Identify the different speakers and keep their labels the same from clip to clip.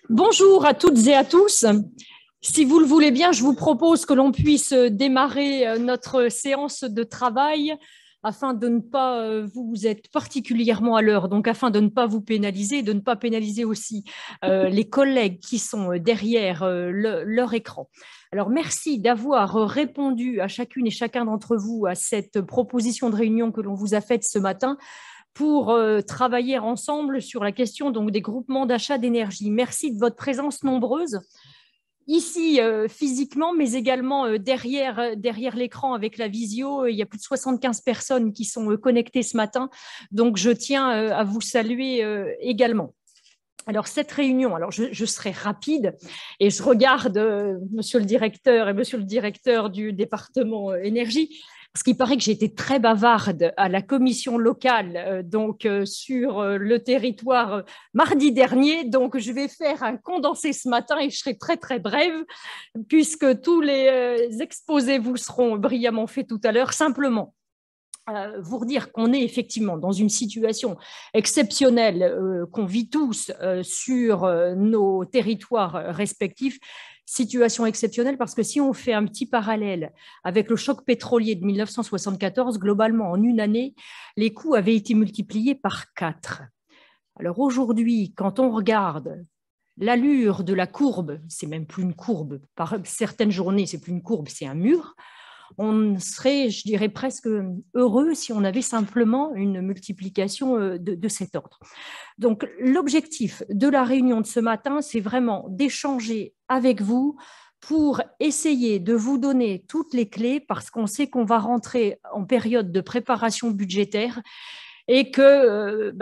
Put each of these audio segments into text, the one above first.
Speaker 1: Bonjour à toutes et à tous. Si vous le voulez bien, je vous propose que l'on puisse démarrer notre séance de travail afin de ne pas, vous êtes particulièrement à l'heure, donc afin de ne pas vous pénaliser, de ne pas pénaliser aussi les collègues qui sont derrière leur écran. Alors, merci d'avoir répondu à chacune et chacun d'entre vous à cette proposition de réunion que l'on vous a faite ce matin pour travailler ensemble sur la question donc, des groupements d'achat d'énergie. Merci de votre présence nombreuse, ici physiquement, mais également derrière l'écran avec la visio. Il y a plus de 75 personnes qui sont connectées ce matin, donc je tiens à vous saluer également. Alors, cette réunion, alors je serai rapide et je regarde monsieur le directeur et monsieur le directeur du département énergie, parce qu'il paraît que j'ai été très bavarde à la commission locale sur le territoire mardi dernier. Donc, je vais faire un condensé ce matin et je serai très, très brève puisque tous les exposés vous seront brillamment faits tout à l'heure. Simplement, vous redire qu'on est effectivement dans une situation exceptionnelle qu'on vit tous sur nos territoires respectifs. Situation exceptionnelle parce que si on fait un petit parallèle avec le choc pétrolier de 1974, globalement, en une année, les coûts avaient été multipliés par 4. Alors aujourd'hui, quand on regarde l'allure de la courbe, c'est même plus une courbe, par certaines journées, c'est plus une courbe, c'est un mur, on serait, je dirais, presque heureux si on avait simplement une multiplication de cet ordre. Donc, l'objectif de la réunion de ce matin, c'est vraiment d'échanger avec vous pour essayer de vous donner toutes les clés parce qu'on sait qu'on va rentrer en période de préparation budgétaire et que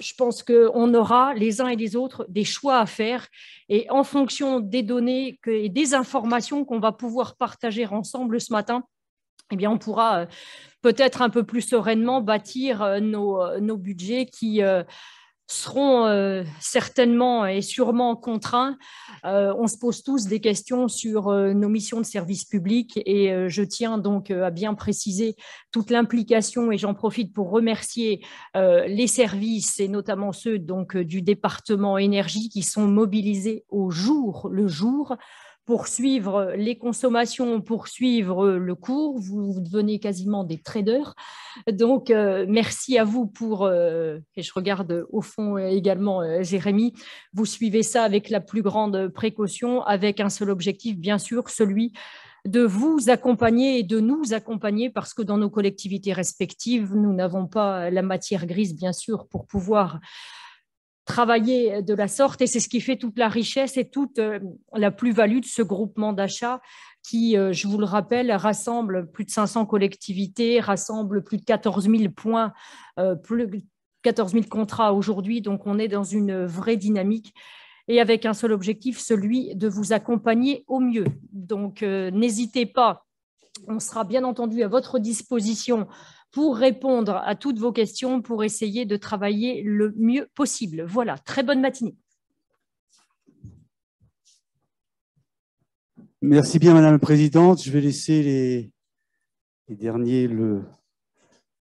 Speaker 1: je pense qu'on aura les uns et les autres des choix à faire et en fonction des données et des informations qu'on va pouvoir partager ensemble ce matin, eh bien, on pourra peut-être un peu plus sereinement bâtir nos budgets qui seront certainement et sûrement contraints. On se pose tous des questions sur nos missions de service public et je tiens donc à bien préciser toute l'implication et j'en profite pour remercier les services et notamment ceux donc, du département énergie qui sont mobilisés au jour le jour pour suivre les consommations, pour suivre le cours. Vous devenez quasiment des traders. Donc, merci à vous et je regarde au fond également Jérémy, vous suivez ça avec la plus grande précaution, avec un seul objectif, bien sûr, celui de vous accompagner et de nous accompagner parce que dans nos collectivités respectives, nous n'avons pas la matière grise, bien sûr, pour pouvoir travailler de la sorte et c'est ce qui fait toute la richesse et toute la plus-value de ce groupement d'achat qui, je vous le rappelle, rassemble plus de 500 collectivités, rassemble plus de 14 000 points, plus de 14 000 contrats aujourd'hui, donc on est dans une vraie dynamique et avec un seul objectif, celui de vous accompagner au mieux. Donc n'hésitez pas, on sera bien entendu à votre disposition pour répondre à toutes vos questions, pour essayer de travailler le mieux possible. Voilà, très bonne matinée.
Speaker 2: Merci bien, Madame la Présidente. Je vais laisser les derniers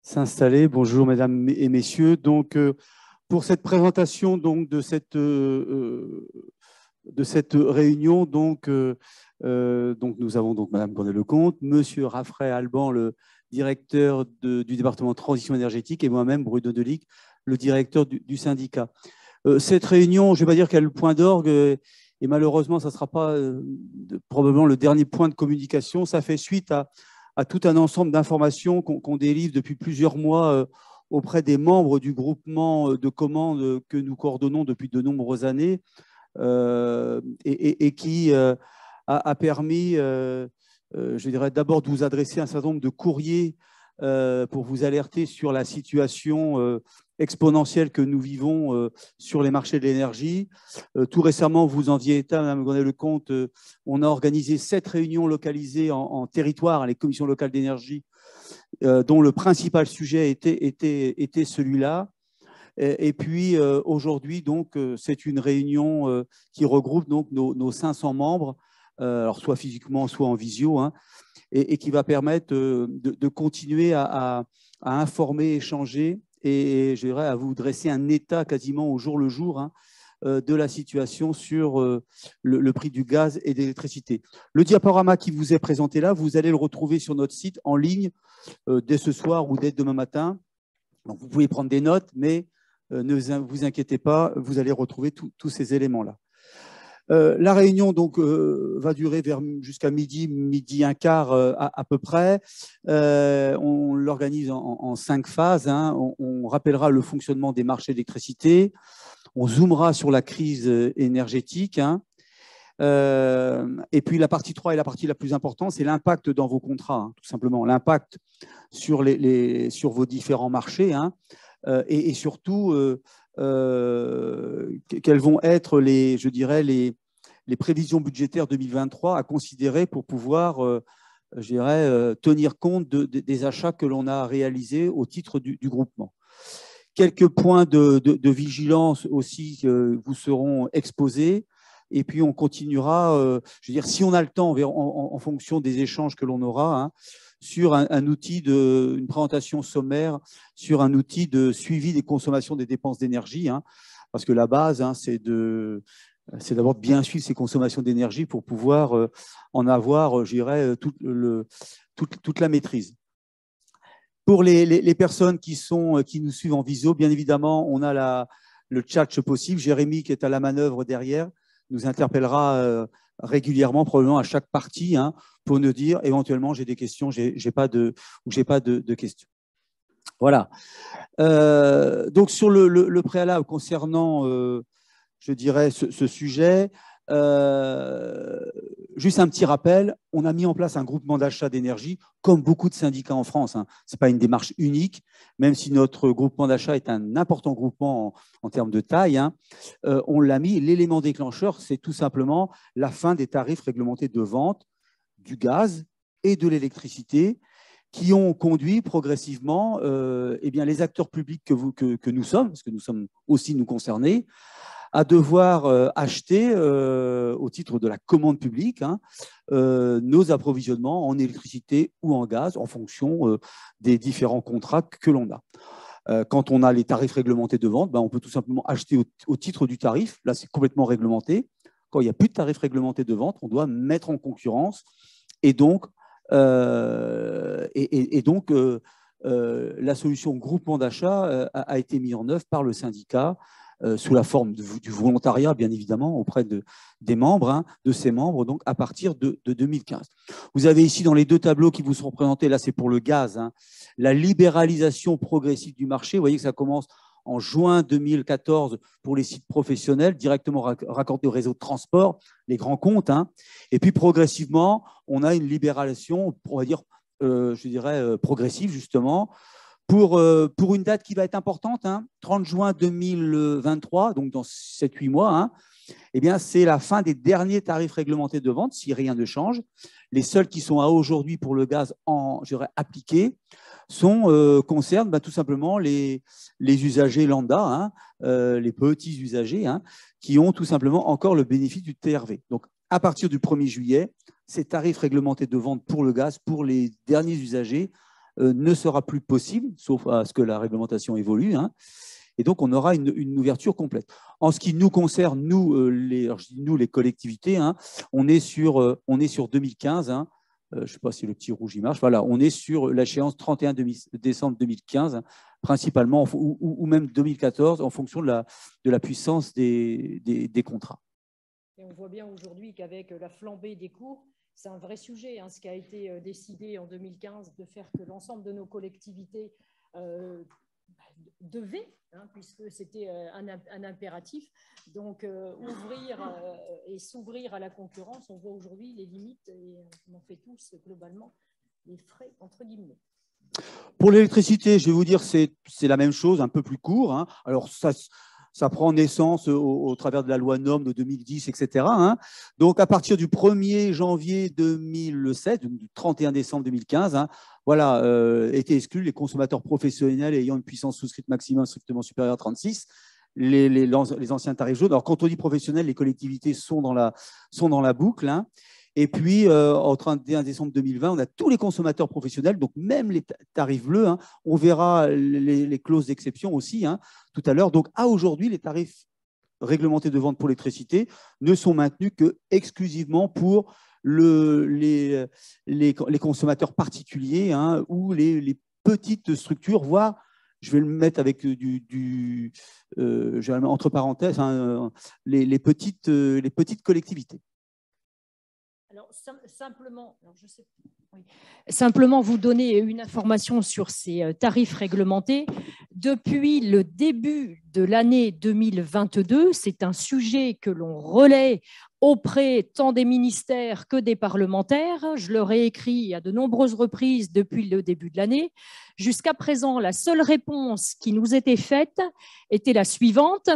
Speaker 2: s'installer. Bonjour, Mesdames et Messieurs. Donc, pour cette présentation donc, de cette réunion, donc nous avons donc Madame Cornet-Lecomte, Monsieur Raffray Alban, le directeur du département de transition énergétique, et moi-même, Bruno Delic, le directeur du syndicat. Cette réunion, je ne vais pas dire qu'elle est le point d'orgue, et malheureusement, ça ne sera pas probablement le dernier point de communication. Ça fait suite à tout un ensemble d'informations qu'on délivre depuis plusieurs mois auprès des membres du groupement de commandes que nous coordonnons depuis de nombreuses années et qui a permis, je dirais d'abord de vous adresser un certain nombre de courriers pour vous alerter sur la situation exponentielle que nous vivons sur les marchés de l'énergie. Tout récemment, vous en faisiez état, Mme Cornet-Lecomte, on a organisé 7 réunions localisées en territoire, les commissions locales d'énergie, dont le principal sujet était celui-là. Et puis aujourd'hui, donc, c'est une réunion qui regroupe donc nos 500 membres, alors soit physiquement, soit en visio, hein, et qui va permettre de continuer à informer, échanger et je dirais à vous dresser un état quasiment au jour le jour de la situation sur le prix du gaz et de l'électricité. Le diaporama qui vous est présenté là, vous allez le retrouver sur notre site en ligne dès ce soir ou dès demain matin. Donc, vous pouvez prendre des notes, mais ne vous inquiétez pas, vous allez retrouver tous ces éléments-là. La réunion donc, va durer jusqu'à midi un quart à peu près. On l'organise en 5 phases. On rappellera le fonctionnement des marchés d'électricité. On zoomera sur la crise énergétique. Et puis la partie 3 est la partie la plus importante, c'est l'impact dans vos contrats, tout simplement. L'impact sur vos différents marchés. Et surtout, quelles vont être les prévisions budgétaires 2023 à considérer pour pouvoir tenir compte des achats que l'on a réalisés au titre du groupement. Quelques points de vigilance aussi vous seront exposés. Et puis, on continuera, si on a le temps, en fonction des échanges que l'on aura, sur un outil une présentation sommaire sur un outil de suivi des consommations des dépenses d'énergie, parce que la base, c'est d'abord de bien suivre ces consommations d'énergie pour pouvoir en avoir, toute la maîtrise. Pour les personnes qui nous suivent en visio, bien évidemment, on a le chat possible. Jérémy, qui est à la manœuvre derrière, nous interpellera régulièrement, probablement à chaque partie, pour nous dire éventuellement j'ai des questions, j'ai pas de questions. Voilà. Donc sur le préalable concernant, ce sujet, juste un petit rappel, on a mis en place un groupement d'achat d'énergie, comme beaucoup de syndicats en France. Ce n'est pas une démarche unique, même si notre groupement d'achat est un important groupement en termes de taille. On l'a mis. L'élément déclencheur, c'est tout simplement la fin des tarifs réglementés de vente du gaz et de l'électricité, qui ont conduit progressivement les acteurs publics que nous sommes, parce que nous sommes aussi nous concernés, à devoir acheter, au titre de la commande publique, nos approvisionnements en électricité ou en gaz en fonction des différents contrats que l'on a. Quand on a les tarifs réglementés de vente, on peut tout simplement acheter au titre du tarif. Là, c'est complètement réglementé. Quand il n'y a plus de tarifs réglementés de vente, on doit mettre en concurrence. Et donc, la solution groupement d'achat a été mise en œuvre par le syndicat sous la forme du volontariat, bien évidemment, auprès des membres, de ces membres, donc à partir de 2015. Vous avez ici, dans les 2 tableaux qui vous seront présentés, là c'est pour le gaz, la libéralisation progressive du marché. Vous voyez que ça commence en juin 2014 pour les sites professionnels, directement raccordés au réseau de transport, les grands comptes. Et puis progressivement, on a une libéralisation, on va dire, progressive, justement, pour une date qui va être importante, 30 juin 2023, donc dans 7-8 mois, c'est la fin des derniers tarifs réglementés de vente, si rien ne change. Les seuls qui sont à aujourd'hui pour le gaz appliqués concernent tout simplement les usagers lambda, les petits usagers, qui ont tout simplement encore le bénéfice du TRV. Donc, à partir du 1er juillet, ces tarifs réglementés de vente pour le gaz, pour les derniers usagers, ne sera plus possible, sauf à ce que la réglementation évolue. Et donc, on aura une ouverture complète. En ce qui nous concerne, nous, les collectivités, on est sur 2015. Je ne sais pas si le petit rouge y marche. Voilà, on est sur l'échéance 31 décembre 2015, principalement, ou même 2014, en fonction de la puissance des contrats.
Speaker 1: Et on voit bien aujourd'hui qu'avec la flambée des cours, c'est un vrai sujet, ce qui a été décidé en 2015, de faire que l'ensemble de nos collectivités devaient, puisque c'était un impératif, donc ouvrir et s'ouvrir à la concurrence. On voit aujourd'hui les limites, et on en fait tous globalement les frais, entre guillemets.
Speaker 2: Pour l'électricité, je vais vous dire, c'est la même chose, un peu plus court. Alors, ça prend naissance au travers de la loi NOM de 2010, etc. Donc, à partir du 1er janvier 2007, du 31 décembre 2015, étaient exclus les consommateurs professionnels ayant une puissance souscrite maximum strictement supérieure à 36, les anciens tarifs jaunes. Alors, quand on dit professionnels, les collectivités sont dans la boucle. Et puis, au 31 décembre 2020, on a tous les consommateurs professionnels, donc même les tarifs bleus. Hein, on verra les clauses d'exception aussi tout à l'heure. Donc, à aujourd'hui, les tarifs réglementés de vente pour l'électricité ne sont maintenus que exclusivement pour les consommateurs particuliers ou les petites structures, voire, je vais le mettre avec je vais le mettre entre parenthèses, les petites collectivités.
Speaker 1: Alors, simplement vous donner une information sur ces tarifs réglementés. Depuis le début de l'année 2022, c'est un sujet que l'on relaie auprès tant des ministères que des parlementaires. Je leur ai écrit à de nombreuses reprises depuis le début de l'année. Jusqu'à présent, la seule réponse qui nous était faite était la suivante,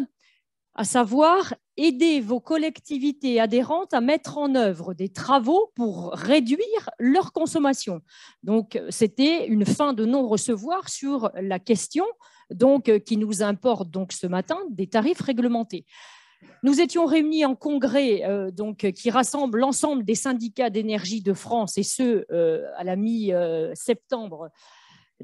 Speaker 1: à savoir aider vos collectivités adhérentes à mettre en œuvre des travaux pour réduire leur consommation. Donc, c'était une fin de non-recevoir sur la question qui nous importe donc, ce matin des tarifs réglementés. Nous étions réunis en congrès qui rassemble l'ensemble des syndicats d'énergie de France et ce, à la mi-septembre.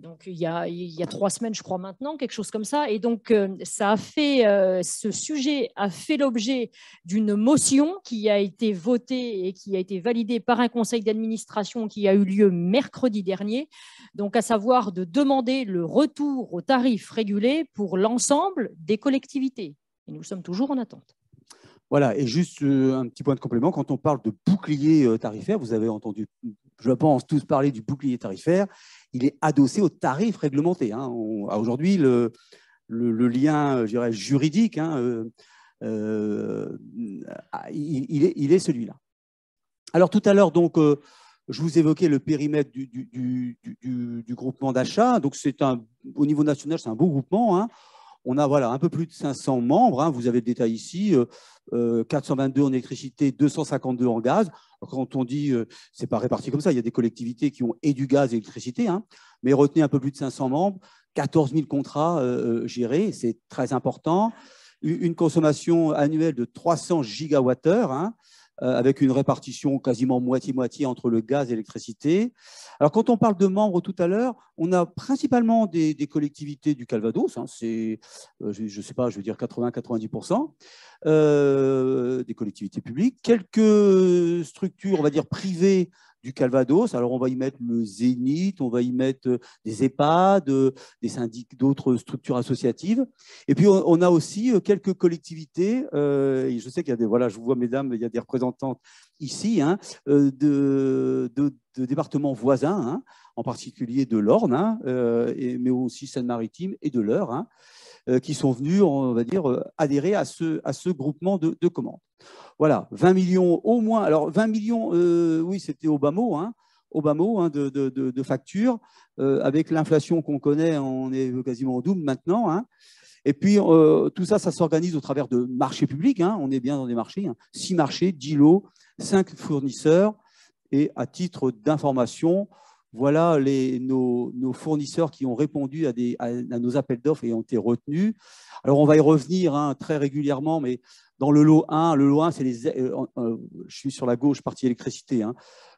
Speaker 1: Donc, il y a 3 semaines, je crois maintenant, quelque chose comme ça. Et donc, ce sujet a fait l'objet d'une motion qui a été votée et qui a été validée par un conseil d'administration qui a eu lieu mercredi dernier. Donc, à savoir de demander le retour aux tarifs régulés pour l'ensemble des collectivités. Et nous sommes toujours en attente.
Speaker 2: Voilà, et juste un petit point de complément, quand on parle de bouclier tarifaire, vous avez entendu, je pense, tous parler du bouclier tarifaire, il est adossé aux tarifs réglementés. Aujourd'hui, le lien, je dirais, juridique, il est celui-là. Alors tout à l'heure, donc, je vous évoquais le périmètre du groupement d'achat. Donc au niveau national, c'est un beau groupement. On a un peu plus de 500 membres. Vous avez le détail ici. 422 en électricité, 252 en gaz. Alors, quand on dit, c'est pas réparti comme ça, il y a des collectivités qui ont et du gaz et l'électricité, mais retenez un peu plus de 500 membres, 14 000 contrats gérés, c'est très important. Une consommation annuelle de 300 gigawattheures, avec une répartition quasiment moitié-moitié entre le gaz et l'électricité. Alors, quand on parle de membres tout à l'heure, on a principalement des collectivités du Calvados, c'est, je ne sais pas, je veux dire 80-90%, des collectivités publiques, quelques structures, on va dire, privées du Calvados. Alors, on va y mettre le Zénith, on va y mettre des EHPAD, des syndics, d'autres structures associatives. Et puis, on a aussi quelques collectivités, et je sais qu'il y a des, je vous vois, mesdames, il y a des représentantes ici, de départements voisins, en particulier de l'Orne, mais aussi Seine-Maritime et de l'Eure, qui sont venus, on va dire, adhérer à ce groupement de commandes. Voilà, 20 millions au moins. Alors, 20 millions, oui, c'était au bas mot, de factures. Avec l'inflation qu'on connaît, on est quasiment au double maintenant. Et puis, tout ça, ça s'organise au travers de marchés publics. On est bien dans des marchés. 6 marchés, 10 lots, 5 fournisseurs. Et à titre d'information, voilà nos fournisseurs qui ont répondu à nos appels d'offres et ont été retenus. Alors, on va y revenir très régulièrement, mais dans le lot 1, c'est je suis sur la gauche, partie électricité.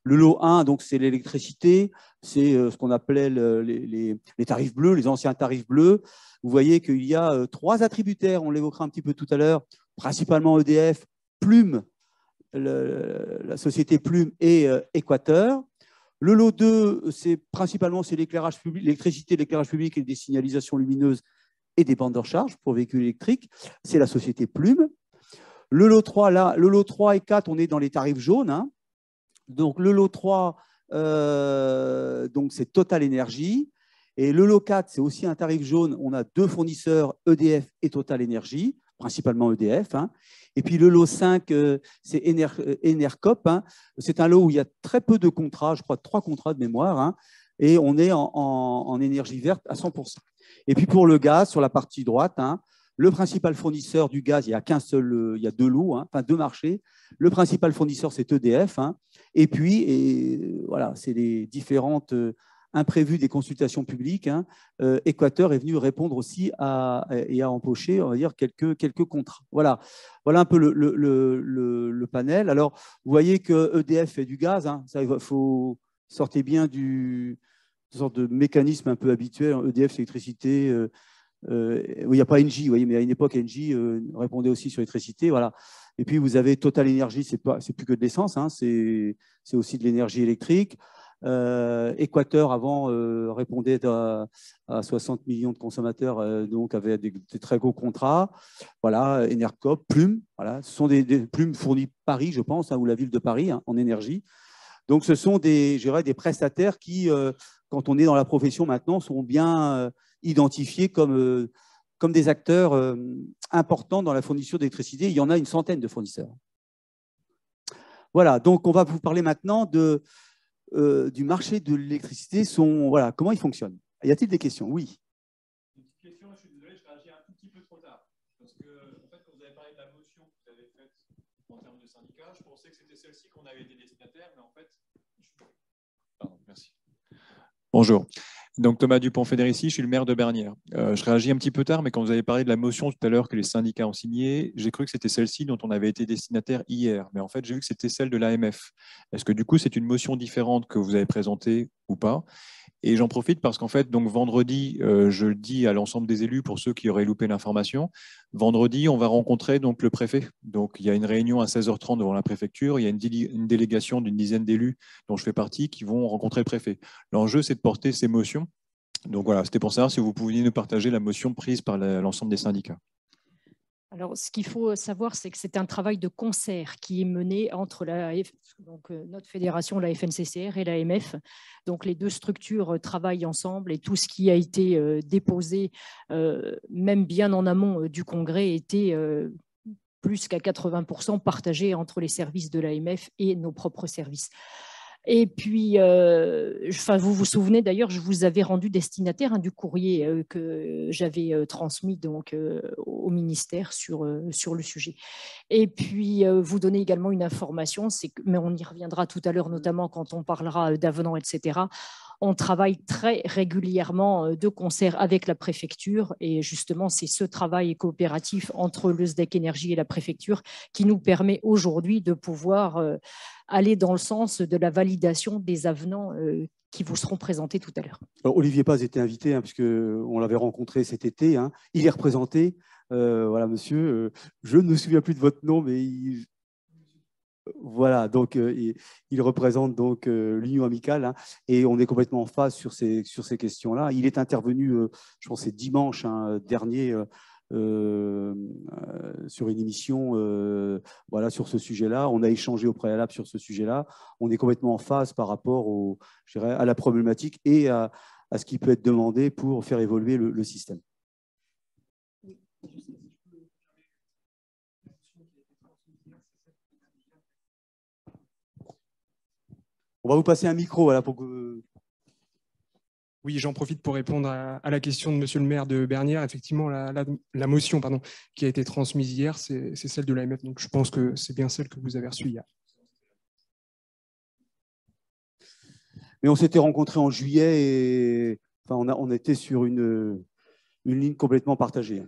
Speaker 2: Le lot 1, donc c'est l'électricité, c'est ce qu'on appelait les tarifs bleus, les anciens tarifs bleus. Vous voyez qu'il y a 3 attributaires, on l'évoquera un petit peu tout à l'heure, principalement EDF, Plume, la société Plume et Équateur. Le lot 2, c'est principalement l'éclairage public, l'électricité, l'éclairage public et des signalisations lumineuses et des bandes de recharge pour véhicules électriques. C'est la société Plume. Le lot 3, là, le lot 3 et 4, on est dans les tarifs jaunes. Donc, le lot 3, c'est Total Énergie. Et le lot 4, c'est aussi un tarif jaune. On a 2 fournisseurs, EDF et Total Énergie, principalement EDF. Et puis le lot 5, c'est Enercop. C'est un lot où il y a très peu de contrats, je crois 3 contrats de mémoire. Et on est en énergie verte à 100%. Et puis pour le gaz, sur la partie droite, le principal fournisseur du gaz, il y a qu'un seul, il y a 2 lots, 2 marchés. Le principal fournisseur, c'est EDF. Et puis, voilà, c'est les différentes imprévu des consultations publiques, hein, Équateur est venu répondre aussi et a embauché, on va dire, quelques contrats. Voilà un peu le panel. Alors, vous voyez que EDF fait du gaz, hein, ça, il faut sortir bien une sorte de mécanisme un peu habituel. EDF, c'est l'électricité. Il n'y a pas Engie, vous voyez, mais à une époque, Engie répondait aussi sur l'électricité. Voilà. Et puis, vous avez Total Energy, c'est plus que de l'essence, hein, c'est aussi de l'énergie électrique. Équateur, avant, répondait à 60 millions de consommateurs, donc avait des très gros contrats. Voilà, Enercop, Plume, voilà, ce sont des Plumes fournies Paris, je pense, hein, ou la ville de Paris, hein, en énergie. Donc, ce sont des prestataires qui, quand on est dans la profession maintenant, sont bien identifiés comme des acteurs importants dans la fourniture d'électricité. Il y en a une centaine de fournisseurs. Voilà, donc on va vous parler maintenant du marché de l'électricité. Voilà, comment il fonctionne. Y a-t-il des questions? Oui.
Speaker 3: Une petite question, je suis désolé, je réagis un tout petit peu trop tard. Parce que, en fait, quand vous avez parlé de la motion que vous avez faite en termes de syndicat, je pensais que c'était celle-ci qu'on avait été destinataire, mais en fait. Pardon, merci. Bonjour. Donc Thomas Dupont-Fédérici, je suis le maire de Bernières. Je réagis un petit peu tard, mais quand vous avez parlé de la motion tout à l'heure que les syndicats ont signée, j'ai cru que c'était celle-ci dont on avait été destinataire hier. Mais en fait, j'ai vu que c'était celle de l'AMF. Est-ce que du coup, c'est une motion différente que vous avez présentée ou pas? Et j'en profite parce qu'en fait, donc vendredi, je le dis à l'ensemble des élus pour ceux qui auraient loupé l'information, vendredi, on va rencontrer donc le préfet. Donc il y a une réunion à 16h30 devant la préfecture, il y a une délégation d'une dizaine d'élus dont je fais partie qui vont rencontrer le préfet. L'enjeu, c'est de porter ces motions. Donc voilà, c'était pour savoir si vous pouviez nous partager la motion prise par l'ensemble des syndicats.
Speaker 1: Alors, ce qu'il faut savoir, c'est que c'est un travail de concert qui est mené entre notre fédération, la FNCCR et l'AMF. Donc, les deux structures travaillent ensemble et tout ce qui a été déposé, même bien en amont du congrès, était plus qu'à 80% partagé entre les services de l'AMF et nos propres services. Et puis, vous vous souvenez d'ailleurs, je vous avais rendu destinataire du courrier que j'avais transmis donc, au ministère sur le sujet. Et puis, vous donner également une information, mais on y reviendra tout à l'heure, notamment quand on parlera d'avenants, etc. On travaille très régulièrement de concert avec la préfecture et justement, c'est ce travail coopératif entre le SDEC Énergie et la préfecture qui nous permet aujourd'hui de pouvoir aller dans le sens de la validation des avenants qui vous seront présentés tout à l'heure.
Speaker 2: Olivier Paz était invité, hein, puisqu'on l'avait rencontré cet été. Hein. Il est représenté. Voilà, monsieur, je ne me souviens plus de votre nom, mais voilà, donc il représente donc l'Union amicale, hein, et on est complètement en phase sur ces questions-là. Il est intervenu, je pense, c'est dimanche dernier, sur une émission voilà, sur ce sujet-là. On a échangé au préalable sur ce sujet-là. On est complètement en phase par rapport à la problématique et à ce qui peut être demandé pour faire évoluer le système. On va vous passer un micro, voilà, pour que...
Speaker 4: Oui, j'en profite pour répondre à la question de monsieur le maire de Bernières. Effectivement, la motion qui a été transmise hier, c'est celle de l'AMF. Donc, je pense que c'est bien celle que vous avez reçue hier.
Speaker 2: Mais on s'était rencontrés en juillet et enfin, on était sur une ligne complètement partagée.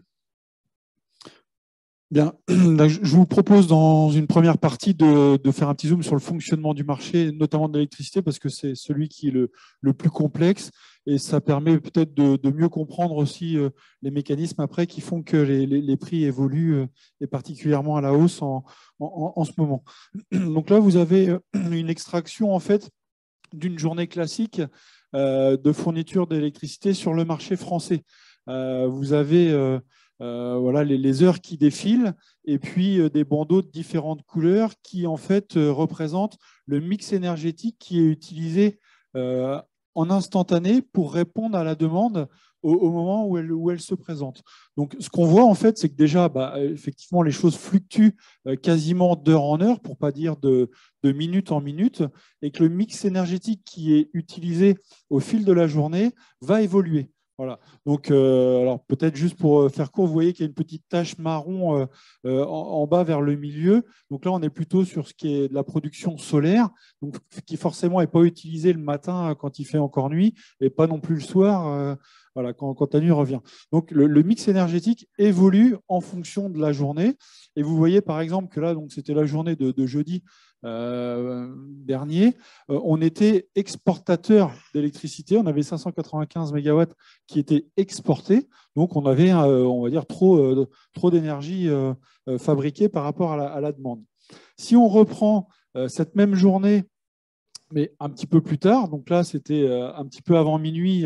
Speaker 5: Bien, je vous propose dans une première partie de faire un petit zoom sur le fonctionnement du marché, notamment de l'électricité, parce que c'est celui qui est le plus complexe et ça permet peut-être de mieux comprendre aussi les mécanismes après qui font que les prix évoluent et particulièrement à la hausse en ce moment. Donc là, vous avez une extraction en fait d'une journée classique de fourniture d'électricité sur le marché français. Vous avez voilà, les heures qui défilent et puis des bandeaux de différentes couleurs qui en fait représentent le mix énergétique qui est utilisé en instantané pour répondre à la demande au moment où elle se présente. Donc ce qu'on voit en fait, c'est que déjà effectivement les choses fluctuent quasiment d'heure en heure, pour pas dire de minute en minute, et que le mix énergétique qui est utilisé au fil de la journée va évoluer. Voilà. Donc, alors peut-être juste pour faire court, vous voyez qu'il y a une petite tache marron en bas vers le milieu. Donc là, on est plutôt sur ce qui est de la production solaire, donc qui forcément n'est pas utilisé le matin quand il fait encore nuit, et pas non plus le soir, voilà, quand la nuit revient. Donc le mix énergétique évolue en fonction de la journée. Et vous voyez par exemple que là, donc c'était la journée de jeudi dernier, on était exportateur d'électricité. On avait 595 mégawatts qui étaient exportés. Donc, on avait, on va dire, trop d'énergie fabriquée par rapport à la demande. Si on reprend cette même journée, mais un petit peu plus tard, donc là, c'était un petit peu avant minuit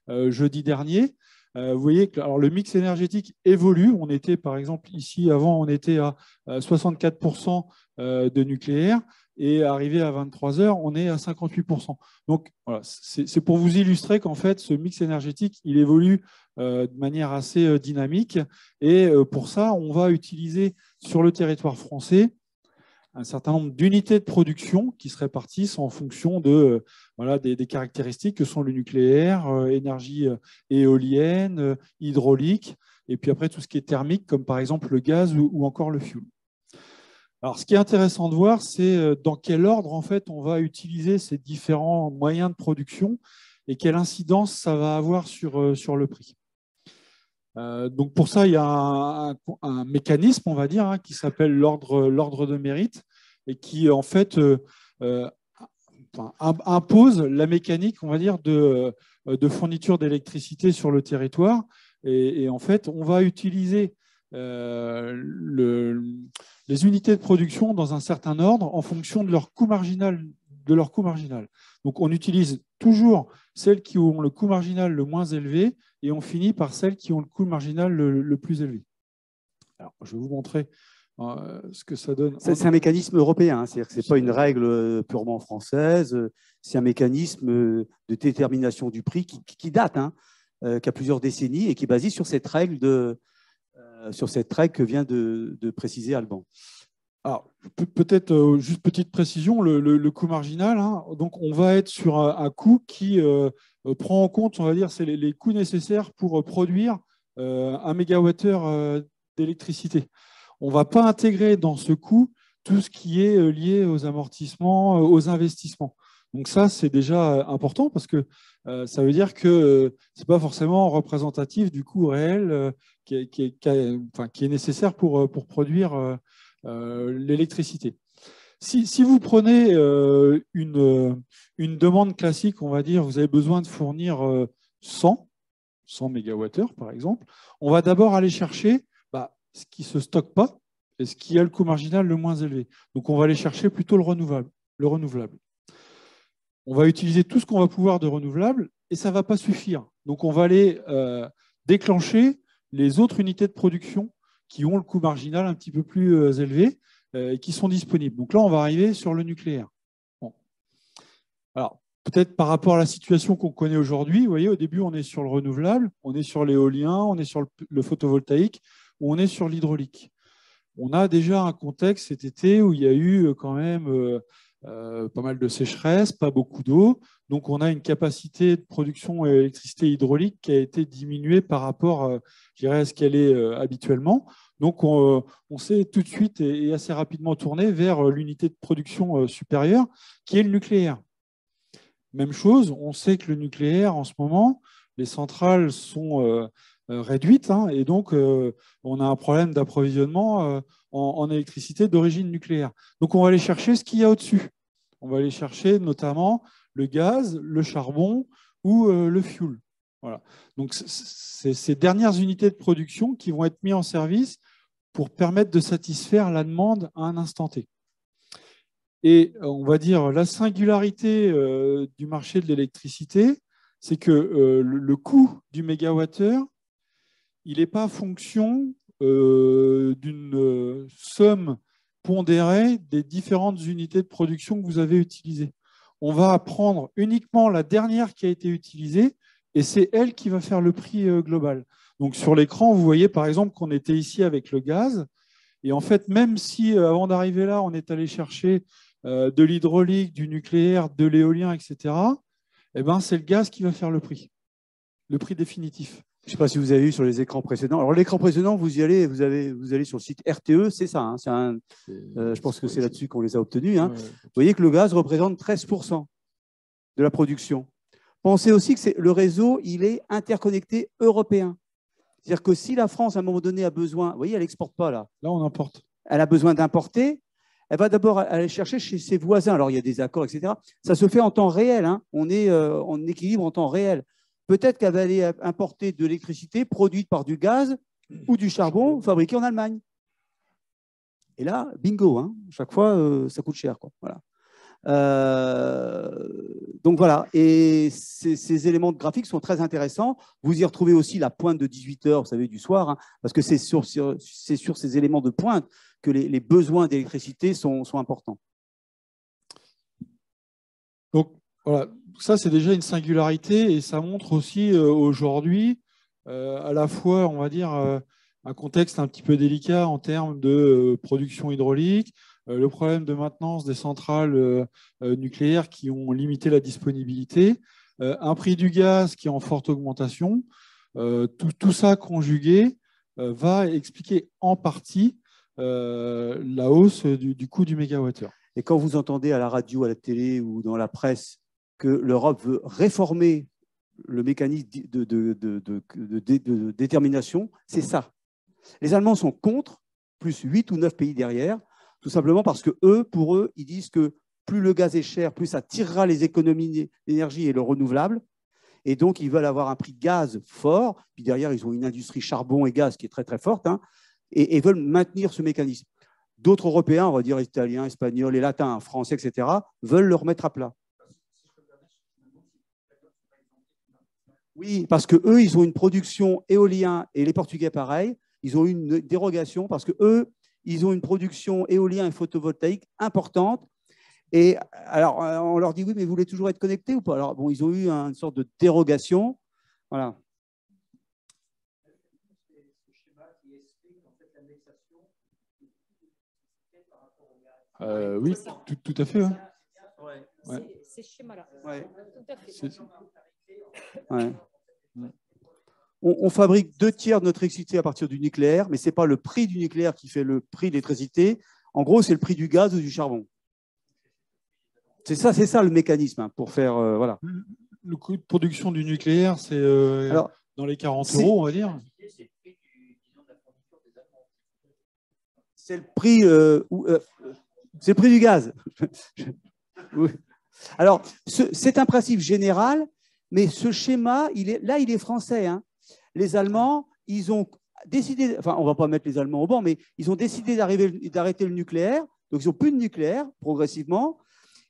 Speaker 5: jeudi dernier, vous voyez que alors, le mix énergétique évolue. On était, par exemple, ici, avant, on était à 64% de nucléaire. Et arrivé à 23 heures, on est à 58%. Donc, voilà, c'est pour vous illustrer qu'en fait, ce mix énergétique, il évolue de manière assez dynamique. Et pour ça, on va utiliser sur le territoire français un certain nombre d'unités de production qui se répartissent en fonction de, voilà, des caractéristiques que sont le nucléaire, énergie éolienne, hydraulique, et puis après tout ce qui est thermique, comme par exemple le gaz ou encore le fioul. Alors, ce qui est intéressant de voir, c'est dans quel ordre en fait, on va utiliser ces différents moyens de production et quelle incidence ça va avoir sur le prix. Donc pour ça, il y a un mécanisme, on va dire, hein, qui s'appelle l'ordre de mérite et qui en fait impose la mécanique, on va dire, de fourniture d'électricité sur le territoire. Et en fait, on va utiliser les unités de production dans un certain ordre en fonction de leur coût marginal. Donc on utilise toujours celles qui ont le coût marginal le moins élevé et on finit par celles qui ont le coût marginal le plus élevé. Alors, je vais vous montrer ce que ça donne.
Speaker 2: C'est un mécanisme européen, hein, c'est-à-dire que ce n'est pas une règle purement française, c'est un mécanisme de détermination du prix qui date, hein, qui a plusieurs décennies et qui est basé sur cette règle, que vient de préciser Alban.
Speaker 5: Alors, peut-être juste petite précision, le coût marginal, hein, donc on va être sur un coût qui prend en compte, on va dire, c'est les coûts nécessaires pour produire 1 mégawattheure d'électricité. On ne va pas intégrer dans ce coût tout ce qui est lié aux amortissements, aux investissements. Donc ça, c'est déjà important parce que ça veut dire que ce n'est pas forcément représentatif du coût réel qui est nécessaire pour produire l'électricité. Si vous prenez une demande classique, on va dire, vous avez besoin de fournir 100 mégawattheures, par exemple, on va d'abord aller chercher ce qui ne se stocke pas et ce qui a le coût marginal le moins élevé. Donc, on va aller chercher plutôt le renouvelable. On va utiliser tout ce qu'on va pouvoir de renouvelable et ça ne va pas suffire. Donc, on va aller déclencher les autres unités de production qui ont le coût marginal un petit peu plus élevé et qui sont disponibles. Donc là, on va arriver sur le nucléaire. Bon. Alors, peut-être par rapport à la situation qu'on connaît aujourd'hui, vous voyez, au début, on est sur le renouvelable, on est sur l'éolien, on est sur le photovoltaïque, ou on est sur l'hydraulique. On a déjà un contexte cet été où il y a eu quand même pas mal de sécheresse, pas beaucoup d'eau. Donc, on a une capacité de production d'électricité hydraulique qui a été diminuée par rapport, je dirais, à ce qu'elle est habituellement. Donc, on s'est tout de suite et assez rapidement tourné vers l'unité de production supérieure, qui est le nucléaire. Même chose, on sait que le nucléaire, en ce moment, les centrales sont réduites, hein, et donc on a un problème d'approvisionnement en électricité d'origine nucléaire. Donc, on va aller chercher ce qu'il y a au-dessus. On va aller chercher notamment le gaz, le charbon ou le fioul. Voilà. Donc, c'est ces dernières unités de production qui vont être mises en service pour permettre de satisfaire la demande à un instant T. Et on va dire la singularité du marché de l'électricité, c'est que le coût du mégawattheure, il n'est pas fonction d'une somme pondérée des différentes unités de production que vous avez utilisées. On va prendre uniquement la dernière qui a été utilisée et c'est elle qui va faire le prix global. Donc sur l'écran, vous voyez par exemple qu'on était ici avec le gaz. Et en fait, même si avant d'arriver là, on est allé chercher de l'hydraulique, du nucléaire, de l'éolien, etc., eh ben, c'est le gaz qui va faire le prix. le prix définitif.
Speaker 2: Je ne sais pas si vous avez vu sur les écrans précédents. Alors, l'écran précédent, vous allez sur le site RTE, c'est ça. Hein, je pense que c'est là-dessus qu'on les a obtenus. Hein. Vous voyez que le gaz représente 13% de la production. Pensez aussi que le réseau, il est interconnecté européen. C'est-à-dire que si la France, à un moment donné, a besoin, vous voyez, elle n'exporte pas là.
Speaker 5: Là, on importe.
Speaker 2: Elle a besoin d'importer. Elle va d'abord aller chercher chez ses voisins. Alors, il y a des accords, etc. Ça se fait en temps réel. Hein. On est en équilibre en temps réel. Peut-être qu'elle va aller importer de l'électricité produite par du gaz ou du charbon fabriqué en Allemagne. Et là, bingo, hein. Chaque fois, ça coûte cher, quoi. Voilà. Donc voilà, et ces éléments de graphique sont très intéressants. Vous y retrouvez aussi la pointe de 18h, vous savez, du soir, hein, parce que c'est sur ces éléments de pointe que les besoins d'électricité sont importants.
Speaker 5: Donc voilà, ça c'est déjà une singularité et ça montre aussi aujourd'hui à la fois, on va dire, un contexte un petit peu délicat en termes de production hydraulique, le problème de maintenance des centrales nucléaires qui ont limité la disponibilité, un prix du gaz qui est en forte augmentation. Tout ça conjugué va expliquer en partie la hausse du coût du mégawattheure.
Speaker 2: Et quand vous entendez à la radio, à la télé ou dans la presse que l'Europe veut réformer le mécanisme de détermination, c'est ça. Les Allemands sont contre, plus 8 ou 9 pays derrière, tout simplement parce que pour eux, ils disent que plus le gaz est cher, plus ça tirera les économies d'énergie et le renouvelable. Et donc, ils veulent avoir un prix de gaz fort. Puis derrière, ils ont une industrie charbon et gaz qui est très, très forte. Hein, et veulent maintenir ce mécanisme. D'autres Européens, on va dire italiens, espagnols, et latins, français, etc., veulent le remettre à plat. Oui, parce qu'eux, ils ont une production éolienne, et les Portugais, pareil, ils ont une dérogation parce qu'eux, ils ont une production éolienne et photovoltaïque importante. Et alors, on leur dit, oui, mais vous voulez toujours être connectés ou pas? Alors, bon, ils ont eu une sorte de dérogation. Voilà.
Speaker 5: Oui, tout à fait.
Speaker 1: Ouais. C'est ce schéma-là.
Speaker 2: Ouais.
Speaker 1: Tout à fait.
Speaker 2: Ouais. On fabrique 2/3 de notre électricité à partir du nucléaire, mais ce n'est pas le prix du nucléaire qui fait le prix de l'électricité. En gros, c'est le prix du gaz ou du charbon. C'est ça le mécanisme hein, pour faire. Voilà.
Speaker 5: Le coût de production du nucléaire, c'est dans les 40 €, on va dire.
Speaker 2: C'est le prix, c'est le prix du gaz. Alors, c'est un principe général, mais ce schéma, il est français. Hein. Les Allemands, ils ont décidé, enfin, on ne va pas mettre les Allemands au banc, mais ils ont décidé d'arrêter le nucléaire. Donc, ils n'ont plus de nucléaire progressivement.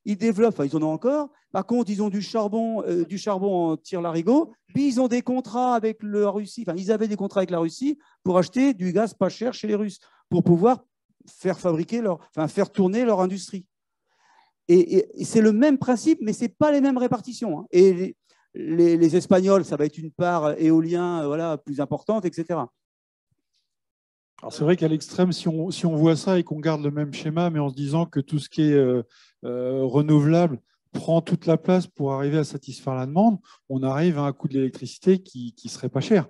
Speaker 2: Ils développent, enfin, ils en ont encore. Par contre, ils ont du charbon en tire-larigot. Puis, ils ont des contrats avec la Russie. Enfin, ils avaient des contrats avec la Russie pour acheter du gaz pas cher chez les Russes, pour pouvoir faire tourner leur industrie. Et c'est le même principe, mais ce n'est pas les mêmes répartitions. Hein. Et les Espagnols, ça va être une part éolien plus importante, etc.
Speaker 5: Alors c'est vrai qu'à l'extrême, si on voit ça et qu'on garde le même schéma, mais en se disant que tout ce qui est renouvelable prend toute la place pour arriver à satisfaire la demande, on arrive à un coût de l'électricité qui ne serait pas cher.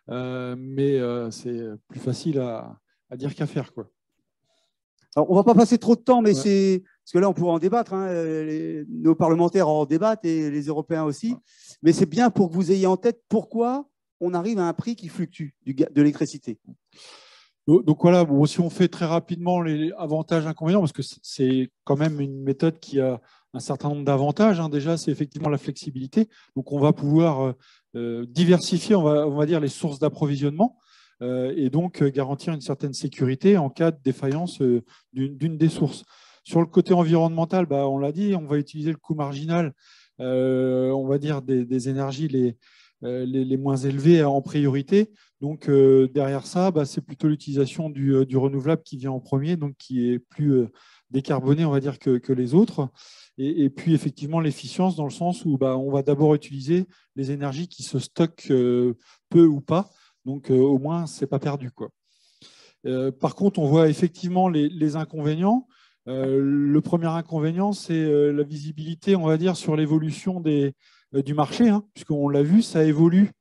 Speaker 5: Mais c'est plus facile à dire qu'à faire, quoi.
Speaker 2: Alors, on ne va pas passer trop de temps, mais parce que là, on pourra en débattre. Hein, nos parlementaires en débattent et les Européens aussi. Mais c'est bien pour que vous ayez en tête pourquoi on arrive à un prix qui fluctue de l'électricité.
Speaker 5: Donc voilà, bon, si on fait très rapidement les avantages, inconvénients, parce que c'est quand même une méthode qui a un certain nombre d'avantages. Hein. Déjà, c'est effectivement la flexibilité. Donc on va pouvoir diversifier, on va dire, les sources d'approvisionnement. Et donc garantir une certaine sécurité en cas de défaillance d'une des sources. Sur le côté environnemental, on l'a dit, on va utiliser le coût marginal, on va dire des énergies les moins élevées en priorité. Donc derrière ça, c'est plutôt l'utilisation du renouvelable qui vient en premier, donc qui est plus décarboné, on va dire, que les autres. Et puis effectivement l'efficience dans le sens où on va d'abord utiliser les énergies qui se stockent peu ou pas. Donc, au moins, ce n'est pas perdu, quoi. Par contre, on voit effectivement les inconvénients. Le premier inconvénient, c'est la visibilité, on va dire, sur l'évolution du marché, hein, puisqu'on l'a vu, ça évolue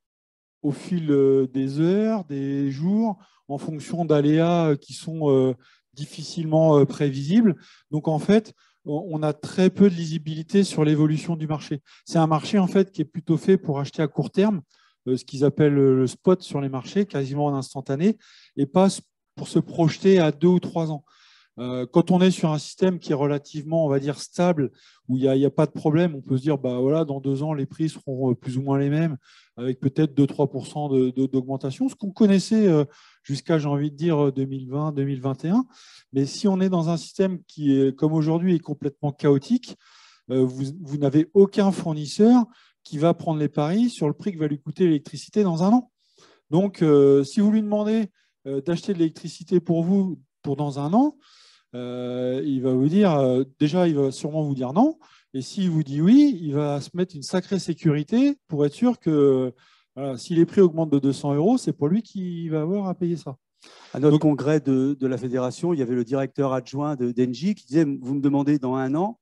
Speaker 5: au fil des heures, des jours, en fonction d'aléas qui sont difficilement prévisibles. Donc, en fait, on a très peu de lisibilité sur l'évolution du marché. C'est un marché en fait, qui est plutôt fait pour acheter à court terme, ce qu'ils appellent le spot sur les marchés, quasiment en instantané, et pas pour se projeter à 2 ou 3 ans. Quand on est sur un système qui est relativement, on va dire, stable, où il n'y a pas de problème, on peut se dire, bah, voilà, dans 2 ans, les prix seront plus ou moins les mêmes, avec peut-être 2-3% d'augmentation, ce qu'on connaissait jusqu'à, j'ai envie de dire, 2020, 2021. Mais si on est dans un système qui, est, comme aujourd'hui, est complètement chaotique, vous n'avez aucun fournisseur qui va prendre les paris sur le prix que va lui coûter l'électricité dans 1 an. Donc, si vous lui demandez d'acheter de l'électricité pour vous pour dans 1 an, il va vous dire, déjà, il va sûrement vous dire non. Et s'il vous dit oui, il va se mettre une sacrée sécurité pour être sûr que si les prix augmentent de 200 €, c'est pas lui qui va avoir à payer ça.
Speaker 2: À notre congrès de la fédération, il y avait le directeur adjoint d'Engie qui disait, vous me demandez dans 1 an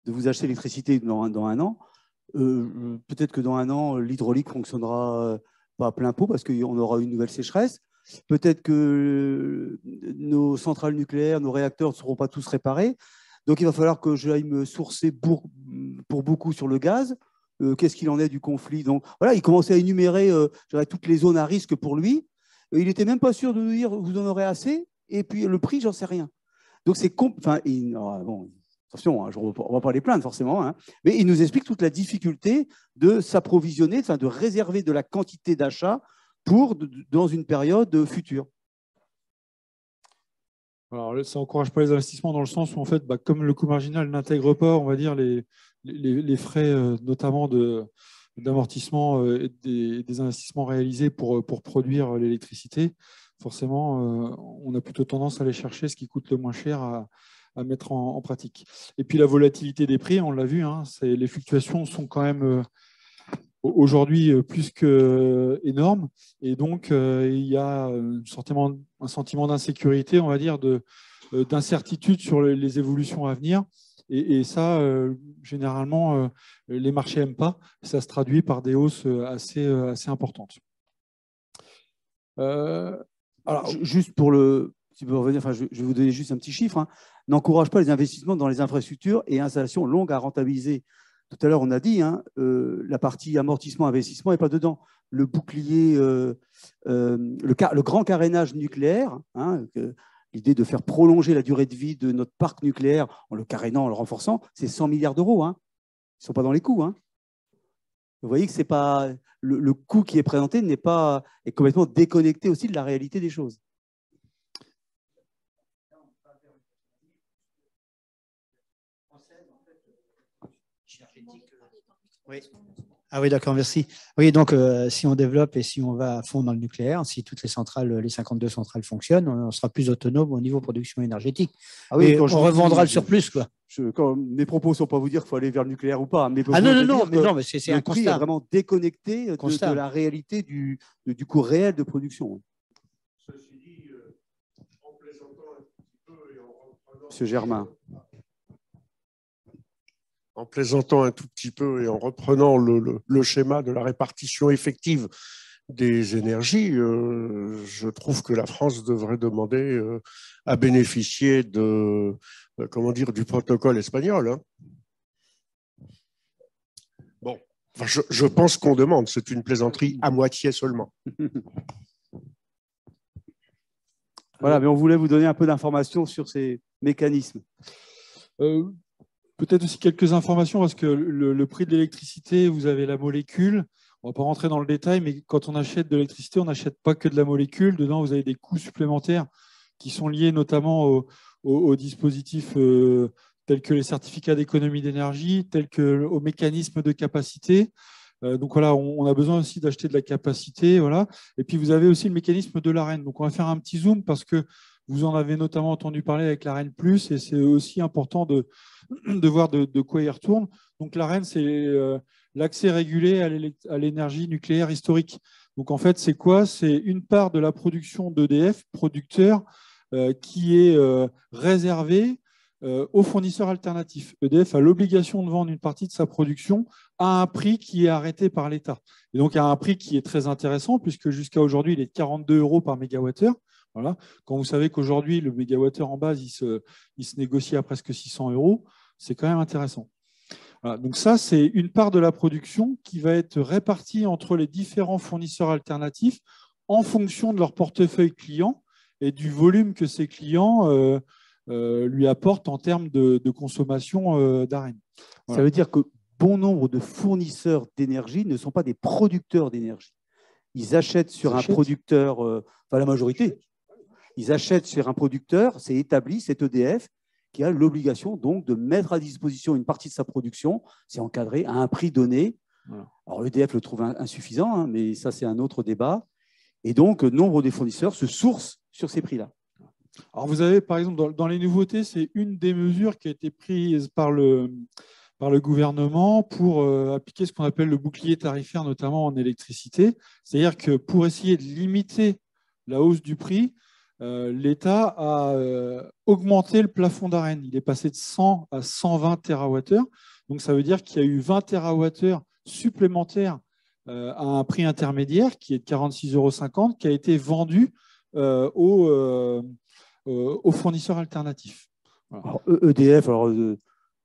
Speaker 2: de vous acheter l'électricité dans 1 an. Peut-être que dans 1 an, l'hydraulique fonctionnera pas à plein pot parce qu'on aura une nouvelle sécheresse. Peut-être que nos centrales nucléaires, nos réacteurs ne seront pas tous réparés. Donc, il va falloir que j'aille me sourcer pour beaucoup sur le gaz. Qu'est-ce qu'il en est du conflit? Donc, voilà, il commençait à énumérer toutes les zones à risque pour lui. Il n'était même pas sûr de nous dire vous en aurez assez. Et puis, le prix, j'en sais rien. Donc, c'est... Enfin, bon, attention, hein, on ne va pas les plaindre forcément, hein, mais il nous explique toute la difficulté de s'approvisionner, de réserver de la quantité d'achat dans une période future.
Speaker 5: Alors, ça n'encourage pas les investissements dans le sens où, en fait, comme le coût marginal n'intègre pas, on va dire, les frais, notamment d'amortissement des investissements réalisés pour produire l'électricité, forcément, on a plutôt tendance à aller chercher ce qui coûte le moins cher à mettre en pratique. Et puis, la volatilité des prix, on l'a vu, hein, les fluctuations sont quand même... aujourd'hui plus qu'énorme. Et donc, il y a un sentiment d'insécurité, on va dire, d'incertitude sur les évolutions à venir. Et ça, généralement, les marchés n'aiment pas. Ça se traduit par des hausses assez importantes.
Speaker 2: Alors, juste pour le... Si vous revenir, je vais vous donner juste un petit chiffre. Hein. N'encourage pas les investissements dans les infrastructures et installations longues à rentabiliser. Tout à l'heure, on a dit, hein, la partie amortissement-investissement n'est pas dedans. Le bouclier, le grand carénage nucléaire, hein, l'idée de faire prolonger la durée de vie de notre parc nucléaire en le carénant, en le renforçant, c'est 100 milliards d'euros. Hein. Ils ne sont pas dans les coûts. Hein. Vous voyez que c'est pas, le coût qui est présenté est complètement déconnecté aussi de la réalité des choses.
Speaker 6: Oui. Ah oui, d'accord, merci. Oui, donc si on développe et si on va à fond dans le nucléaire, si toutes les centrales, les 52 centrales fonctionnent, on sera plus autonome au niveau production énergétique. Ah oui, et on revendra le surplus, quoi.
Speaker 2: Mes propos ne sont pas vous dire qu'il faut aller vers le nucléaire ou pas. Mais
Speaker 6: non, mais c'est un constat.
Speaker 2: Le prix est vraiment déconnecté de la réalité du coût réel de production.
Speaker 7: Ceci dit, en plaisantant un petit peu et en reprenant...
Speaker 2: Monsieur Germain.
Speaker 7: En plaisantant un tout petit peu et en reprenant le schéma de la répartition effective des énergies, je trouve que la France devrait demander à bénéficier du protocole espagnol. Hein. Bon, enfin, je pense qu'on demande, c'est une plaisanterie à moitié seulement.
Speaker 2: Voilà, mais on voulait vous donner un peu d'informations sur ces mécanismes.
Speaker 5: Peut-être aussi quelques informations parce que le prix de l'électricité, vous avez la molécule. On ne va pas rentrer dans le détail, mais quand on achète de l'électricité, on n'achète pas que de la molécule. Dedans, vous avez des coûts supplémentaires qui sont liés notamment aux dispositifs tels que les certificats d'économie d'énergie, tels qu'aux mécanismes de capacité. Donc voilà, on a besoin aussi d'acheter de la capacité. Voilà. Et puis, vous avez aussi le mécanisme de l'AREN. Donc, on va faire un petit zoom parce que vous en avez notamment entendu parler avec l'AREN+, et c'est aussi important de voir de quoi il retourne. Donc l'AREN, c'est l'accès régulé à l'énergie nucléaire historique. Donc en fait, c'est quoi? C'est une part de la production d'EDF, producteur, qui est réservée aux fournisseurs alternatifs. EDF a l'obligation de vendre une partie de sa production à un prix qui est arrêté par l'État. Et donc à un prix qui est très intéressant, puisque jusqu'à aujourd'hui, il est de 42 € par mégawattheure. Voilà. Quand vous savez qu'aujourd'hui, le mégawattheure en base, il se négocie à presque 600 €, c'est quand même intéressant. Voilà. Donc ça, c'est une part de la production qui va être répartie entre les différents fournisseurs alternatifs en fonction de leur portefeuille client et du volume que ces clients lui apportent en termes de consommation d'Arenh. Voilà.
Speaker 2: Ça veut dire que bon nombre de fournisseurs d'énergie ne sont pas des producteurs d'énergie. Ils achètent sur un producteur, enfin la majorité, ils achètent sur un producteur, c'est établi, c'est EDF, qui a l'obligation donc de mettre à disposition une partie de sa production, c'est encadré à un prix donné. Voilà. Alors l'EDF le trouve insuffisant, hein, mais ça c'est un autre débat. Et donc, nombre des fournisseurs se sourcent sur ces prix-là.
Speaker 5: Alors vous avez par exemple, dans les nouveautés, c'est une des mesures qui a été prise par le gouvernement pour appliquer ce qu'on appelle le bouclier tarifaire, notamment en électricité. C'est-à-dire que pour essayer de limiter la hausse du prix, l'État a augmenté le plafond d'Arenh. Il est passé de 100 à 120 TWh. Donc, ça veut dire qu'il y a eu 20 TWh supplémentaires à un prix intermédiaire qui est de 46,50 € qui a été vendu aux fournisseurs alternatifs. Voilà.
Speaker 2: Alors, EDF,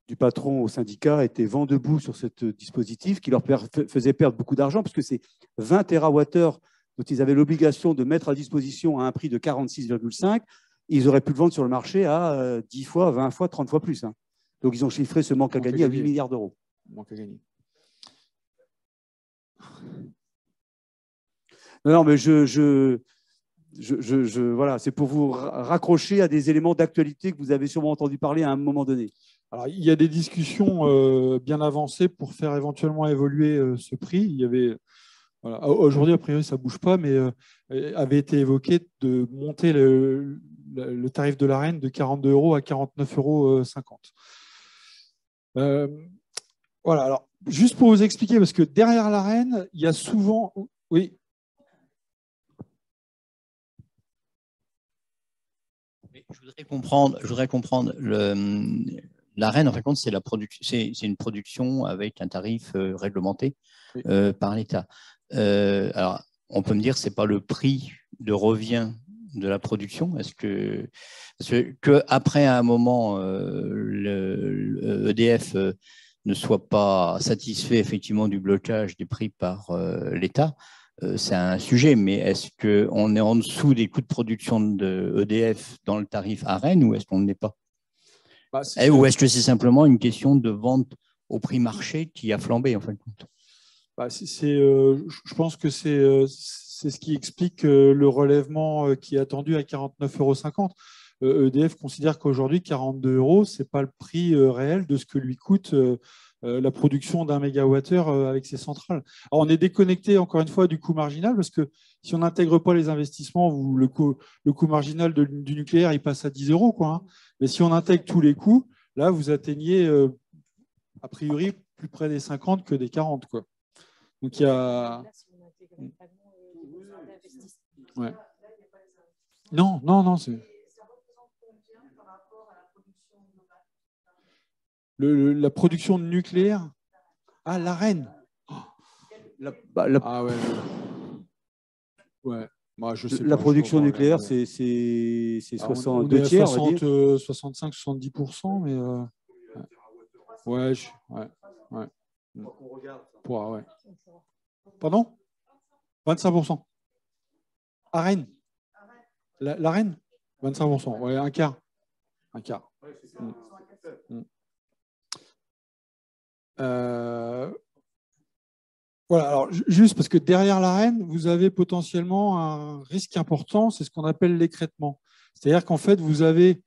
Speaker 2: du patron au syndicat, était vent debout sur ce dispositif qui leur faisait perdre beaucoup d'argent puisque c'est 20 TWh dont ils avaient l'obligation de mettre à disposition à un prix de 46,5, ils auraient pu le vendre sur le marché à 10 fois, 20 fois, 30 fois plus. Hein. Donc, ils ont chiffré ce manque à gagner à 8 milliards d'euros.
Speaker 5: Manque à gagner.
Speaker 2: Non, mais voilà, c'est pour vous raccrocher à des éléments d'actualité que vous avez sûrement entendu parler à un moment donné.
Speaker 5: Alors, il y a des discussions bien avancées pour faire éventuellement évoluer ce prix. Il y avait... Voilà. Aujourd'hui, a priori, ça ne bouge pas, mais avait été évoqué de monter le tarif de l'Arenh de 42 € à 49,50 €. Voilà, alors, juste pour vous expliquer, parce que derrière l'Arenh, il y a souvent... Oui.
Speaker 8: Je voudrais comprendre l'Arenh, en fin de compte, c'est une production avec un tarif réglementé par l'État. Alors, on peut me dire que ce n'est pas le prix de revient de la production. Est-ce que après à un moment, le EDF ne soit pas satisfait effectivement du blocage des prix par l'État, c'est un sujet, mais est-ce qu'on est en dessous des coûts de production de EDF dans le tarif Arenh ou est-ce qu'on ne l'est pas? Ou est-ce que c'est simplement une question de vente au prix marché qui a flambé en fin de compte?
Speaker 5: Je pense que c'est ce qui explique le relèvement qui est attendu à 49,50 €. EDF considère qu'aujourd'hui, 42 €, ce n'est pas le prix réel de ce que lui coûte la production d'un mégawattheure avec ses centrales. Alors, on est déconnecté, encore une fois, du coût marginal, parce que si on n'intègre pas les investissements, le coût marginal du nucléaire, il passe à 10 €, quoi, hein. Mais si on intègre tous les coûts, là, vous atteignez, a priori, plus près des 50 que des 40, quoi. Donc, il y a... Ouais. Non, c'est... La production nucléaire. Ah, l'Arenh. Ah ouais. Ouais. Moi, je sais
Speaker 2: la
Speaker 5: pas,
Speaker 2: production nucléaire, c'est 62 tiers.
Speaker 5: 65-70%, mais... Ouais. Ouais. Pardon? 25%. Arenh. L'Arenh? 25%. Ouais, un quart. Voilà, alors juste parce que derrière l'Arenh, vous avez potentiellement un risque important, c'est ce qu'on appelle l'écrêtement. C'est-à-dire qu'en fait, vous avez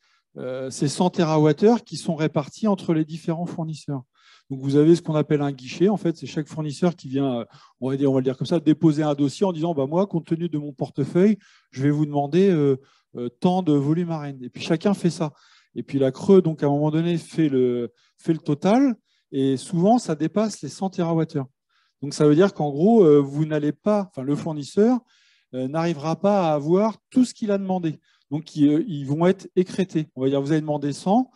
Speaker 5: ces 100 TWh qui sont répartis entre les différents fournisseurs. Donc, vous avez ce qu'on appelle un guichet. En fait, c'est chaque fournisseur qui vient, on va le dire comme ça, déposer un dossier en disant moi, compte tenu de mon portefeuille, je vais vous demander tant de volume Arenh. Et puis, chacun fait ça. Et puis, la CRE, donc, à un moment donné, fait le total. Et souvent, ça dépasse les 100 TWh. Donc, ça veut dire qu'en gros, vous n'allez pas, enfin, le fournisseur n'arrivera pas à avoir tout ce qu'il a demandé. Donc, ils vont être écrêtés. On va dire, vous avez demandé 100,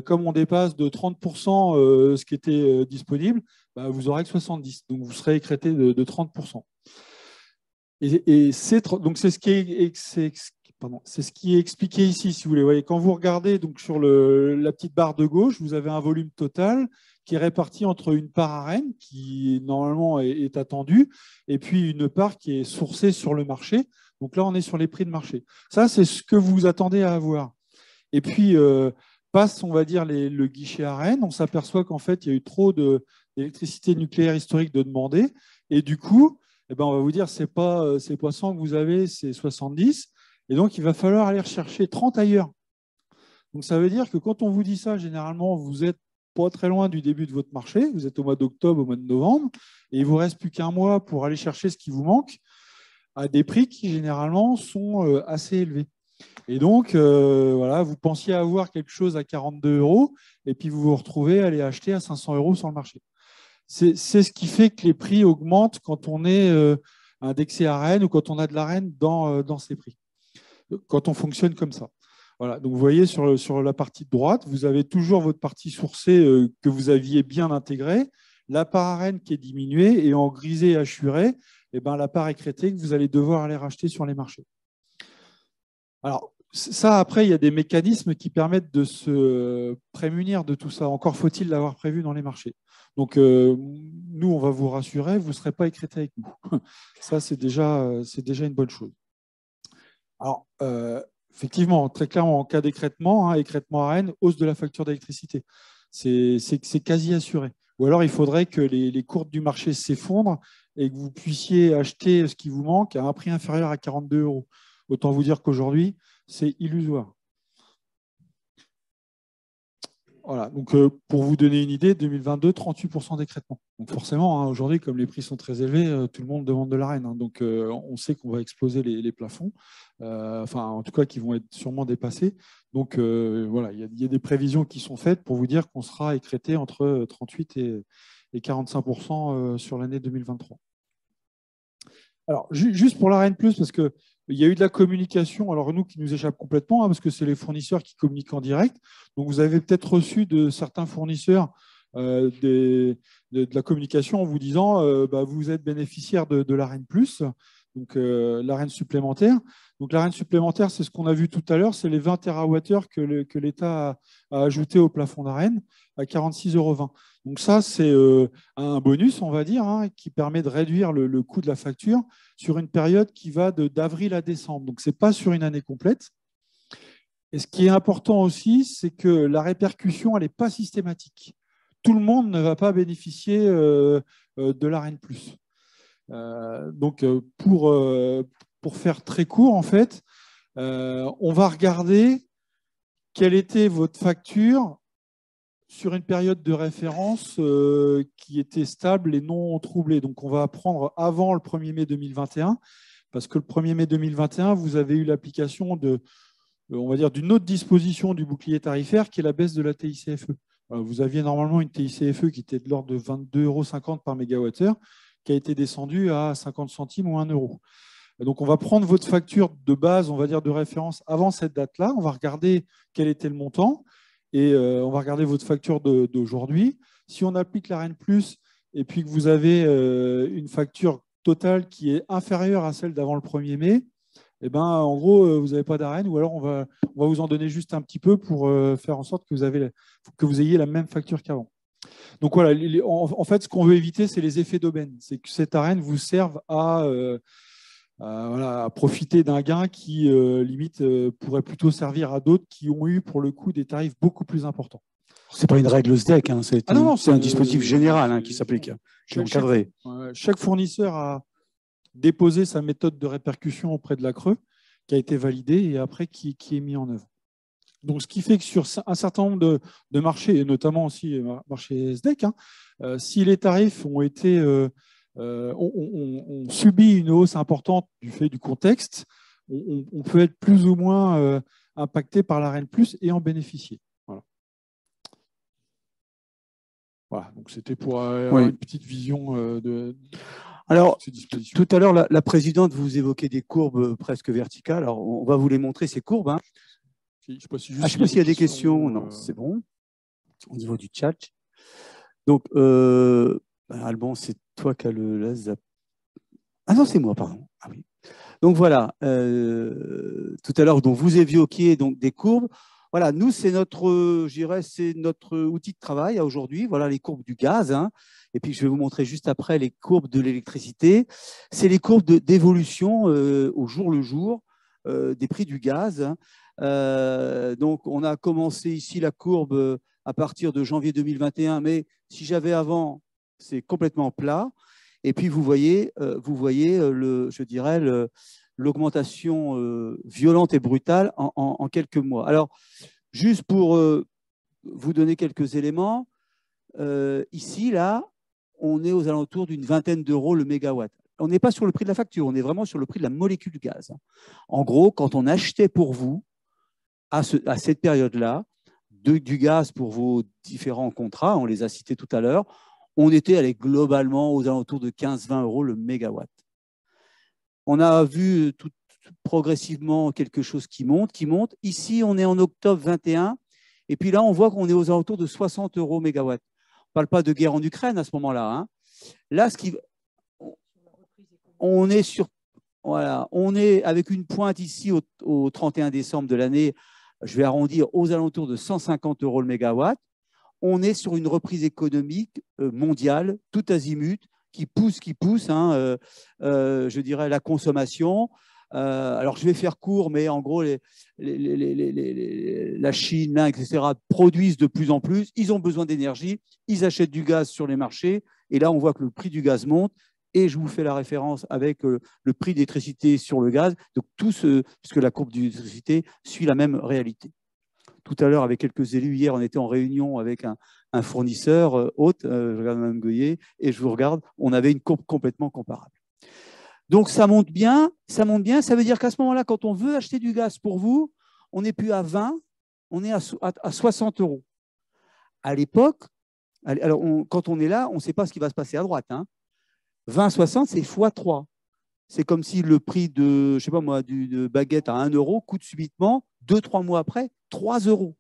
Speaker 5: comme on dépasse de 30% ce qui était disponible, bah, vous aurez que 70%. Donc, vous serez écrêté de 30%. Et c'est ce qui est, c'est ce qui est expliqué ici, si vous voulez. Vous voyez, quand vous regardez donc, sur la petite barre de gauche, vous avez un volume total qui est réparti entre une part arène, qui normalement est attendue, et puis une part qui est sourcée sur le marché. Donc là, on est sur les prix de marché. Ça, c'est ce que vous attendez à avoir. Et puis, passe, on va dire, le guichet arène, on s'aperçoit qu'en fait, il y a eu trop d'électricité nucléaire historique de demander. Et du coup, eh ben, on va vous dire, c'est pas 100 que vous avez, c'est 70. Et donc, il va falloir aller rechercher 30 ailleurs. Donc, ça veut dire que quand on vous dit ça, généralement, vous êtes pas très loin du début de votre marché. Vous êtes au mois d'octobre, au mois de novembre. Et il ne vous reste plus qu'un mois pour aller chercher ce qui vous manque à des prix qui, généralement, sont assez élevés. Et donc, voilà, vous pensiez avoir quelque chose à 42 € et puis vous vous retrouvez à aller acheter à 500 € sur le marché. C'est ce qui fait que les prix augmentent quand on est indexé à Rennes ou quand on a de la Rennes dans ces prix, quand on fonctionne comme ça. Voilà, donc vous voyez sur la partie de droite, vous avez toujours votre partie sourcée que vous aviez bien intégrée, la part à Rennes qui est diminuée et en grisé et assuré, eh ben, la part écrêtée que vous allez devoir aller racheter sur les marchés. Alors, ça, après, il y a des mécanismes qui permettent de se prémunir de tout ça. Encore faut-il l'avoir prévu dans les marchés. Donc, nous, on va vous rassurer, vous ne serez pas écrêté avec nous. Ça, c'est déjà une bonne chose. Alors, effectivement, très clairement, en cas d'écrêtement, écrêtement à Rennes, hausse de la facture d'électricité. C'est quasi assuré. Ou alors, il faudrait que les courbes du marché s'effondrent et que vous puissiez acheter ce qui vous manque à un prix inférieur à 42 €. Autant vous dire qu'aujourd'hui, c'est illusoire. Voilà, donc pour vous donner une idée, 2022, 38% d'écrêtement. Donc forcément, aujourd'hui, comme les prix sont très élevés, tout le monde demande de la Rennes. Donc on sait qu'on va exploser les plafonds, enfin en tout cas qui vont être sûrement dépassés. Donc voilà, il y a des prévisions qui sont faites pour vous dire qu'on sera écrêté entre 38 et 45% sur l'année 2023. Alors, juste pour la Rennes Plus, parce qu'il y a eu de la communication, alors nous qui nous échappe complètement, parce que c'est les fournisseurs qui communiquent en direct. Donc, vous avez peut-être reçu de certains fournisseurs de la communication en vous disant vous êtes bénéficiaire de la Rennes Plus, donc la Rennes supplémentaire. Donc, la Rennes supplémentaire, c'est ce qu'on a vu tout à l'heure, c'est les 20 TWh que l'État a ajouté au plafond d'Arène à 46,20 €. Donc ça, c'est un bonus, on va dire, qui permet de réduire le coût de la facture sur une période qui va d'avril à décembre. Donc, ce n'est pas sur une année complète. Et ce qui est important aussi, c'est que la répercussion, elle n'est pas systématique. Tout le monde ne va pas bénéficier de la Rennes Plus. Donc, pour faire très court, en fait, on va regarder quelle était votre facture sur une période de référence qui était stable et non troublée. Donc, on va prendre avant le 1er mai 2021, parce que le 1er mai 2021, vous avez eu l'application on va dire, d'une autre disposition du bouclier tarifaire, qui est la baisse de la TICFE. Vous aviez normalement une TICFE qui était de l'ordre de 22,50 € par mégawattheure, qui a été descendue à 50 centimes ou 1 €. Donc, on va prendre votre facture de base, on va dire, de référence avant cette date-là. On va regarder quel était le montant. Et on va regarder votre facture d'aujourd'hui. Si on applique la Rennes Plus et puis que vous avez une facture totale qui est inférieure à celle d'avant le 1er mai, eh ben, en gros, vous n'avez pas d'Arène, ou alors on va vous en donner juste un petit peu pour faire en sorte que vous ayez la même facture qu'avant. Donc voilà, en fait, ce qu'on veut éviter, c'est les effets d'aubaine. C'est que cette Arène vous serve à profiter d'un gain qui, limite, pourrait plutôt servir à d'autres qui ont eu, pour le coup, des tarifs beaucoup plus importants.
Speaker 2: Ce n'est pas une règle SDEC, c'est un dispositif général qui s'applique, qui est encadré.
Speaker 5: Chaque fournisseur a déposé sa méthode de répercussion auprès de la CRE, qui a été validée et après qui est mis en œuvre. Donc, ce qui fait que sur un certain nombre de marchés, et notamment aussi marché SDEC, si les tarifs ont été... on subit une hausse importante du fait du contexte, on peut être plus ou moins impacté par la Rennes Plus et en bénéficier. Voilà, donc c'était pour une petite vision
Speaker 2: Alors, tout à l'heure, la présidente vous évoquait des courbes presque verticales. Alors, on va vous les montrer, ces courbes. Je ne sais pas s'il y a des questions. Non, c'est bon. Au niveau du chat. Donc, Alban, c'est toi qui as le zap. Ah non, c'est moi, pardon. Ah oui. Donc voilà, tout à l'heure, vous évoquiez donc des courbes. Voilà, nous, c'est notre, je dirais, c'est notre outil de travail aujourd'hui. Voilà les courbes du gaz. Hein. Et puis, je vais vous montrer juste après les courbes de l'électricité. C'est les courbes d'évolution au jour le jour des prix du gaz. Hein. Donc, on a commencé ici la courbe à partir de janvier 2021, mais si j'avais avant, c'est complètement plat. Et puis, vous voyez je dirais, l'augmentation violente et brutale en quelques mois. Alors, juste pour vous donner quelques éléments, ici, là, on est aux alentours d'une vingtaine d'euros le mégawatt. On n'est pas sur le prix de la facture, on est vraiment sur le prix de la molécule du gaz. En gros, quand on achetait pour vous, à cette période-là, du gaz pour vos différents contrats, on les a cités tout à l'heure, on était allé globalement aux alentours de 15-20 euros le mégawatt. On a vu progressivement quelque chose qui monte. Ici, on est en octobre 21, et puis là, on voit qu'on est aux alentours de 60 euros mégawatt. On ne parle pas de guerre en Ukraine à ce moment-là. Hein. Là, on est sur, voilà, on est avec une pointe ici au 31 décembre de l'année, je vais arrondir aux alentours de 150 euros le mégawatt. On est sur une reprise économique mondiale, tout azimut, qui pousse hein, je dirais, la consommation. Alors, je vais faire court, mais en gros, la Chine, l'Inde, etc., produisent de plus en plus. Ils ont besoin d'énergie. Ils achètent du gaz sur les marchés. Et là, on voit que le prix du gaz monte. Et je vous fais la référence avec le prix d'électricité sur le gaz. Donc, puisque la courbe d'électricité suit la même réalité. Tout à l'heure, avec quelques élus, hier, on était en réunion avec un fournisseur hôte, je regarde Mme Goyer, et je vous regarde, on avait une courbe complètement comparable. Donc, ça monte bien, ça veut dire qu'à ce moment-là, quand on veut acheter du gaz pour vous, on n'est plus à 20, on est à 60 euros. À l'époque, alors quand on est là, on ne sait pas ce qui va se passer à droite. Hein. 20-60, c'est x3. C'est comme si le prix de, je sais pas moi, de baguette à 1 euro coûte subitement, 2-3 mois après, 3 euros.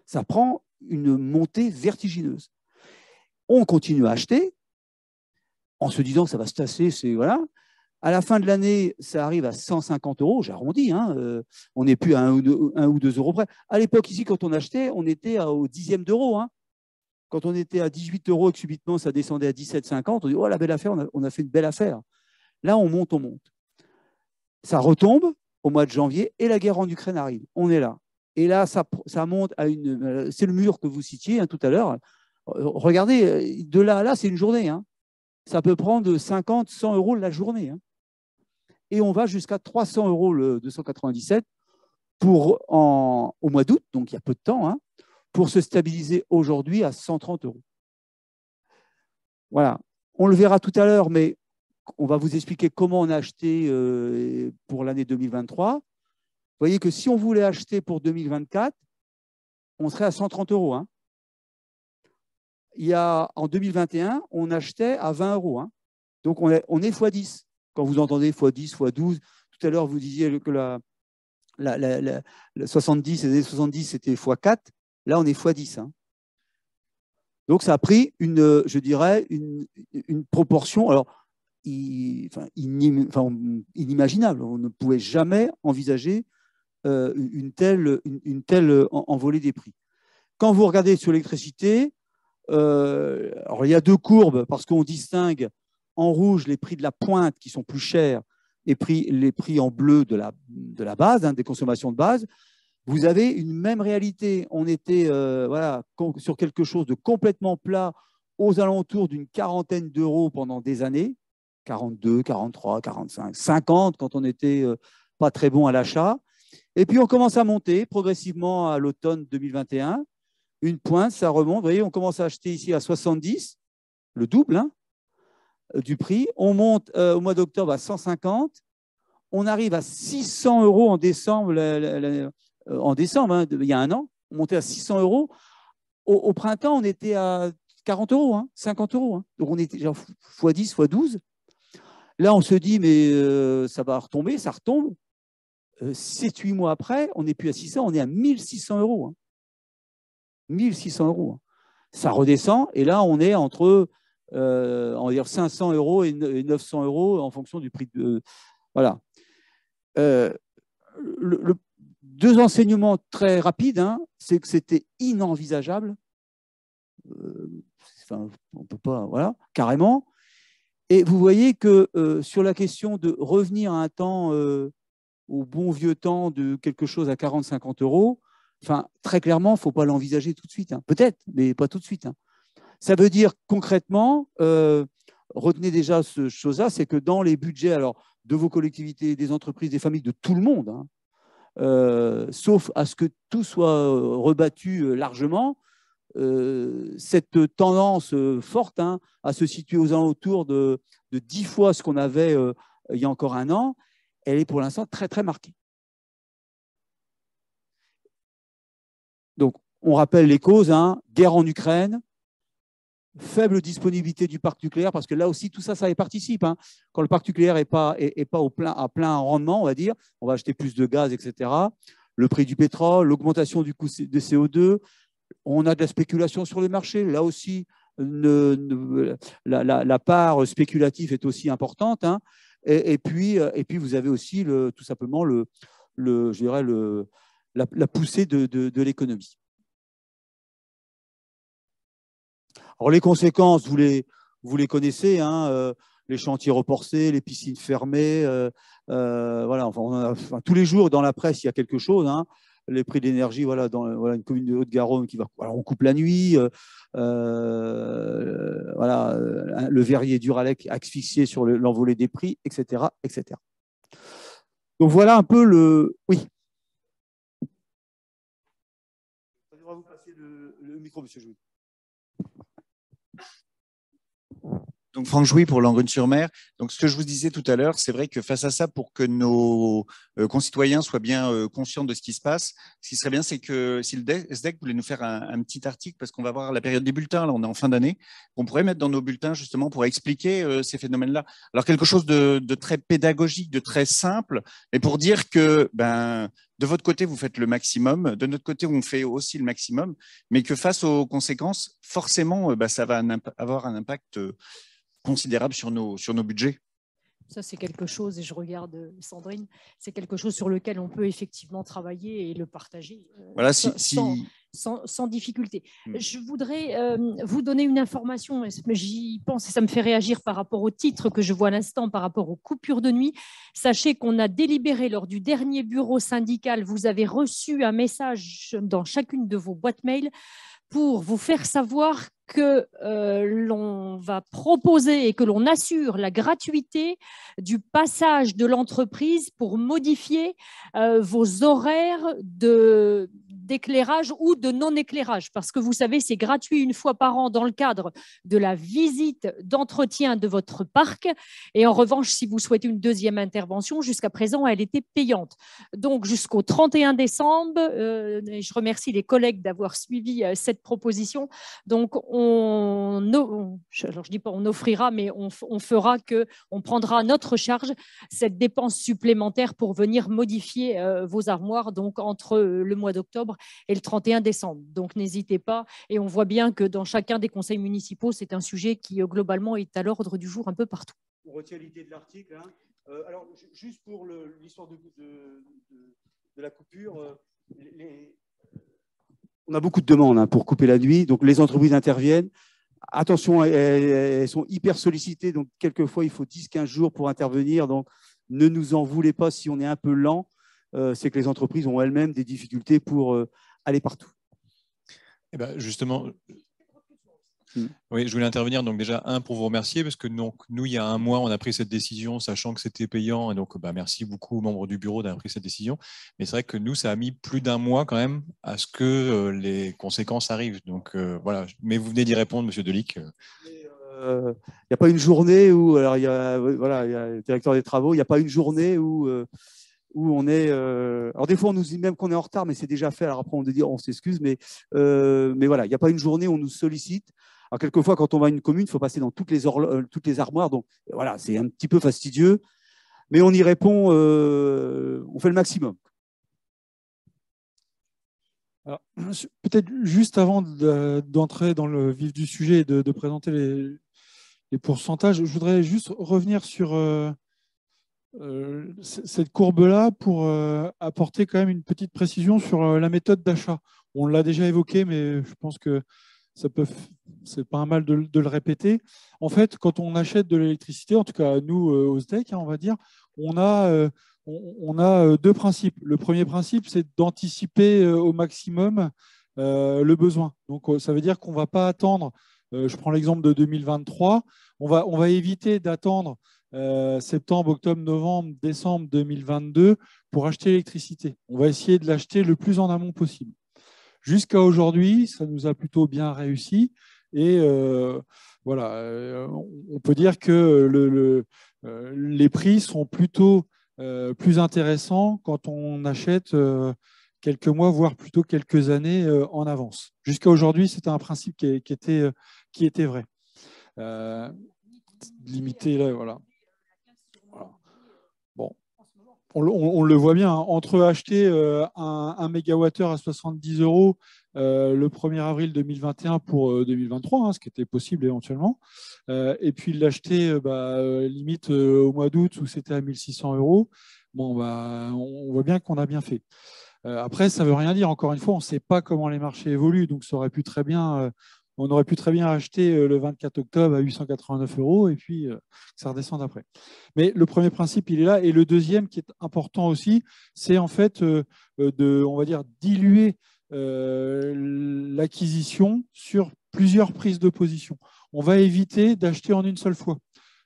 Speaker 2: Ça prend une montée vertigineuse. On continue à acheter en se disant que ça va se tasser. Voilà. À la fin de l'année, ça arrive à 150 euros. J'arrondis. Hein, on n'est plus à 1 ou 2 euros près. À l'époque, ici, quand on achetait, on était au dixième d'euro. Hein. Quand on était à 18 euros et que subitement ça descendait à 17,50, on dit « Oh, la belle affaire, on a fait une belle affaire ». Là, on monte. Ça retombe au mois de janvier et la guerre en Ukraine arrive. On est là. Et là, ça monte à une… C'est le mur que vous citiez hein, tout à l'heure. Regardez, de là à là, c'est une journée. Hein. Ça peut prendre de 50, 100 euros la journée. Hein. Et on va jusqu'à 300 euros le 297 au mois d'août, donc il y a peu de temps, hein, pour se stabiliser aujourd'hui à 130 euros. Voilà. On le verra tout à l'heure, mais on va vous expliquer comment on a acheté pour l'année 2023. Vous voyez que si on voulait acheter pour 2024, on serait à 130 euros. Hein. En 2021, on achetait à 20 euros. Hein. Donc, on est x10. Quand vous entendez x10, x12, tout à l'heure, vous disiez que la 70, les années 70, c'était x4. Là, on est x10. Hein. Donc, ça a pris je dirais, une proportion alors, inimaginable. On ne pouvait jamais envisager une telle envolée des prix. Quand vous regardez sur l'électricité, alors il y a deux courbes parce qu'on distingue en rouge les prix de la pointe qui sont plus chers et les prix en bleu de la base, hein, des consommations de base. Vous avez une même réalité. On était sur quelque chose de complètement plat aux alentours d'une quarantaine d'euros pendant des années, 42, 43, 45, 50 quand on n'était pas très bon à l'achat. Et puis on commence à monter progressivement à l'automne 2021. Une pointe, ça remonte. Vous voyez, on commence à acheter ici à 70, le double hein, du prix. On monte au mois d'octobre à 150. On arrive à 600 euros en décembre. Hein, il y a un an, on montait à 600 euros. Au printemps, on était à 40 euros, hein, 50 euros. Hein. Donc, on était genre x10, x12. Là, on se dit, mais ça va retomber, ça retombe. 7-8 mois après, on n'est plus à 600, on est à 1600 euros. Hein. 1600 euros. Hein. Ça redescend, et là, on est entre on va dire 500 euros et 900 euros en fonction du prix de. Voilà. Deux enseignements très rapides, hein, c'est que c'était inenvisageable. Enfin, on peut pas, voilà, carrément. Et vous voyez que sur la question de revenir à un temps, au bon vieux temps de quelque chose à 40-50 euros, enfin, très clairement, il ne faut pas l'envisager tout de suite. Hein. Peut-être, mais pas tout de suite. Hein. Ça veut dire concrètement, retenez déjà ce chose-là, c'est que dans les budgets alors, de vos collectivités, des entreprises, des familles, de tout le monde, hein, sauf à ce que tout soit rebattu largement, cette tendance forte hein, à se situer aux alentours de 10 fois ce qu'on avait il y a encore un an, elle est pour l'instant très, très marquée. Donc, on rappelle les causes, hein, guerre en Ukraine, faible disponibilité du parc nucléaire, parce que là aussi, tout ça, ça y participe. Hein. Quand le parc nucléaire n'est pas à plein rendement, on va dire, on va acheter plus de gaz, etc. Le prix du pétrole, l'augmentation du coût de CO2, on a de la spéculation sur les marchés. Là aussi, la part spéculative est aussi importante. Hein. Et puis, vous avez aussi tout simplement je dirais la poussée de l'économie. Alors, les conséquences, vous les connaissez, hein, les chantiers reportés, les piscines fermées. Voilà, enfin, tous les jours, dans la presse, il y a quelque chose. Hein, les prix de l'énergie, voilà, dans une commune de Haute-Garonne qui va. Alors, on coupe la nuit. Voilà, le verrier Duralec asphyxié sur l'envolée des prix, etc., etc. Donc, voilà un peu le. Oui. On va vous passer le micro, monsieur Jouy.
Speaker 9: Donc Franck Jouy pour Langogne-sur-Mer. Donc ce que je vous disais tout à l'heure, c'est vrai que face à ça, pour que nos concitoyens soient bien conscients de ce qui se passe, ce qui serait bien, c'est que si le SDEC voulait nous faire un petit article, parce qu'on va voir la période des bulletins, là on est en fin d'année, qu'on pourrait mettre dans nos bulletins justement pour expliquer ces phénomènes-là. Alors quelque chose de très pédagogique, de très simple, mais pour dire que de votre côté, vous faites le maximum, de notre côté, on fait aussi le maximum, mais que face aux conséquences, forcément, ça va avoir un impact considérable sur nos budgets.
Speaker 1: Ça, c'est quelque chose, et je regarde Sandrine, c'est quelque chose sur lequel on peut effectivement travailler et le partager
Speaker 9: voilà,
Speaker 1: sans difficulté. Je voudrais vous donner une information, j'y pense et ça me fait réagir par rapport au titre que je vois à l'instant, par rapport aux coupures de nuit. Sachez qu'on a délibéré lors du dernier bureau syndical, vous avez reçu un message dans chacune de vos boîtes mail pour vous faire savoir que l'on va proposer et que l'on assure la gratuité du passage de l'entreprise pour modifier vos horaires d'éclairage ou de non-éclairage. Parce que vous savez, c'est gratuit une fois par an dans le cadre de la visite d'entretien de votre parc. Et en revanche, si vous souhaitez une deuxième intervention, jusqu'à présent, elle était payante. Donc, jusqu'au 31 décembre, je remercie les collègues d'avoir suivi cette proposition. Donc, alors je dis pas on offrira, mais on fera on prendra à notre charge cette dépense supplémentaire pour venir modifier vos armoires donc entre le mois d'octobre et le 31 décembre. Donc n'hésitez pas, et on voit bien que dans chacun des conseils municipaux, c'est un sujet qui globalement est à l'ordre du jour un peu partout.
Speaker 2: On retient l'idée de l'article. Hein. Alors juste pour l'histoire de la coupure, on a beaucoup de demandes hein, pour couper la nuit, donc les entreprises interviennent. Attention, elles sont hyper sollicitées, donc quelquefois il faut 10-15 jours pour intervenir, donc ne nous en voulez pas si on est un peu lent, c'est que les entreprises ont elles-mêmes des difficultés pour aller partout.
Speaker 10: Et ben justement, oui, je voulais intervenir donc déjà pour vous remercier parce que donc, nous il y a un mois on a pris cette décision sachant que c'était payant et donc merci beaucoup aux membres du bureau d'avoir pris cette décision, mais c'est vrai que nous ça a mis plus d'un mois quand même à ce que les conséquences arrivent, donc voilà, mais vous venez d'y répondre monsieur Delic.
Speaker 2: Il n'y a pas une journée où, alors il y a le directeur des travaux, il n'y a pas une journée où on est. Alors des fois, on nous dit même qu'on est en retard, mais c'est déjà fait. Alors après, on dit on s'excuse, mais voilà, il n'y a pas une journée où on nous sollicite. Alors quelquefois, quand on va à une commune, il faut passer dans toutes les armoires. Donc voilà, c'est un petit peu fastidieux. mais on y répond, on fait le maximum.
Speaker 5: Peut-être juste avant d'entrer dans le vif du sujet et de présenter les pourcentages, je voudrais juste revenir sur cette courbe-là pour apporter quand même une petite précision sur la méthode d'achat. On l'a déjà évoqué, mais je pense que c'est pas un mal de le répéter. En fait, quand on achète de l'électricité, en tout cas nous au SDEC, on va dire, on a deux principes. Le premier principe, c'est d'anticiper au maximum le besoin. Donc, ça veut dire qu'on ne va pas attendre, je prends l'exemple de 2023, on va éviter d'attendre septembre, octobre, novembre, décembre 2022 pour acheter l'électricité. On va essayer de l'acheter le plus en amont possible. Jusqu'à aujourd'hui, ça nous a plutôt bien réussi. Et voilà, on peut dire que les prix sont plutôt plus intéressants quand on achète quelques mois, voire plutôt quelques années en avance. Jusqu'à aujourd'hui, c'était un principe qui était vrai. Limité, là, voilà. Bon. On le voit bien, hein. Entre acheter un mégawattheure à 70 € le 1er avril 2021 pour 2023, hein, ce qui était possible éventuellement, et puis l'acheter limite au mois d'août où c'était à 1600 €, bon, on voit bien qu'on a bien fait. Après, ça ne veut rien dire. Encore une fois, on ne sait pas comment les marchés évoluent, donc ça aurait pu très bien, on aurait pu très bien acheter le 24 octobre à 889 € et puis ça redescend après. Mais le premier principe, il est là. Et le deuxième, qui est important aussi, c'est en fait on va dire, diluer l'acquisition sur plusieurs prises de position. On va éviter d'acheter en une seule fois,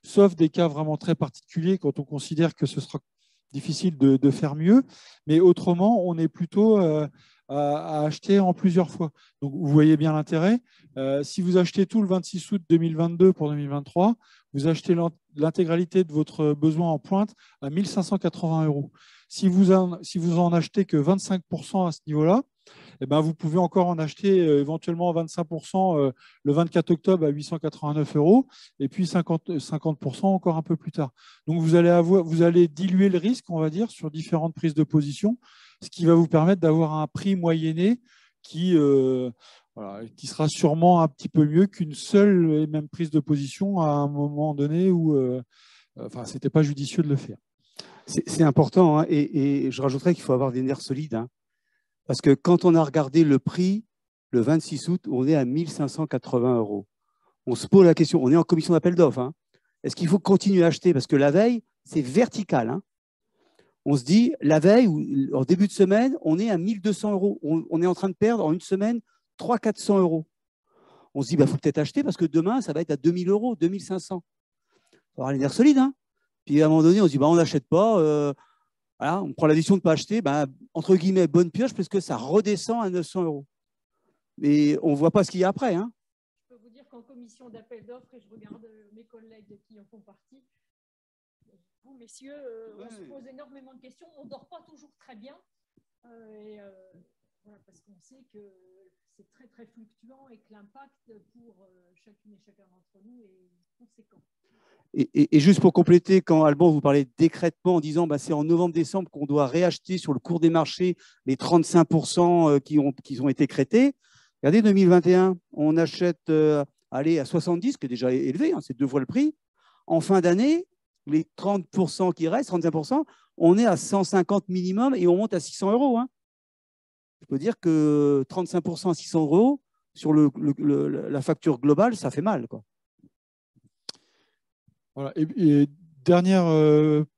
Speaker 5: sauf des cas vraiment très particuliers quand on considère que ce sera difficile de faire mieux. Mais autrement, on est plutôt à acheter en plusieurs fois. Donc, vous voyez bien l'intérêt. Si vous achetez tout le 26 août 2022 pour 2023, vous achetez l'intégralité de votre besoin en pointe à 1580 €. Si vous en achetez que 25% à ce niveau-là, eh ben, vous pouvez encore en acheter éventuellement 25% le 24 octobre à 889 € et puis 50% encore un peu plus tard. Donc, vous allez diluer le risque, on va dire, sur différentes prises de position, ce qui va vous permettre d'avoir un prix moyenné qui sera sûrement un petit peu mieux qu'une seule et même prise de position à un moment donné où ce n'était pas judicieux de le faire.
Speaker 2: C'est important, hein, et je rajouterais qu'il faut avoir des nerfs solides, hein, parce que quand on a regardé le prix, le 26 août, on est à 1580 €. On se pose la question, on est en commission d'appel d'offres, hein, est-ce qu'il faut continuer à acheter? Parce que la veille, c'est vertical, hein. On se dit, la veille, ou en début de semaine, on est à 1200 €. On est en train de perdre en une semaine 300-400 €. On se dit, il faut peut-être acheter parce que demain, ça va être à 2000 €, 2500. Il faut avoir les nerfs solides, hein. Puis à un moment donné, on se dit, on n'achète pas. Voilà, on prend la décision de ne pas acheter. Entre guillemets, bonne pioche, parce que ça redescend à 900 €. Mais on ne voit pas ce qu'il y a après, hein.
Speaker 1: Je peux vous dire qu'en commission d'appel d'offres, et je regarde mes collègues qui en font partie, vous, messieurs, on se pose énormément de questions. On ne dort pas toujours très bien. Voilà, parce qu'on sait que c'est très, très fluctuant et que l'impact pour chacune et chacun d'entre nous est conséquent.
Speaker 2: Et juste pour compléter, quand Alban vous parlait d'écrêtement en disant c'est en novembre-décembre qu'on doit réacheter sur le cours des marchés les 35% qui ont été écrétés. Regardez 2021, on achète à 70, qui est déjà élevé, hein, c'est 2 fois le prix. En fin d'année, les 30% qui restent, 35%, on est à 150 minimum et on monte à 600 €. Hein. Je peux dire que 35% à 600 € sur la facture globale, ça fait mal, quoi.
Speaker 5: Voilà. Et dernière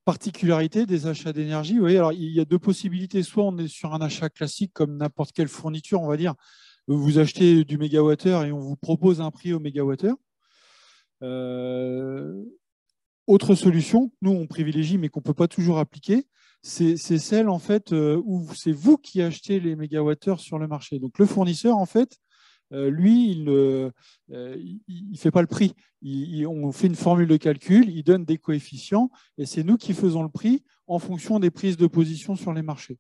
Speaker 5: particularité des achats d'énergie, vous voyez, alors il y a deux possibilités. Soit on est sur un achat classique comme n'importe quelle fourniture, on va dire, vous achetez du mégawattheure et on vous propose un prix au mégawattheure. Autre solution, nous on privilégie mais qu'on ne peut pas toujours appliquer, c'est celle en fait où c'est vous qui achetez les mégawattheures sur le marché. Donc le fournisseur en fait, lui, il ne fait pas le prix. On fait une formule de calcul, il donne des coefficients et c'est nous qui faisons le prix en fonction des prises de position sur les marchés.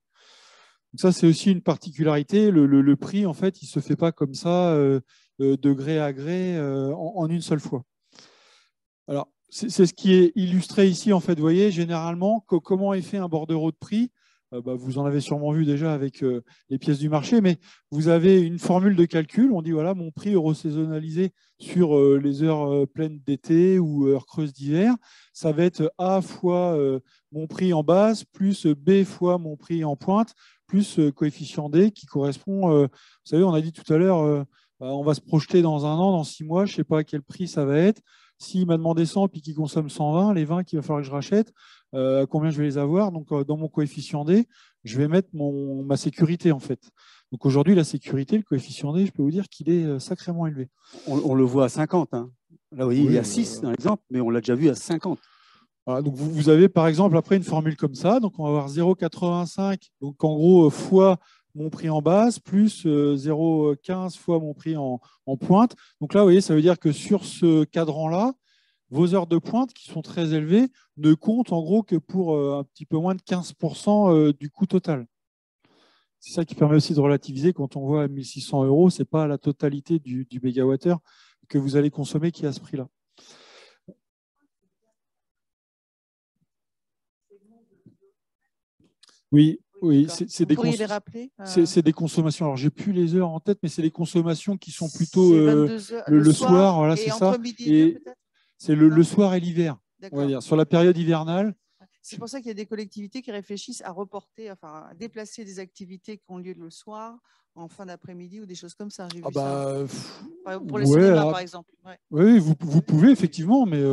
Speaker 5: Donc ça, c'est aussi une particularité. Le prix, en fait, il ne se fait pas comme ça de gré à gré en une seule fois. Alors, C'est ce qui est illustré ici, en fait. Vous voyez, généralement, comment est fait un bordereau de prix. Vous en avez sûrement vu déjà avec les pièces du marché, mais vous avez une formule de calcul. On dit, voilà, mon prix euro-saisonnalisé sur les heures pleines d'été ou heures creuses d'hiver, ça va être A fois mon prix en base, plus B fois mon prix en pointe, plus coefficient D qui correspond, vous savez, on a dit tout à l'heure, on va se projeter dans un an, dans 6 mois, je ne sais pas à quel prix ça va être. S'il m'a demandé 100 puis qu'il consomme 120, les 20 qu'il va falloir que je rachète, combien je vais les avoir. Donc, dans mon coefficient D, je vais mettre ma sécurité, en fait. Donc, aujourd'hui, la sécurité, le coefficient D, je peux vous dire qu'il est sacrément élevé.
Speaker 2: On le voit à 50. Hein. Là, vous voyez, il y a 6 dans l'exemple, mais on l'a déjà vu à 50.
Speaker 5: Voilà, donc, vous avez, par exemple, après une formule comme ça. Donc, on va avoir 0,85. Donc, en gros, fois mon prix en base, plus 0,15 fois mon prix en pointe. Donc là, vous voyez, ça veut dire que sur ce cadran-là, vos heures de pointe, qui sont très élevées, ne comptent en gros que pour un petit peu moins de 15% du coût total. C'est ça qui permet aussi de relativiser quand on voit 1 600 €, ce n'est pas la totalité du mégawattheure que vous allez consommer qui est à ce prix-là. Oui. Oui, c'est des, des consommations. Alors, j'ai plus les heures en tête, mais c'est des consommations qui sont plutôt le soir. Voilà, c'est ça. C'est le soir et l'hiver, on va dire, sur la période hivernale.
Speaker 11: C'est pour ça qu'il y a des collectivités qui réfléchissent à reporter, enfin, à déplacer des activités qui ont lieu le soir en fin d'après-midi ou des choses comme ça. J'ai vu ça. Pour le cinéma, par exemple. Ouais.
Speaker 5: Oui, vous pouvez effectivement, mais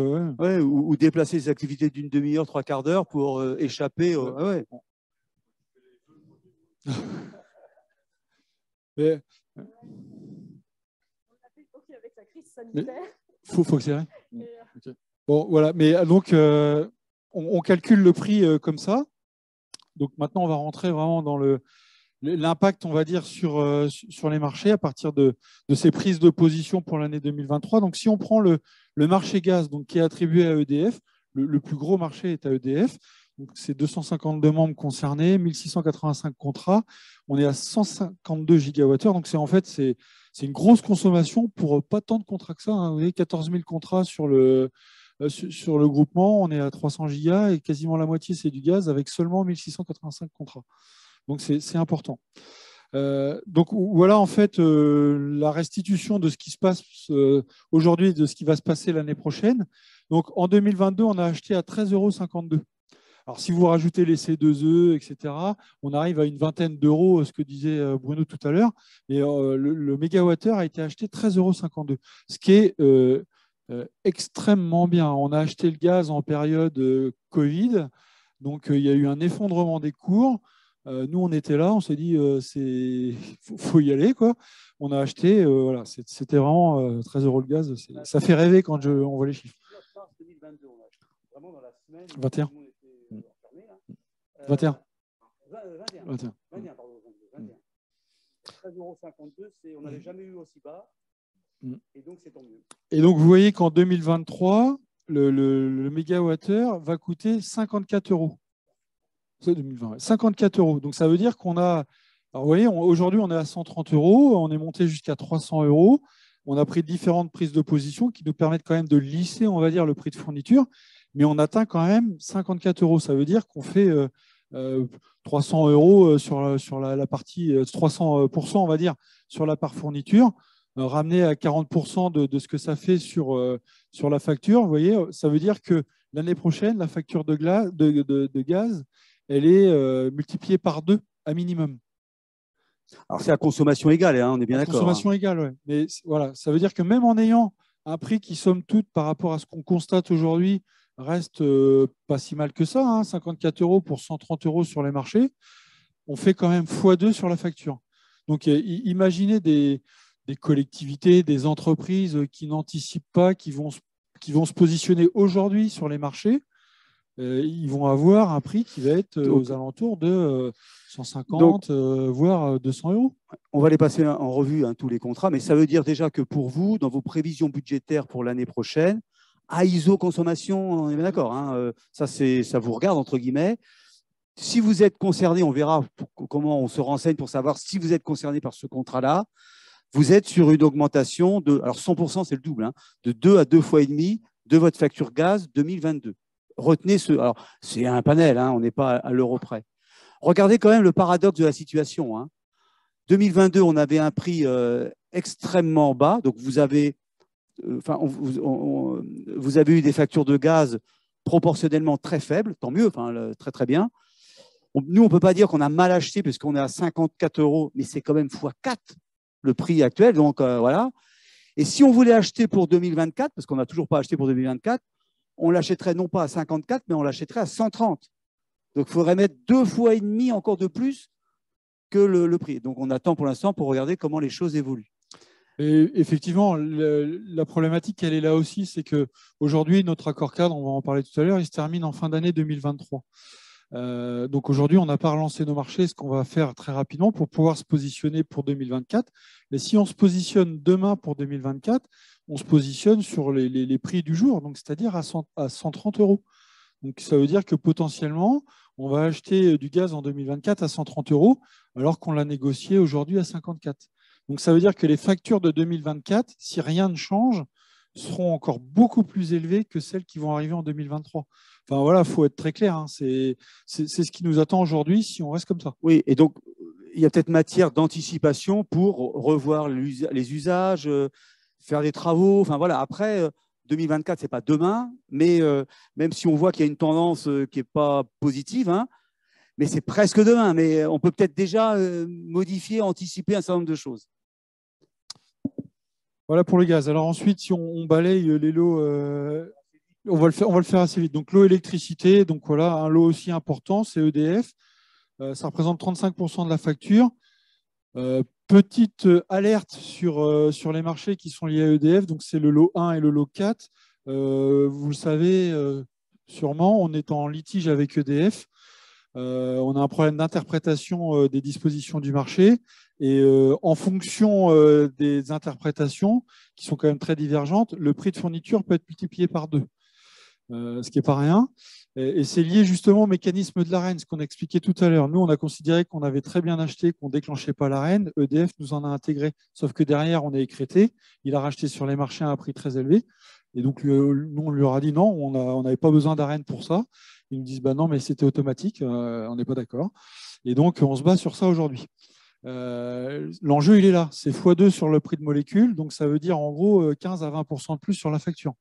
Speaker 2: ou déplacer les activités d'une demi-heure, 3/4 d'heure pour échapper.
Speaker 5: Mais faut accélérer. Okay. Bon, voilà. Mais donc, on calcule le prix comme ça. Donc maintenant, on va rentrer vraiment dans l'impact, on va dire, sur les marchés à partir de ces prises de position pour l'année 2023. Donc, si on prend le marché gaz, donc qui est attribué à EDF, le plus gros marché est à EDF. C'est 252 membres concernés, 1685 contrats. On est à 152 gigawattheures. Donc, c'est une grosse consommation pour pas tant de contrats que ça. Hein. Vous voyez, 14 000 contrats sur le groupement. On est à 300 gigas et quasiment la moitié, c'est du gaz avec seulement 1685 contrats. Donc, c'est important. Donc, voilà, en fait, la restitution de ce qui se passe aujourd'hui et de ce qui va se passer l'année prochaine. Donc, en 2022, on a acheté à 13,52 €. Alors, si vous rajoutez les C2E, etc., on arrive à une vingtaine d'euros, ce que disait Bruno tout à l'heure. Et le mégawattheure a été acheté 13,52 €, ce qui est extrêmement bien. On a acheté le gaz en période Covid, donc il y a eu un effondrement des cours. Nous, on était là, on s'est dit, faut y aller, quoi. On a acheté, voilà, c'était vraiment 13 € le gaz. Ça fait rêver quand on voit les chiffres. 21. 21.
Speaker 2: 21, pardon. 21. 13,52 €, on n'avait jamais eu aussi bas. Et donc, c'est tant mieux.
Speaker 5: Et donc, vous voyez qu'en 2023, le mégawattheure va coûter 54 €. C'est 2020, 54 €. Donc, ça veut dire qu'on a... Alors, vous voyez, aujourd'hui, on est à 130 €. On est monté jusqu'à 300 €. On a pris différentes prises de position qui nous permettent quand même de lisser, on va dire, le prix de fourniture. Mais on atteint quand même 54 €. Ça veut dire qu'on fait 300 € sur la partie, 300%, on va dire, sur la part fourniture, ramené à 40% de ce que ça fait sur la facture. Vous voyez, ça veut dire que l'année prochaine, la facture de gaz, elle est multipliée par 2 à minimum.
Speaker 2: Alors, c'est à consommation égale, hein, on est bien d'accord.
Speaker 5: Consommation égale, oui. Mais voilà, ça veut dire que même en ayant un prix qui, somme toute, par rapport à ce qu'on constate aujourd'hui, reste pas si mal que ça, hein, 54 € pour 130 € sur les marchés, on fait quand même x2 sur la facture. Donc, imaginez des collectivités, des entreprises qui n'anticipent pas, qui vont se positionner aujourd'hui sur les marchés. Ils vont avoir un prix qui va être aux alentours de 150, voire 200 €.
Speaker 2: On va les passer en revue, hein, tous les contrats, mais ça veut dire déjà que pour vous, dans vos prévisions budgétaires pour l'année prochaine, à ISO consommation, on est bien d'accord, hein, ça vous regarde, entre guillemets. Si vous êtes concerné, on verra comment on se renseigne pour savoir si vous êtes concerné par ce contrat-là. Vous êtes sur une augmentation de, alors 100%, c'est le double, hein, de 2 à 2,5 fois de votre facture gaz 2022. Retenez ce... Alors, c'est un panel, hein, on n'est pas à l'euro près. Regardez quand même le paradoxe de la situation. Hein. 2022, on avait un prix extrêmement bas. Donc, vous avez eu des factures de gaz proportionnellement très faibles, tant mieux, très très bien. Nous, on ne peut pas dire qu'on a mal acheté parce qu'on est à 54 €, mais c'est quand même x4 le prix actuel. Donc, voilà. Et si on voulait acheter pour 2024, parce qu'on n'a toujours pas acheté pour 2024, on l'achèterait non pas à 54, mais on l'achèterait à 130. Donc, il faudrait mettre 2,5 fois encore de plus que le prix. Donc, on attend pour l'instant pour regarder comment les choses évoluent.
Speaker 5: Et effectivement, la problématique, elle est là aussi, c'est qu'aujourd'hui, notre accord cadre, on va en parler tout à l'heure, il se termine en fin d'année 2023. Donc aujourd'hui, on n'a pas relancé nos marchés, ce qu'on va faire très rapidement pour pouvoir se positionner pour 2024. Mais si on se positionne demain pour 2024, on se positionne sur les prix du jour, donc c'est-à-dire à 130 €. Donc ça veut dire que potentiellement, on va acheter du gaz en 2024 à 130 € alors qu'on l'a négocié aujourd'hui à 54. Donc ça veut dire que les factures de 2024, si rien ne change, seront encore beaucoup plus élevées que celles qui vont arriver en 2023. Enfin voilà, il faut être très clair. Hein. C'est ce qui nous attend aujourd'hui si on reste comme ça.
Speaker 2: Oui, et donc il y a peut-être matière d'anticipation pour revoir les usages, faire des travaux. Enfin voilà, après 2024, ce n'est pas demain, mais même si on voit qu'il y a une tendance qui n'est pas positive, hein, mais c'est presque demain. Mais on peut peut-être déjà modifier, anticiper un certain nombre de choses.
Speaker 5: Voilà pour le gaz. Alors ensuite, si on balaye les lots, on va le faire assez vite. Donc l'eau, électricité, donc voilà, un lot aussi important, c'est EDF. Ça représente 35% de la facture. Petite alerte sur les marchés qui sont liés à EDF, donc c'est le lot 1 et le lot 4. Vous le savez sûrement, on est en litige avec EDF. On a un problème d'interprétation des dispositions du marché et en fonction des interprétations qui sont quand même très divergentes, le prix de fourniture peut être multiplié par 2, ce qui n'est pas rien. Et c'est lié justement au mécanisme de l'Arenh, ce qu'on a expliqué tout à l'heure. Nous, on a considéré qu'on avait très bien acheté, qu'on ne déclenchait pas l'Arenh. EDF nous en a intégré, sauf que derrière, on est écrété. Il a racheté sur les marchés à un prix très élevé. Et donc, nous, on lui aura dit non, on n'avait pas besoin d'Arenh pour ça. Ils nous disent bah non, mais c'était automatique, on n'est pas d'accord. Et donc, on se bat sur ça aujourd'hui. L'enjeu, il est là. C'est x2 sur le prix de molécule. Donc, ça veut dire en gros 15 à 20% de plus sur la facture.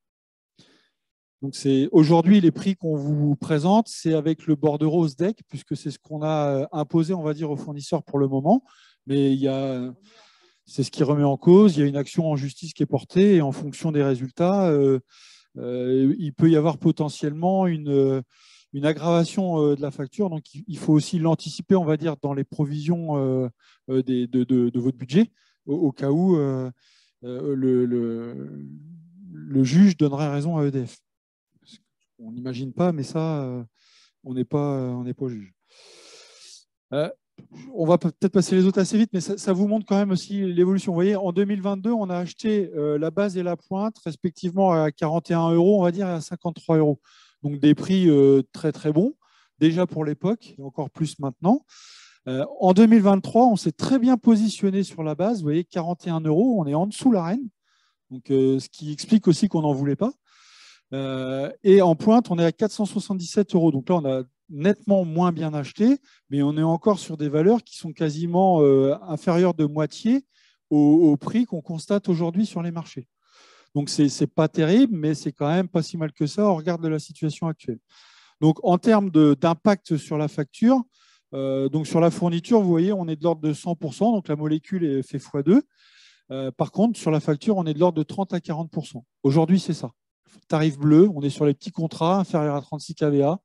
Speaker 5: Donc, aujourd'hui, les prix qu'on vous présente, c'est avec le bordereau SDEC, puisque c'est ce qu'on a imposé, on va dire, aux fournisseurs pour le moment. Mais c'est ce qui remet en cause. Il y a une action en justice qui est portée et en fonction des résultats, il peut y avoir potentiellement une aggravation de la facture. Donc, il faut aussi l'anticiper, on va dire, dans les provisions de votre budget, au cas où le juge donnerait raison à EDF. On n'imagine pas, mais ça, on n'est pas juge. On va peut-être passer les autres assez vite, mais ça vous montre quand même aussi l'évolution. Vous voyez, en 2022, on a acheté la base et la pointe, respectivement à 41 €, on va dire, et à 53 €. Donc des prix très très bons, déjà pour l'époque, et encore plus maintenant. En 2023, on s'est très bien positionné sur la base. Vous voyez, 41 €, on est en dessous l'Arenh, donc ce qui explique aussi qu'on n'en voulait pas. Et en pointe, on est à 477 €. Donc là, on a nettement moins bien acheté, mais on est encore sur des valeurs qui sont quasiment inférieures de moitié au prix qu'on constate aujourd'hui sur les marchés. Donc, ce n'est pas terrible, mais c'est quand même pas si mal que ça au regard de la situation actuelle. Donc, en termes d'impact sur la facture, donc sur la fourniture, vous voyez, on est de l'ordre de 100%, donc la molécule fait x2. Par contre, sur la facture, on est de l'ordre de 30 à 40%. Aujourd'hui, c'est ça. Tarif bleu, on est sur les petits contrats inférieurs à 36 kVA.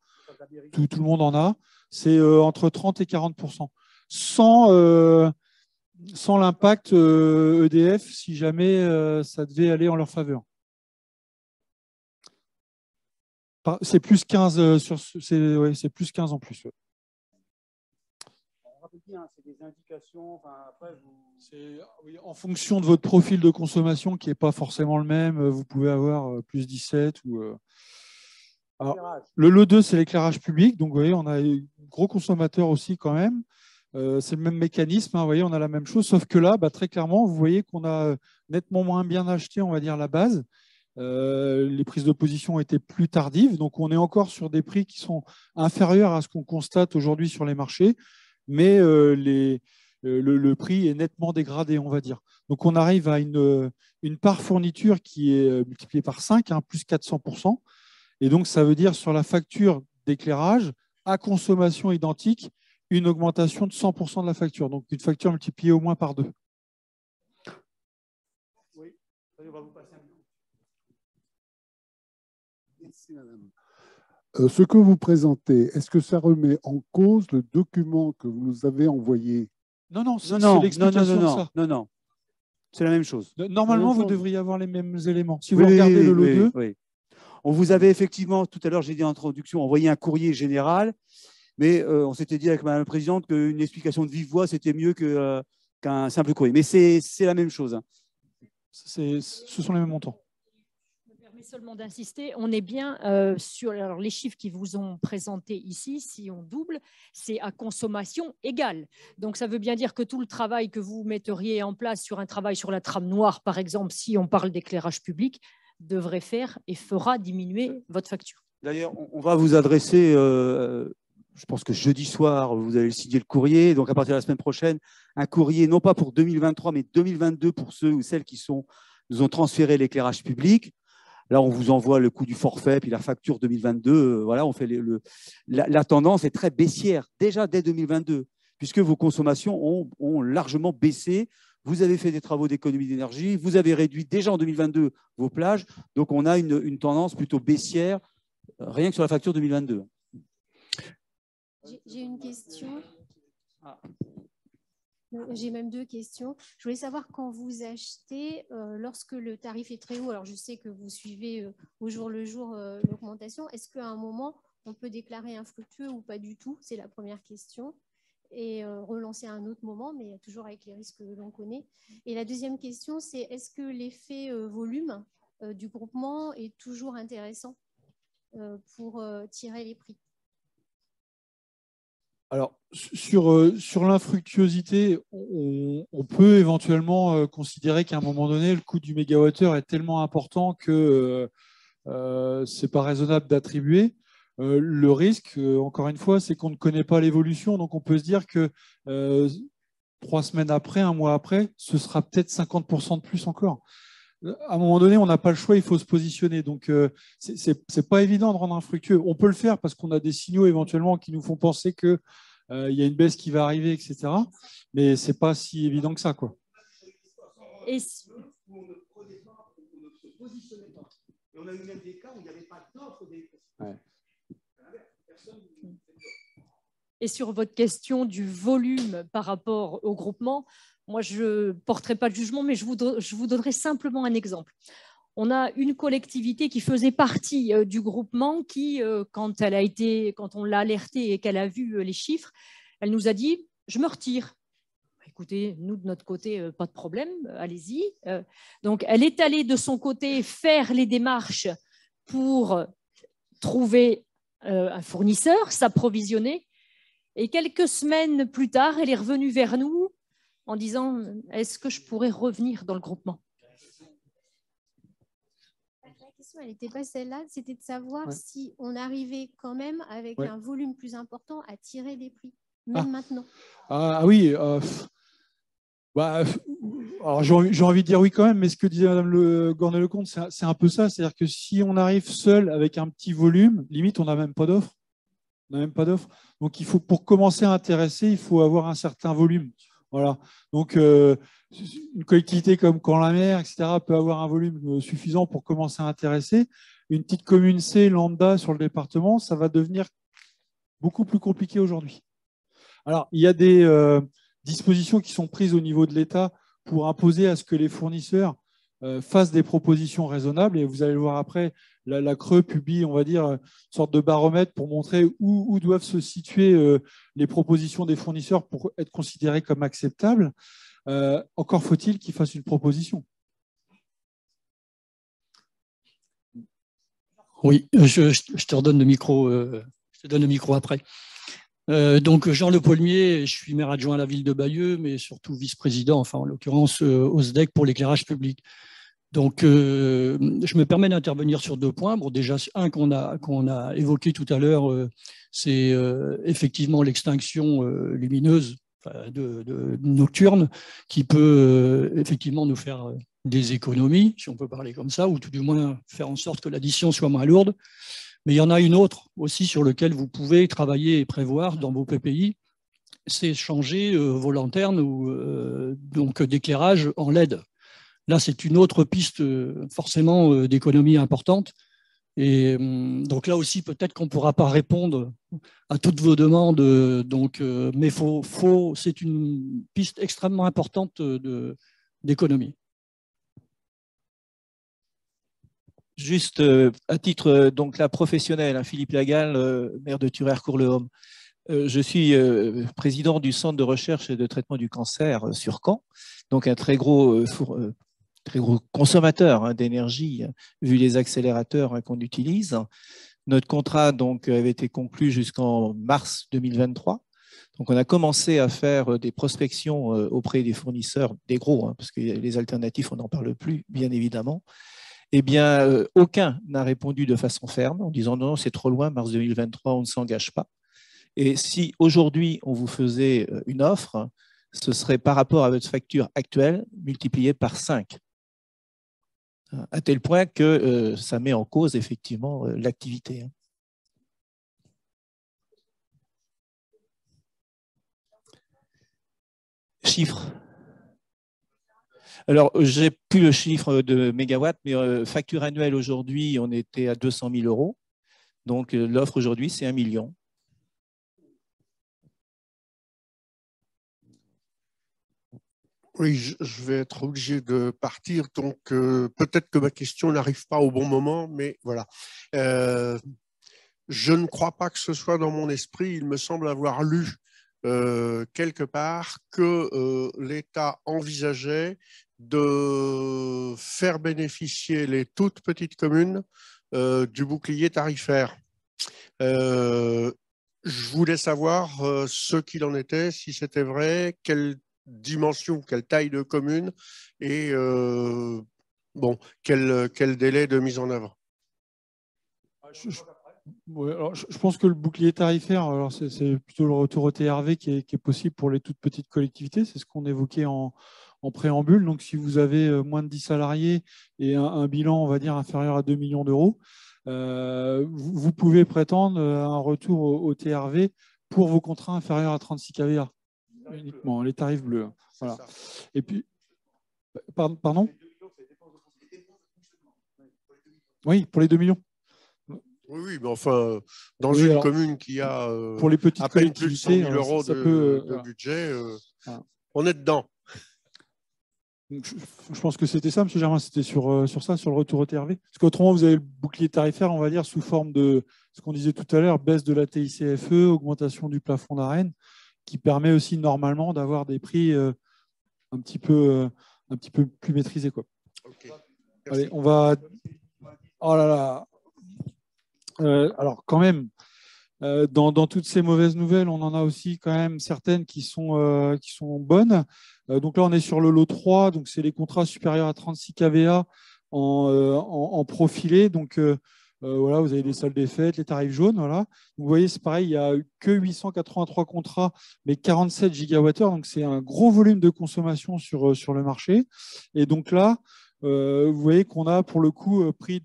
Speaker 5: Tout le monde en a. C'est entre 30 et 40%. Sans l'impact EDF, si jamais ça devait aller en leur faveur. C'est plus 15 c'est plus 15 en plus. C'est des indications. Oui, en fonction de votre profil de consommation qui n'est pas forcément le même, vous pouvez avoir plus 17 ou. Alors, le lot 2, c'est l'éclairage public. Donc, vous voyez, on a un gros consommateur aussi quand même. C'est le même mécanisme. Hein, vous voyez, on a la même chose. Sauf que là, très clairement, vous voyez qu'on a nettement moins bien acheté, on va dire, la base. les prises de position étaient plus tardives. Donc, on est encore sur des prix qui sont inférieurs à ce qu'on constate aujourd'hui sur les marchés, mais le prix est nettement dégradé, on va dire. Donc, on arrive à une part fourniture qui est multipliée par 5, plus 400%. Et donc, ça veut dire sur la facture d'éclairage, à consommation identique, une augmentation de 100% de la facture. Donc, une facture multipliée au moins par 2.
Speaker 2: Oui, on va vous passer un micro.
Speaker 12: Merci, madame. Ce que vous présentez, est-ce que ça remet en cause le document que vous nous avez envoyé?
Speaker 5: Non, c'est l'explication de ça.
Speaker 2: Non. C'est la même chose.
Speaker 5: Normalement, vous devriez avoir les mêmes éléments. Si vous regardez le lot 2.
Speaker 2: Oui. On vous avait effectivement, tout à l'heure, j'ai dit en introduction, envoyé un courrier général, mais on s'était dit avec Madame la Présidente qu'une explication de vive voix, c'était mieux qu'un simple courrier. Mais c'est la même chose.
Speaker 5: Ce sont les mêmes montants.
Speaker 1: Je me permets seulement d'insister, on est bien sur les chiffres qui vous ont présentés ici, si on double, c'est à consommation égale. Donc ça veut bien dire que tout le travail que vous metteriez en place sur un travail sur la trame noire, par exemple, si on parle d'éclairage public, devrait faire et fera diminuer votre facture.
Speaker 2: D'ailleurs, on va vous adresser, je pense que jeudi soir, vous allez signer le courrier, donc à partir de la semaine prochaine, un courrier non pas pour 2023, mais 2022 pour ceux ou celles qui nous ont transféré l'éclairage public. Là, on vous envoie le coût du forfait, puis la facture 2022. Voilà, on fait la tendance est très baissière, déjà dès 2022, puisque vos consommations ont largement baissé. Vous avez fait des travaux d'économie d'énergie, vous avez réduit déjà en 2022 vos plages, donc on a une tendance plutôt baissière, rien que sur la facture 2022.
Speaker 13: J'ai une question. J'ai même deux questions. Je voulais savoir quand vous achetez, lorsque le tarif est très haut, alors je sais que vous suivez au jour le jour l'augmentation, est-ce qu'à un moment, on peut déclarer infructueux ou pas du tout? C'est la première question. Et relancer à un autre moment, mais toujours avec les risques que l'on connaît. Et la deuxième question, c'est est-ce que l'effet volume du groupement est toujours intéressant pour tirer les prix?
Speaker 5: Alors, sur l'infructuosité, on peut éventuellement considérer qu'à un moment donné, le coût du mégawattheure est tellement important que ce n'est pas raisonnable d'attribuer. Le risque, encore une fois, c'est qu'on ne connaît pas l'évolution. Donc, on peut se dire que 3 semaines après, un mois après, ce sera peut-être 50% de plus encore. À un moment donné, on n'a pas le choix, il faut se positionner. Donc, ce n'est pas évident de rendre infructueux. On peut le faire parce qu'on a des signaux éventuellement qui nous font penser qu'il y a une baisse qui va arriver, etc. Mais ce n'est pas si évident que ça, quoi.
Speaker 2: Et on a eu même des cas où il n'y avait pas d'offre d'électricité.
Speaker 1: Et sur votre question du volume par rapport au groupement, moi, je ne porterai pas de jugement, mais je vous donnerai simplement un exemple. On a une collectivité qui faisait partie du groupement qui, quand on l'a alertée et qu'elle a vu les chiffres, elle nous a dit « je me retire ». Écoutez, nous, de notre côté, pas de problème, allez-y. Donc, elle est allée de son côté faire les démarches pour trouver un fournisseur, s'approvisionner. Et quelques semaines plus tard, elle est revenue vers nous en disant « est-ce que je pourrais revenir dans le groupement ?»
Speaker 13: La question, elle n'était pas celle-là, c'était de savoir si on arrivait quand même, avec un volume plus important, à tirer les prix, même maintenant.
Speaker 5: Ah oui, alors j'ai envie de dire oui quand même, mais ce que disait Mme Gornet-Lecomte, c'est un peu ça, c'est-à-dire que si on arrive seul avec un petit volume, limite on n'a même pas d'offre. Donc il faut, pour commencer à intéresser, il faut avoir un certain volume. Voilà. Donc une collectivité comme Caen-la-Mer, etc., peut avoir un volume suffisant pour commencer à intéresser. Une petite commune C lambda sur le département, ça va devenir beaucoup plus compliqué aujourd'hui. Alors il y a des dispositions qui sont prises au niveau de l'État pour imposer à ce que les fournisseurs fassent des propositions raisonnables. Et vous allez le voir après, la CRE publie, on va dire, une sorte de baromètre pour montrer où doivent se situer les propositions des fournisseurs pour être considérées comme acceptables. Encore faut-il qu'ils fassent une proposition.
Speaker 14: Oui, je te redonne le micro, je te donne le micro après. Donc Jean Le Paulmier, je suis maire adjoint à la ville de Bayeux, mais surtout vice-président, enfin en l'occurrence au SDEC pour l'éclairage public. Donc, je me permets d'intervenir sur 2 points. Bon, déjà, un qu'on a évoqué tout à l'heure, c'est effectivement l'extinction lumineuse nocturne qui peut effectivement nous faire des économies, si on peut parler comme ça, ou tout du moins faire en sorte que l'addition soit moins lourde. Mais il y en a une autre aussi sur laquelle vous pouvez travailler et prévoir dans vos PPI, c'est changer vos lanternes ou donc d'éclairage en LED. Là, c'est une autre piste forcément d'économie importante. Et donc là aussi, peut-être qu'on ne pourra pas répondre à toutes vos demandes. Mais c'est une piste extrêmement importante d'économie.
Speaker 15: Juste à titre donc là professionnel, hein, Philippe Lagal, maire de Thurers-Courlehome. Je suis président du Centre de recherche et de traitement du cancer sur Caen, donc un très gros consommateur d'énergie, vu les accélérateurs qu'on utilise. Notre contrat donc, avait été conclu jusqu'en mars 2023. Donc, on a commencé à faire des prospections auprès des fournisseurs, des gros, hein, parce que les alternatifs, on n'en parle plus, bien évidemment. Eh bien, aucun n'a répondu de façon ferme en disant non, c'est trop loin, mars 2023, on ne s'engage pas. Et si aujourd'hui, on vous faisait une offre, ce serait par rapport à votre facture actuelle multiplié par 5. À tel point que ça met en cause effectivement l'activité. Chiffre. Alors, je n'ai plus le chiffre de mégawatts, mais facture annuelle aujourd'hui, on était à 200 000 €. Donc, l'offre aujourd'hui, c'est 1 million.
Speaker 7: Oui, je vais être obligé de partir, donc peut-être que ma question n'arrive pas au bon moment, mais voilà. Je ne crois pas que ce soit dans mon esprit. Il me semble avoir lu quelque part que l'État envisageait de faire bénéficier les toutes petites communes du bouclier tarifaire. Je voulais savoir ce qu'il en était, si c'était vrai, quelle dimension, quelle taille de commune et bon, quel délai de mise en œuvre.
Speaker 5: Je pense que le bouclier tarifaire, c'est plutôt le retour au TRV qui est possible pour les toutes petites collectivités. C'est ce qu'on évoquait en préambule. Donc, si vous avez moins de 10 salariés et un bilan, on va dire, inférieur à 2 millions d'euros, vous pouvez prétendre à un retour au TRV pour vos contrats inférieurs à 36 kVA. Uniquement, les tarifs bleus. Voilà. Et puis, pardon ? Oui, pour les 2 millions.
Speaker 7: Oui, mais enfin, dans une commune qui a
Speaker 5: pour les petites
Speaker 7: à peine plus de 100 000 € de budget, on est dedans.
Speaker 5: Je pense que c'était ça, M. Germain, c'était sur ça, sur le retour au TRV. Parce qu'autrement, vous avez le bouclier tarifaire, on va dire, sous forme de ce qu'on disait tout à l'heure, baisse de la TICFE, augmentation du plafond d'Arenh, qui permet aussi normalement d'avoir des prix un petit peu plus maîtrisés, quoi.
Speaker 7: Okay.
Speaker 5: Allez, on va... Oh là là. Alors, quand même, dans toutes ces mauvaises nouvelles, on en a aussi quand même certaines qui sont bonnes. Donc là, on est sur le lot 3, donc c'est les contrats supérieurs à 36 kVA en profilé. Donc voilà, vous avez les salles des fêtes, les tarifs jaunes. Voilà. Donc, vous voyez, c'est pareil, il n'y a que 883 contrats, mais 47 gigawattheures. Donc c'est un gros volume de consommation sur le marché. Et donc là, vous voyez qu'on a pour le coup pris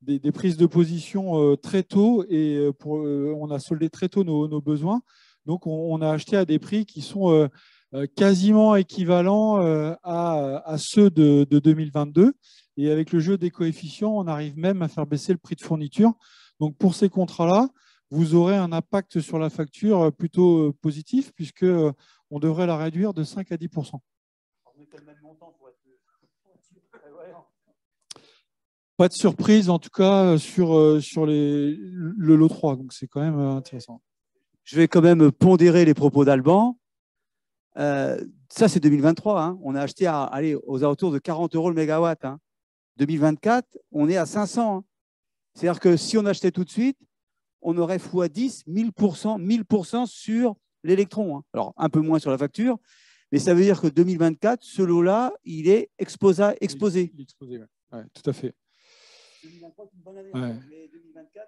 Speaker 5: des prises de position très tôt et on a soldé très tôt nos besoins. Donc, on a acheté à des prix qui sont quasiment équivalents à ceux de 2022. Et avec le jeu des coefficients, on arrive même à faire baisser le prix de fourniture. Donc, pour ces contrats-là, vous aurez un impact sur la facture plutôt positif puisqu'on devrait la réduire de 5 à 10%. Pas de surprise, en tout cas, sur le lot 3. Donc, c'est quand même intéressant.
Speaker 2: Je vais quand même pondérer les propos d'Alban. Ça, c'est 2023. Hein. On a acheté aux alentours de 40 € le mégawatt. Hein. 2024, on est à 500. Hein. C'est-à-dire que si on achetait tout de suite, on aurait x10, 1000% sur l'électron. Hein. Alors, un peu moins sur la facture, Mais ça veut dire que 2024, ce lot-là, il est exposé.
Speaker 5: Il est exposé, ouais, tout à fait. 2023, c'est une bonne année, ouais. Mais 2024,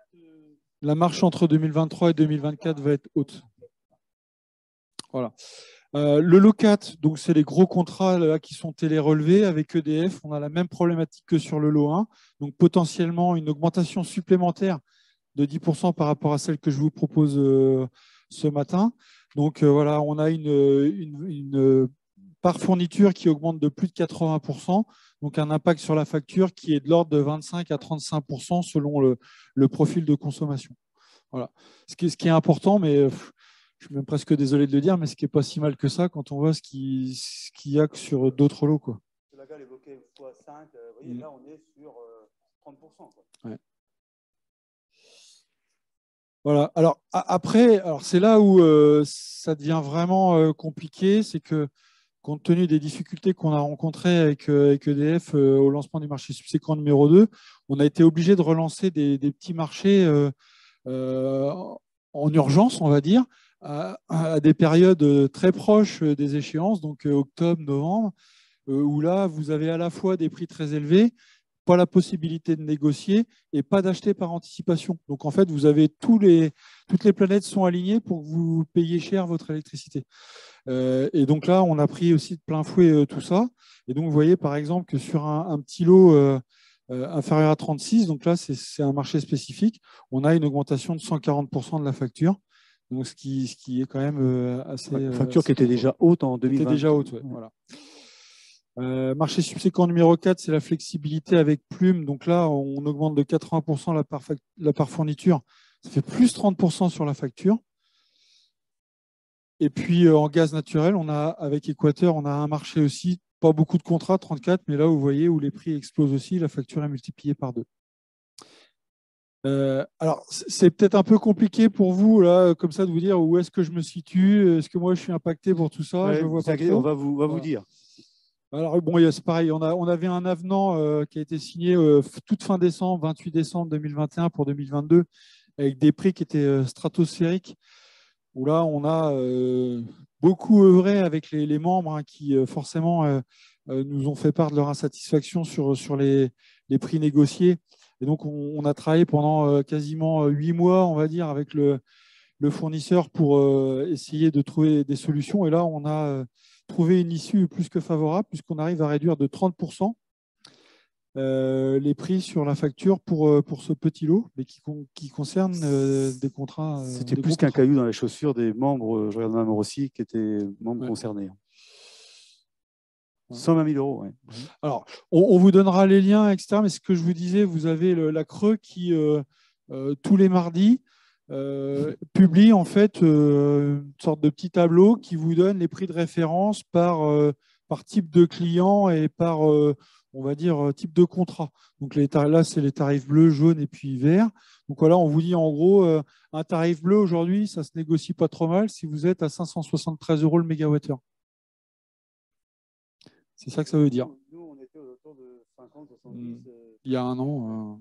Speaker 5: la marche entre 2023 et 2024 va être haute. Voilà. Le lot 4, donc c'est les gros contrats là, qui sont télérelevés avec EDF. On a la même problématique que sur le lot 1. Donc potentiellement une augmentation supplémentaire de 10% par rapport à celle que je vous propose ce matin. Donc voilà, on a une part fourniture qui augmente de plus de 80%. Donc un impact sur la facture qui est de l'ordre de 25 à 35% selon le profil de consommation. Voilà. Ce qui est important, mais je suis même presque désolé de le dire, mais ce qui n'est pas si mal que ça quand on voit ce qu'il y a sur d'autres lots, quoi.
Speaker 2: La gare évoquait x5, vous voyez, là on est sur 30%. Quoi.
Speaker 5: Ouais. Voilà. Alors après, c'est là où ça devient vraiment compliqué, c'est que compte tenu des difficultés qu'on a rencontrées avec EDF au lancement du marché subséquent numéro 2, on a été obligé de relancer des petits marchés en urgence, on va dire, à des périodes très proches des échéances, donc octobre, novembre, où là, vous avez à la fois des prix très élevés, pas la possibilité de négocier et pas d'acheter par anticipation. Donc en fait, vous avez toutes les planètes sont alignées pour que vous payiez cher votre électricité. Et donc là, on a pris aussi de plein fouet tout ça. Et donc vous voyez par exemple que sur un petit lot inférieur à 36, donc là c'est un marché spécifique, on a une augmentation de 140% de la facture. Donc ce qui est quand même assez...
Speaker 2: facture qui était déjà haute en 2020.
Speaker 5: Qui était déjà haute, ouais, voilà. Marché subséquent numéro 4, c'est la flexibilité avec Plume. Donc là, on augmente de 80% la part fourniture. Ça fait plus 30% sur la facture. Et puis en gaz naturel, avec Équateur, on a un marché aussi, pas beaucoup de contrats, 34, mais là, vous voyez où les prix explosent aussi, la facture est multipliée par 2. Alors, c'est peut-être un peu compliqué pour vous, là, comme ça, de vous dire où est-ce que je me situe, est-ce que moi, je suis impacté pour tout ça,
Speaker 2: ouais,
Speaker 5: je vois pas trop.
Speaker 2: On va vous dire.
Speaker 5: Alors, bon, c'est pareil, on avait un avenant qui a été signé toute fin décembre, 28 décembre 2021 pour 2022, avec des prix qui étaient stratosphériques, où là, on a beaucoup œuvré avec les membres qui, forcément, nous ont fait part de leur insatisfaction sur les prix négociés. Et donc, on a travaillé pendant quasiment 8 mois, on va dire, avec le fournisseur pour essayer de trouver des solutions. Et là, on a trouvé une issue plus que favorable, puisqu'on arrive à réduire de 30% les prix sur la facture pour ce petit lot, mais qui concerne des contrats.
Speaker 2: C'était plus qu'un caillou dans les chaussures des membres, je regarde Mme Rossi, qui étaient membres concernés. 120 000 €. Ouais.
Speaker 5: Alors, on vous donnera les liens, etc. Mais ce que je vous disais, vous avez la Creux qui, tous les mardis, publie en fait une sorte de petit tableau qui vous donne les prix de référence par type de client et par, on va dire, type de contrat. Donc là, c'est les tarifs bleus, jaunes et puis verts. Donc voilà, on vous dit en gros, un tarif bleu aujourd'hui, ça se négocie pas trop mal si vous êtes à 573 € le mégawattheure. C'est ça que ça veut dire.
Speaker 2: Nous, on était autour de 50, 70.
Speaker 5: Il y a un an.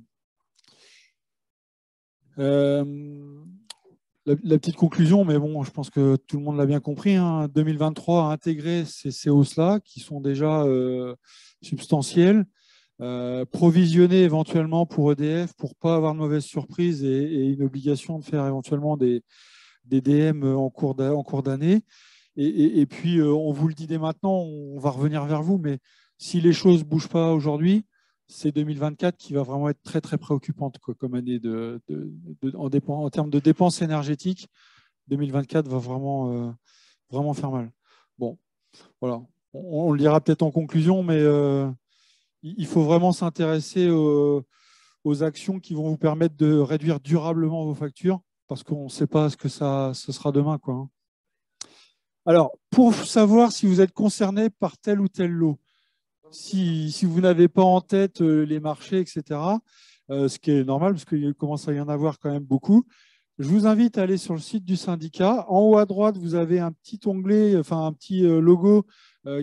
Speaker 5: La petite conclusion, mais bon, je pense que tout le monde l'a bien compris. 2023 a intégré ces hausses-là qui sont déjà substantielles. Provisionner éventuellement pour EDF pour ne pas avoir de mauvaises surprises et une obligation de faire éventuellement des DM en cours d'année. Et puis, on vous le dit dès maintenant, on va revenir vers vous, mais si les choses ne bougent pas aujourd'hui, c'est 2024 qui va vraiment être très, très préoccupante comme année en termes de dépenses énergétiques. 2024 va vraiment, vraiment faire mal. Bon, voilà. On le dira peut-être en conclusion, mais il faut vraiment s'intéresser aux actions qui vont vous permettre de réduire durablement vos factures, parce qu'on ne sait pas ce que ce sera demain, quoi. Alors, pour savoir si vous êtes concerné par tel ou tel lot, si vous n'avez pas en tête les marchés, etc., ce qui est normal parce qu'il commence à y en avoir quand même beaucoup, je vous invite à aller sur le site du syndicat. En haut à droite, vous avez un petit onglet, enfin un petit logo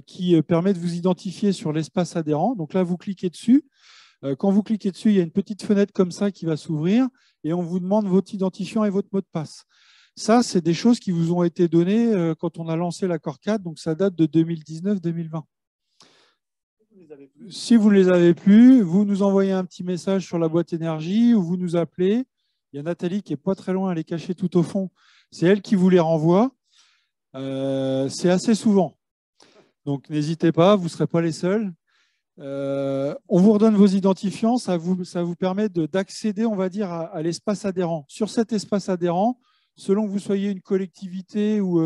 Speaker 5: qui permet de vous identifier sur l'espace adhérent. Donc là, vous cliquez dessus. Quand vous cliquez dessus, il y a une petite fenêtre comme ça qui va s'ouvrir et on vous demande votre identifiant et votre mot de passe. Ça, c'est des choses qui vous ont été données quand on a lancé l'accord 4, donc ça date de 2019-2020. Si vous ne les avez plus, vous nous envoyez un petit message sur la boîte énergie ou vous nous appelez. Il y a Nathalie qui n'est pas très loin, elle est cachée tout au fond. C'est elle qui vous les renvoie. C'est assez souvent. Donc n'hésitez pas, vous ne serez pas les seuls. On vous redonne vos identifiants, ça vous permet d'accéder, on va dire, à l'espace adhérent. Sur cet espace adhérent, selon que vous soyez une collectivité ou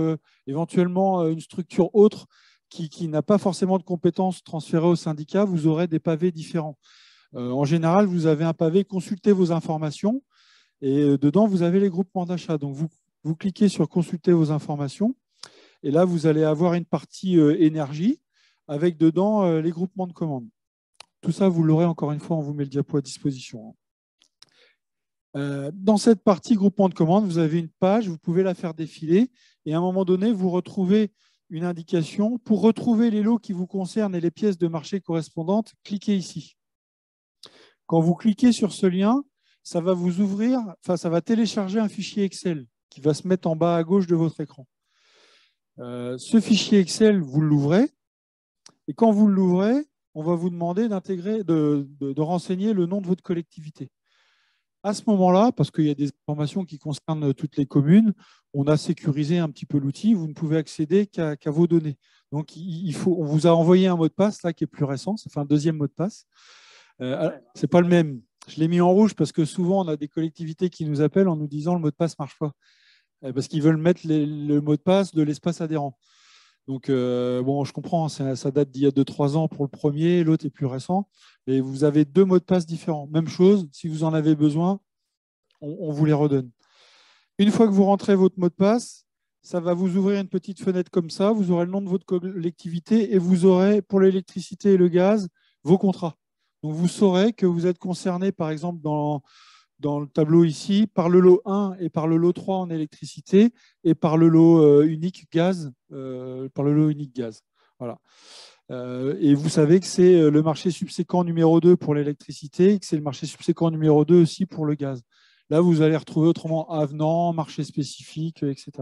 Speaker 5: éventuellement une structure autre qui n'a pas forcément de compétences transférées au syndicat, vous aurez des pavés différents. En général, vous avez un pavé « Consultez vos informations » et dedans, vous avez les groupements d'achat. Donc, vous cliquez sur « Consulter vos informations » et là, vous allez avoir une partie énergie avec dedans les groupements de commandes. Tout ça, vous l'aurez encore une fois, on vous met le diapo à disposition. Dans cette partie groupement de commandes, vous avez une page, vous pouvez la faire défiler et à un moment donné, vous retrouvez une indication. Pour retrouver les lots qui vous concernent et les pièces de marché correspondantes, cliquez ici. Quand vous cliquez sur ce lien, ça va vous ouvrir, ça va télécharger un fichier Excel qui va se mettre en bas à gauche de votre écran. Ce fichier Excel, vous l'ouvrez et quand vous l'ouvrez, on va vous demander d'intégrer, de renseigner le nom de votre collectivité. À ce moment-là, parce qu'il y a des informations qui concernent toutes les communes, on a sécurisé un petit peu l'outil, vous ne pouvez accéder qu'à vos données. Donc, on vous a envoyé un mot de passe là, qui est plus récent, ça fait un deuxième mot de passe. Ce n'est pas le même. Je l'ai mis en rouge parce que souvent, on a des collectivités qui nous appellent en nous disant le mot de passe ne marche pas. Parce qu'ils veulent mettre le mot de passe de l'espace adhérent. Donc, bon, je comprends, ça date d'il y a 2-3 ans pour le premier, l'autre est plus récent. Mais vous avez deux mots de passe différents. Même chose, si vous en avez besoin, on vous les redonne. Une fois que vous rentrez votre mot de passe, ça va vous ouvrir une petite fenêtre comme ça. Vous aurez le nom de votre collectivité et vous aurez, pour l'électricité et le gaz, vos contrats. Donc, vous saurez que vous êtes concerné, par exemple, dans le tableau ici, par le lot 1 et par le lot 3 en électricité et par le lot unique gaz. Voilà. Et vous savez que c'est le marché subséquent numéro 2 pour l'électricité et que c'est le marché subséquent numéro 2 aussi pour le gaz. Là, vous allez retrouver autrement avenant, marché spécifique, etc.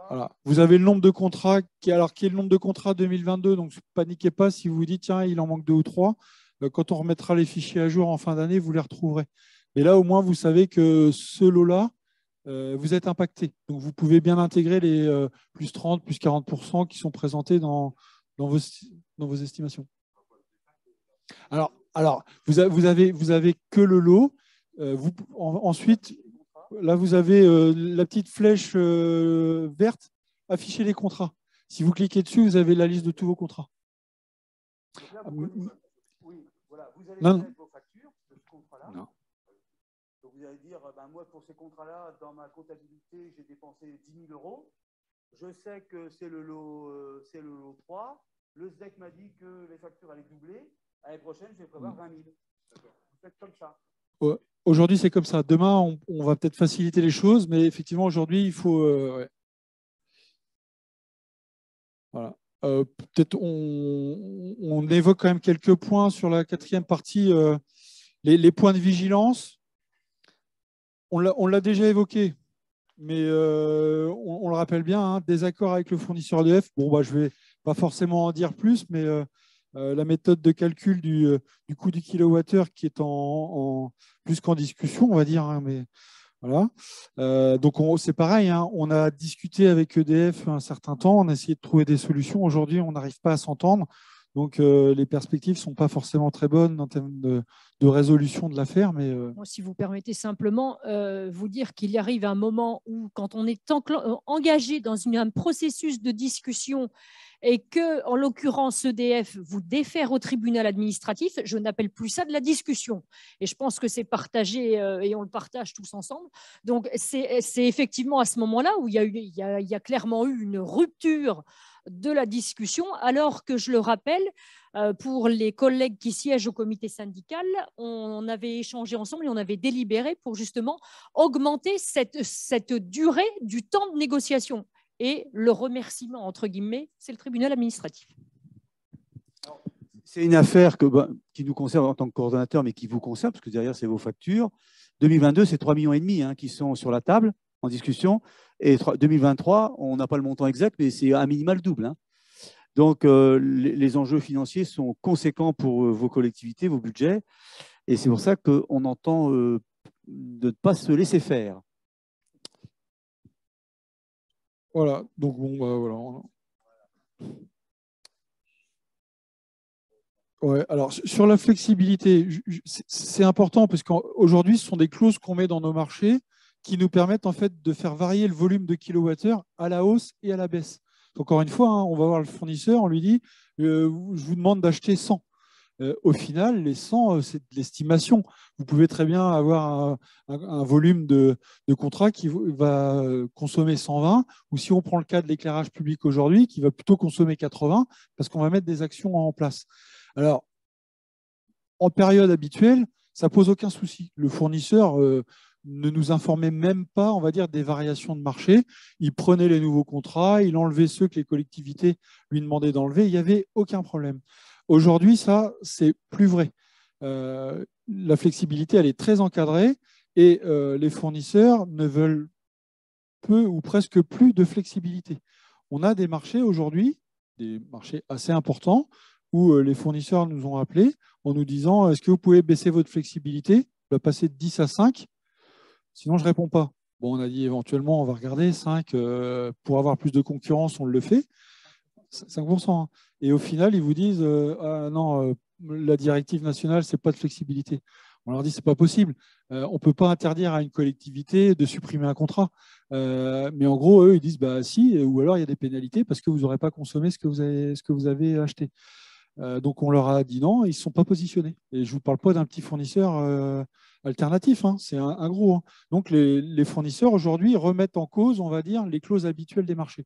Speaker 5: Voilà. Vous avez le nombre de contrats, qui est le nombre de contrats 2022, donc ne paniquez pas si vous vous dites, tiens, il en manque 2 ou 3. Quand on remettra les fichiers à jour en fin d'année, vous les retrouverez. Mais là, au moins, vous savez que ce lot-là, vous êtes impacté. Donc, vous pouvez bien intégrer les plus 30, plus 40% qui sont présentés dans vos estimations. Alors vous avez que le lot. Ensuite, là, vous avez la petite flèche verte, afficher les contrats. Si vous cliquez dessus, vous avez la liste de tous vos contrats. Donc là, vous allez mettre vos factures de ce contrat-là. Donc vous allez dire, moi, pour ces contrats-là, dans ma comptabilité, j'ai dépensé 10 000 €. Je sais que c'est le lot 3. Le SDEC m'a dit que les factures allaient doubler. L'année prochaine, je vais prévoir 20 000. Vous faites comme ça. Aujourd'hui, c'est comme ça. Demain, on va peut-être faciliter les choses, mais effectivement, aujourd'hui, il faut... Voilà. Peut-être on évoque quand même quelques points sur la quatrième partie, les points de vigilance. On l'a déjà évoqué, mais on le rappelle bien, hein, désaccord avec le fournisseur EDF. Bon, je ne vais pas forcément en dire plus, mais la méthode de calcul du coût du kilowattheure qui est plus qu'en discussion, on va dire, hein, mais voilà. Donc c'est pareil, hein, on a discuté avec EDF un certain temps, on a essayé de trouver des solutions. Aujourd'hui, on n'arrive pas à s'entendre, donc les perspectives ne sont pas forcément très bonnes en termes de résolution de l'affaire. Mais
Speaker 1: Moi, si vous permettez simplement, vous dire qu'il y arrive un moment où, quand on est engagé dans un processus de discussion et que, en l'occurrence, EDF vous défère au tribunal administratif, je n'appelle plus ça de la discussion. Et je pense que c'est partagé et on le partage tous ensemble. Donc, c'est effectivement à ce moment-là où il y a clairement eu une rupture de la discussion, alors que, je le rappelle, pour les collègues qui siègent au comité syndical, on avait échangé ensemble et on avait délibéré pour justement augmenter cette durée du temps de négociation. Et le remerciement, entre guillemets, c'est le tribunal administratif.
Speaker 2: C'est une affaire qui nous concerne en tant que coordonnateur, mais qui vous concerne, parce que derrière, c'est vos factures. 2022, c'est 3,5 millions qui sont sur la table. en discussion. Et 2023, on n'a pas le montant exact, mais c'est à minima le double. Hein. Donc, les enjeux financiers sont conséquents pour vos collectivités, vos budgets. Et c'est pour ça qu'on entend de ne pas se laisser faire.
Speaker 5: Voilà. Donc, bon, bah, voilà. Ouais, alors, sur la flexibilité, c'est important parce qu'aujourd'hui, ce sont des clauses qu'on met dans nos marchés qui nous permettent en fait de faire varier le volume de kilowattheures à la hausse et à la baisse. Encore une fois, hein, on va voir le fournisseur, on lui dit je vous demande d'acheter 100. Au final, les 100, c'est de l'estimation. Vous pouvez très bien avoir un volume de contrat qui va consommer 120, ou si on prend le cas de l'éclairage public aujourd'hui, qui va plutôt consommer 80, parce qu'on va mettre des actions en place. Alors, en période habituelle, ça ne pose aucun souci. Le fournisseur ne nous informait même pas, on va dire, des variations de marché. Il prenait les nouveaux contrats, il enlevait ceux que les collectivités lui demandaient d'enlever. Il n'y avait aucun problème. Aujourd'hui, ça, c'est plus vrai. La flexibilité, elle est très encadrée et les fournisseurs ne veulent peu ou presque plus de flexibilité. On a des marchés aujourd'hui, des marchés assez importants, où les fournisseurs nous ont appelés en nous disant « Est-ce que vous pouvez baisser votre flexibilité ?» On va passer de 10 à 5. Sinon, je ne réponds pas. Bon, on a dit éventuellement, on va regarder 5. Pour avoir plus de concurrence, on le fait. 5%. Hein. Et au final, ils vous disent ah, non, la directive nationale, ce n'est pas de flexibilité. On leur dit c'est pas possible. On ne peut pas interdire à une collectivité de supprimer un contrat. Mais en gros, eux, ils disent bah si, ou alors il y a des pénalités parce que vous n'aurez pas consommé ce que vous avez acheté. Donc on leur a dit non, ils ne sont pas positionnés. Et je ne vous parle pas d'un petit fournisseur alternatif, hein, c'est un gros. Hein. Donc les fournisseurs aujourd'hui remettent en cause, on va dire, les clauses habituelles des marchés.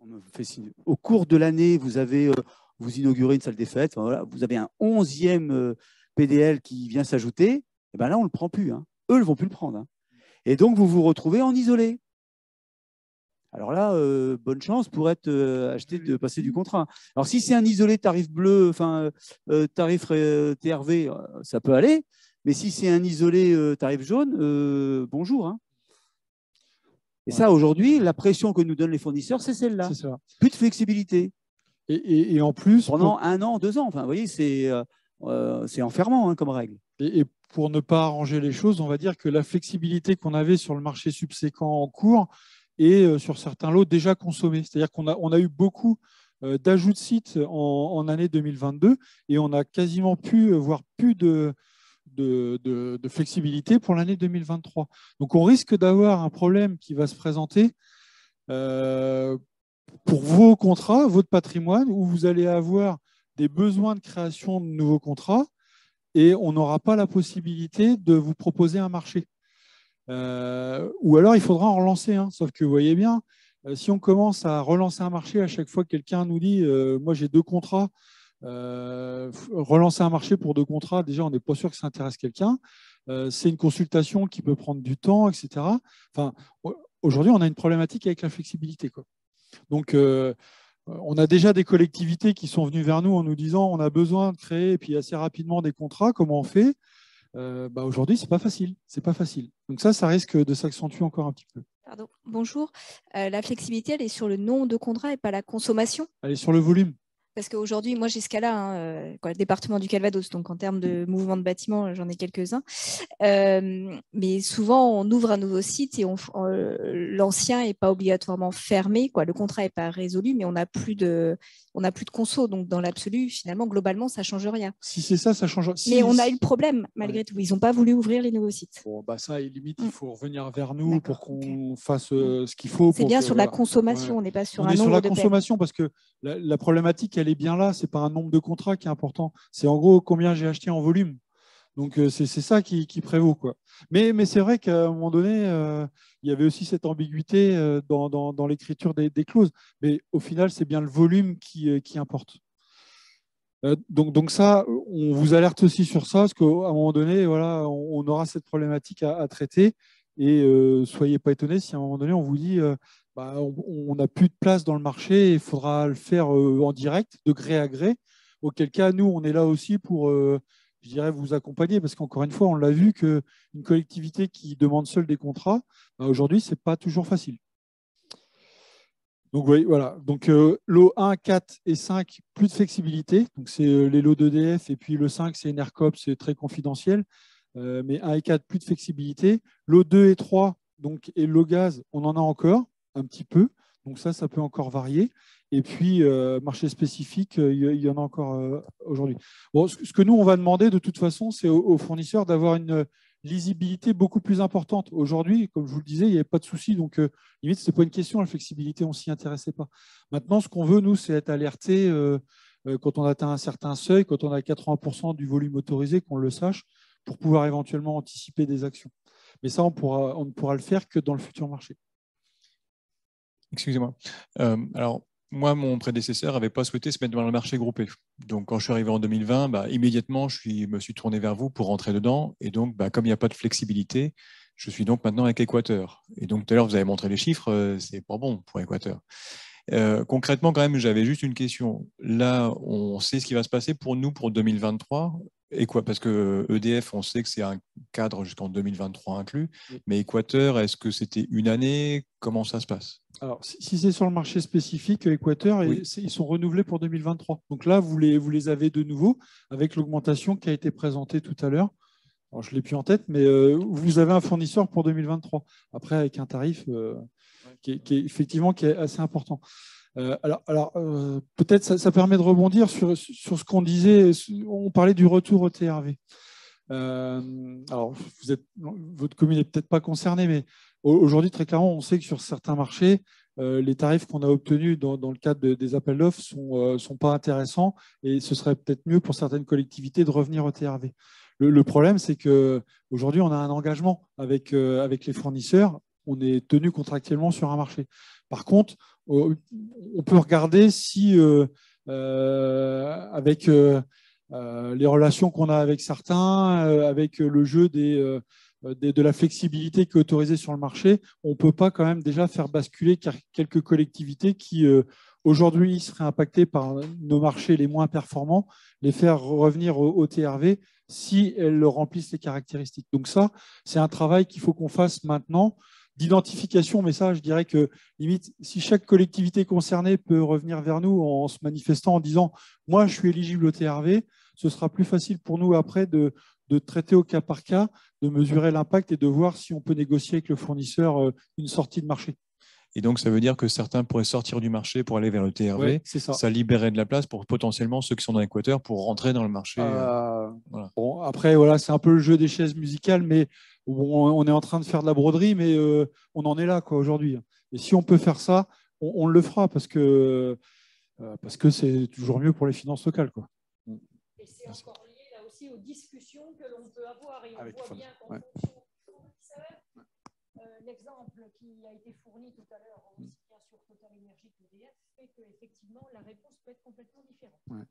Speaker 2: On me fait signe. Au cours de l'année, vous inaugurez une salle des fêtes, enfin, voilà, vous avez un 11e PDL qui vient s'ajouter, et ben là, on ne le prend plus. Hein. Eux ne vont plus le prendre. Hein. Et donc, vous vous retrouvez en isolé. Alors là, bonne chance pour de passer du contrat. Alors, si c'est un isolé tarif bleu, enfin, tarif TRV, ça peut aller. Mais si c'est un isolé tarif jaune, bonjour. Hein. Et ça, aujourd'hui, la pression que nous donnent les fournisseurs, c'est celle-là.
Speaker 5: C'est ça.
Speaker 2: Plus de flexibilité.
Speaker 5: Et en plus…
Speaker 2: Pendant 1 an, 2 ans. Enfin, vous voyez, c'est enfermant hein, comme règle.
Speaker 5: Et pour ne pas arranger les choses, on va dire que la flexibilité qu'on avait sur le marché subséquent en cours est sur certains lots déjà consommée. C'est-à-dire qu'on a eu beaucoup d'ajouts de sites en année 2022 et on a quasiment voire plus de flexibilité pour l'année 2023. Donc, on risque d'avoir un problème qui va se présenter pour vos contrats, votre patrimoine, où vous allez avoir des besoins de création de nouveaux contrats et on n'aura pas la possibilité de vous proposer un marché. Ou alors, il faudra en relancer un. Sauf que vous voyez bien, si on commence à relancer un marché à chaque fois que quelqu'un nous dit « moi, j'ai 2 contrats », relancer un marché pour 2 contrats, déjà, on n'est pas sûr que ça intéresse quelqu'un. C'est une consultation qui peut prendre du temps, etc. Enfin, aujourd'hui, on a une problématique avec la flexibilité, quoi. Donc, on a déjà des collectivités qui sont venues vers nous en nous disant on a besoin de créer et puis assez rapidement des contrats. Comment on fait aujourd'hui, c'est pas facile. C'est pas facile. Donc ça risque de s'accentuer encore un petit peu.
Speaker 16: Pardon. Bonjour. La flexibilité, elle est sur le nombre de contrats et pas la consommation.
Speaker 5: Elle est sur le volume.
Speaker 16: Parce qu'aujourd'hui, moi, j'ai ce cas-là, le département du Calvados, donc en termes de mouvement de bâtiment, j'en ai quelques-uns. Mais souvent, on ouvre un nouveau site et l'ancien n'est pas obligatoirement fermé. Le contrat n'est pas résolu, mais on n'a plus de conso. Donc, dans l'absolu, finalement, globalement, ça ne change rien.
Speaker 5: Si c'est ça, ça change.
Speaker 16: Mais on a eu le problème, malgré tout. Ils n'ont pas voulu ouvrir les nouveaux sites.
Speaker 5: Bon, ça, limite, il faut revenir vers nous pour qu'on fasse ce qu'il faut.
Speaker 16: C'est bien sur la consommation, on n'est pas sur un nombre de
Speaker 5: On est sur la consommation parce que la problématique, elle est bien là. Ce n'est pas un nombre de contrats qui est important. C'est en gros combien j'ai acheté en volume. Donc, c'est ça qui prévaut, quoi. Mais c'est vrai qu'à un moment donné, il y avait aussi cette ambiguïté dans l'écriture des clauses. Mais au final, c'est bien le volume qui importe. Donc ça, on vous alerte aussi sur ça, parce qu'à un moment donné, voilà, on aura cette problématique à traiter. Et soyez pas étonnés si à un moment donné, on vous dit on n'a plus de place dans le marché, il faudra le faire en direct, de gré à gré, auquel cas, nous, on est là aussi pour, je dirais, vous accompagner, parce qu'encore une fois, on l'a vu qu'une collectivité qui demande seule des contrats, aujourd'hui, ce n'est pas toujours facile. Donc, oui, voilà. Donc, lot 1, 4 et 5, plus de flexibilité. Donc, c'est les lots d'EDF. Et puis, le 5, c'est ENERCOP, c'est très confidentiel. Mais 1 et 4, plus de flexibilité. Lot 2 et 3, donc, et lot gaz, on en a encore un petit peu. Donc, ça peut encore varier. Et puis, marché spécifique, il y en a encore aujourd'hui. Bon, ce que nous, on va demander de toute façon, c'est aux fournisseurs d'avoir une lisibilité beaucoup plus importante. Aujourd'hui, comme je vous le disais, il n'y avait pas de souci. Donc, limite, ce n'est pas une question, la flexibilité, on ne s'y intéressait pas. Maintenant, ce qu'on veut, nous, c'est être alerté quand on atteint un certain seuil, quand on a 80% du volume autorisé, qu'on le sache, pour pouvoir éventuellement anticiper des actions. Mais ça, on ne pourra le faire que dans le futur marché.
Speaker 10: Excusez-moi. Alors, moi, mon prédécesseur n'avait pas souhaité se mettre dans le marché groupé. Donc, quand je suis arrivé en 2020, immédiatement, je me suis tourné vers vous pour rentrer dedans. Et donc, comme il n'y a pas de flexibilité, je suis donc maintenant avec Équateur. Et donc, tout à l'heure, vous avez montré les chiffres, c'est pas bon pour Équateur. Concrètement, quand même, j'avais juste une question. Là, on sait ce qui va se passer pour nous pour 2023. Et quoi, parce que EDF, on sait que c'est un cadre jusqu'en 2023 inclus, mais Équateur, est-ce que c'était une année? Comment ça se passe?
Speaker 5: Alors, si c'est sur le marché spécifique, Équateur, oui, ils sont renouvelés pour 2023. Donc là, vous les avez de nouveau avec l'augmentation qui a été présentée tout à l'heure. Alors, je ne l'ai plus en tête, mais vous avez un fournisseur pour 2023. Après, avec un tarif qui est assez important. Alors peut-être ça permet de rebondir sur ce qu'on disait. On parlait du retour au TRV. Alors, votre commune n'est peut-être pas concernée, mais aujourd'hui, très clairement, on sait que sur certains marchés, les tarifs qu'on a obtenus dans le cadre des appels d'offres ne sont pas intéressants et ce serait peut-être mieux pour certaines collectivités de revenir au TRV. Le problème, c'est qu'aujourd'hui, on a un engagement avec les fournisseurs. On est tenu contractuellement sur un marché. Par contre, on peut regarder si, avec les relations qu'on a avec certains, avec le jeu de la flexibilité qui est autorisée sur le marché, on ne peut pas quand même déjà faire basculer quelques collectivités qui, aujourd'hui, seraient impactées par nos marchés les moins performants, les faire revenir au TRV si elles remplissent les caractéristiques. Donc ça, c'est un travail qu'il faut qu'on fasse maintenant, d'identification, mais ça, je dirais que limite, si chaque collectivité concernée peut revenir vers nous en se manifestant en disant « moi, je suis éligible au TRV », ce sera plus facile pour nous après de traiter au cas par cas, de mesurer l'impact et de voir si on peut négocier avec le fournisseur une sortie de marché.
Speaker 10: Et donc, ça veut dire que certains pourraient sortir du marché pour aller vers le TRV.
Speaker 5: Ouais, c'est ça.
Speaker 10: Ça libérerait de la place pour potentiellement ceux qui sont dans l'Équateur pour rentrer dans le marché.
Speaker 5: Voilà. Bon, après, voilà, c'est un peu le jeu des chaises musicales, mais bon, on est en train de faire de la broderie, mais on en est là aujourd'hui. Et si on peut faire ça, on le fera parce que c'est toujours mieux pour les finances locales, quoi.
Speaker 1: Et c'est encore lié là aussi aux discussions que l'on peut avoir. Et on voit bien qu'en fonction du fournisseur, l'exemple qui a été fourni tout à l'heure, aussi bien sur Total Énergie qu'EDF, fait qu'effectivement, la réponse peut être complètement différente.
Speaker 17: Ouais.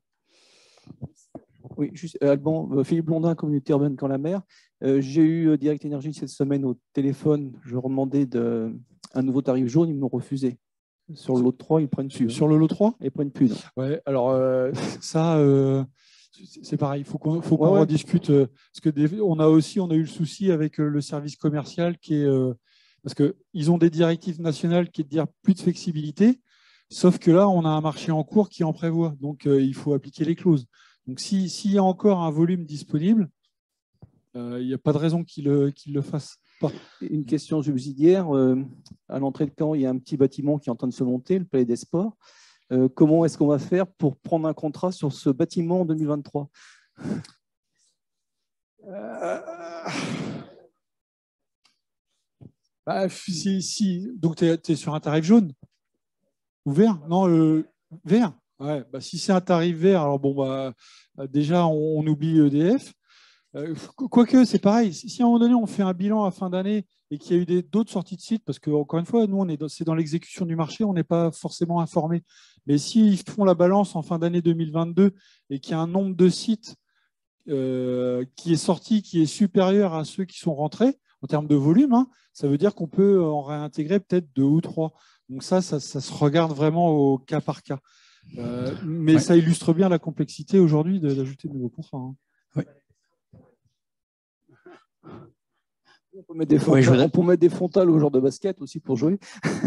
Speaker 17: Oui, juste, Alban, Philippe Blondin, communauté urbaine Camp la Mer. J'ai eu Direct Énergie cette semaine au téléphone. Je leur demandais un nouveau tarif jaune, ils m'ont refusé. Sur le lot 3, ils prennent plus.
Speaker 5: Sur le lot 3
Speaker 17: ils prennent plus.
Speaker 5: Ouais, alors ça, c'est pareil, il faut qu'on rediscute. Parce que on a eu le souci avec le service commercial qui est. Parce qu'ils ont des directives nationales qui est de dire plus de flexibilité, sauf que là, on a un marché en cours qui en prévoit. Donc, il faut appliquer les clauses. Donc, s'il y a encore un volume disponible, il n'y a pas de raison qu'il le fasse pas.
Speaker 17: Une question subsidiaire. À l'entrée de Caen, il y a un petit bâtiment qui est en train de se monter, le Palais des Sports. Comment est-ce qu'on va faire pour prendre un contrat sur ce bâtiment en 2023 ?
Speaker 5: Donc, tu es sur un tarif jaune ou vert? Non, vert. Ouais, si c'est un tarif vert, alors bon, déjà, on oublie EDF. Quoique, c'est pareil. Si à un moment donné, on fait un bilan à fin d'année et qu'il y a eu d'autres sorties de sites, parce qu'encore une fois, nous, c'est dans l'exécution du marché, on n'est pas forcément informé. Mais s'ils font la balance en fin d'année 2022 et qu'il y a un nombre de sites qui est sorti, qui est supérieur à ceux qui sont rentrés, en termes de volume, ça veut dire qu'on peut en réintégrer peut-être 2 ou 3. Donc ça se regarde vraiment au cas par cas. Mais ça illustre bien la complexité aujourd'hui d'ajouter de nouveaux contrats. Hein.
Speaker 8: Oui.
Speaker 17: On peut mettre des frontales aux joueurs de basket aussi pour jouer.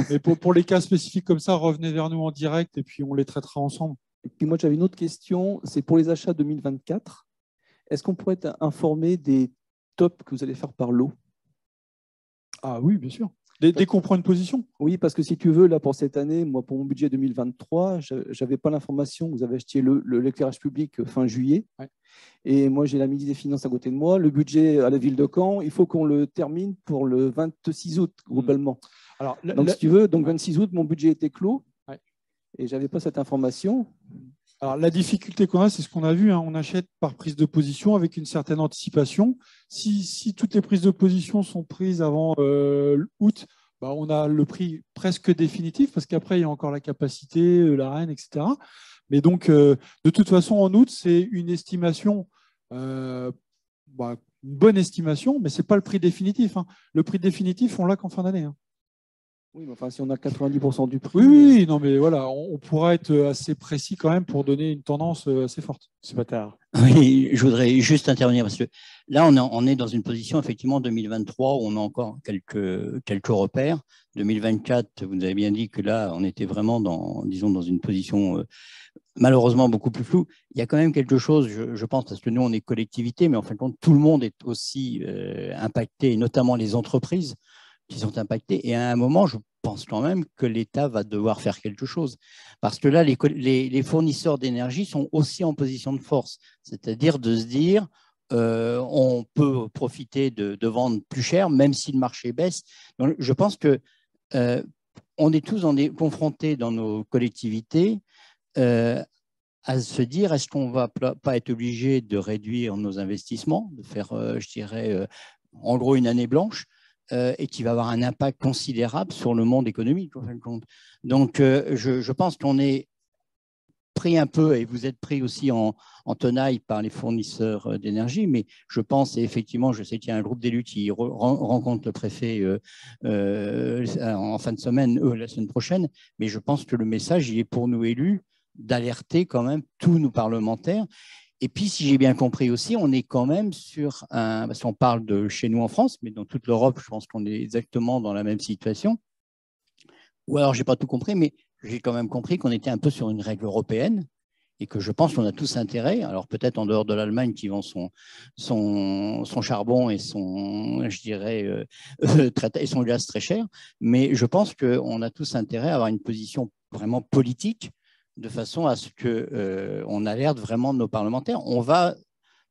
Speaker 5: Mais pour les cas spécifiques comme ça, revenez vers nous en direct et puis on les traitera ensemble.
Speaker 17: Et puis moi, j'avais une autre question, c'est pour les achats 2024. Est-ce qu'on pourrait être informé des tops que vous allez faire par lot?
Speaker 5: Ah oui, bien sûr. Dès qu'on prend une position.
Speaker 17: Oui, parce que si tu veux, là, pour cette année, moi, pour mon budget 2023, je n'avais pas l'information que vous avez acheté l'éclairage public fin juillet. Ouais. Et moi, j'ai la ministre des Finances à côté de moi. Le budget à la ville de Caen, il faut qu'on le termine pour le 26 août, globalement. Alors, donc, si tu veux, donc 26 août, mon budget était clos. Ouais. Et je n'avais pas cette information.
Speaker 5: Alors, la difficulté qu'on a, c'est ce qu'on a vu. Hein, on achète par prise de position avec une certaine anticipation. Si toutes les prises de position sont prises avant août, bah, on a le prix presque définitif parce qu'après, il y a encore la capacité, la reine, etc. Mais donc, de toute façon, en août, c'est une estimation, une bonne estimation, mais ce n'est pas le prix définitif. Hein. Le prix définitif, on l'a qu'en fin d'année. Hein.
Speaker 17: Oui, mais enfin, si on a 90% du prix.
Speaker 5: Oui, non, mais voilà, on pourra être assez précis quand même pour donner une tendance assez forte.
Speaker 6: C'est pas tard.
Speaker 8: Oui, je voudrais juste intervenir parce que là, on est dans une position, effectivement, 2023, où on a encore quelques repères. 2024, vous avez bien dit que là, on était vraiment dans une position malheureusement beaucoup plus floue. Il y a quand même quelque chose, je pense, parce que nous, on est collectivité, mais en fin de compte, tout le monde est aussi impacté, notamment les entreprises qui sont impactées. Et à un moment, je pense quand même que l'État va devoir faire quelque chose. Parce que là, les fournisseurs d'énergie sont aussi en position de force. C'est-à-dire de se dire, on peut profiter de vendre plus cher, même si le marché baisse. Donc, je pense que on est tous confrontés dans nos collectivités à se dire, est-ce qu'on ne va pas être obligé de réduire nos investissements, de faire, je dirais, en gros, une année blanche, et qui va avoir un impact considérable sur le monde économique, en fin de compte. Donc, je pense qu'on est pris un peu, et vous êtes pris aussi en tenaille par les fournisseurs d'énergie, mais je pense, et effectivement, je sais qu'il y a un groupe d'élus qui rencontre le préfet en fin de semaine, la semaine prochaine, mais je pense que le message, il est pour nous élus d'alerter quand même tous nos parlementaires. Et puis, si j'ai bien compris aussi, on est quand même sur parce qu'on parle de chez nous en France, mais dans toute l'Europe, je pense qu'on est exactement dans la même situation. Ou alors, je n'ai pas tout compris, mais j'ai quand même compris qu'on était un peu sur une règle européenne et que je pense qu'on a tous intérêt, alors peut-être en dehors de l'Allemagne qui vend son charbon et je dirais, et son gaz très cher, mais je pense qu'on a tous intérêt à avoir une position vraiment politique de façon à ce qu'on alerte vraiment nos parlementaires. On va,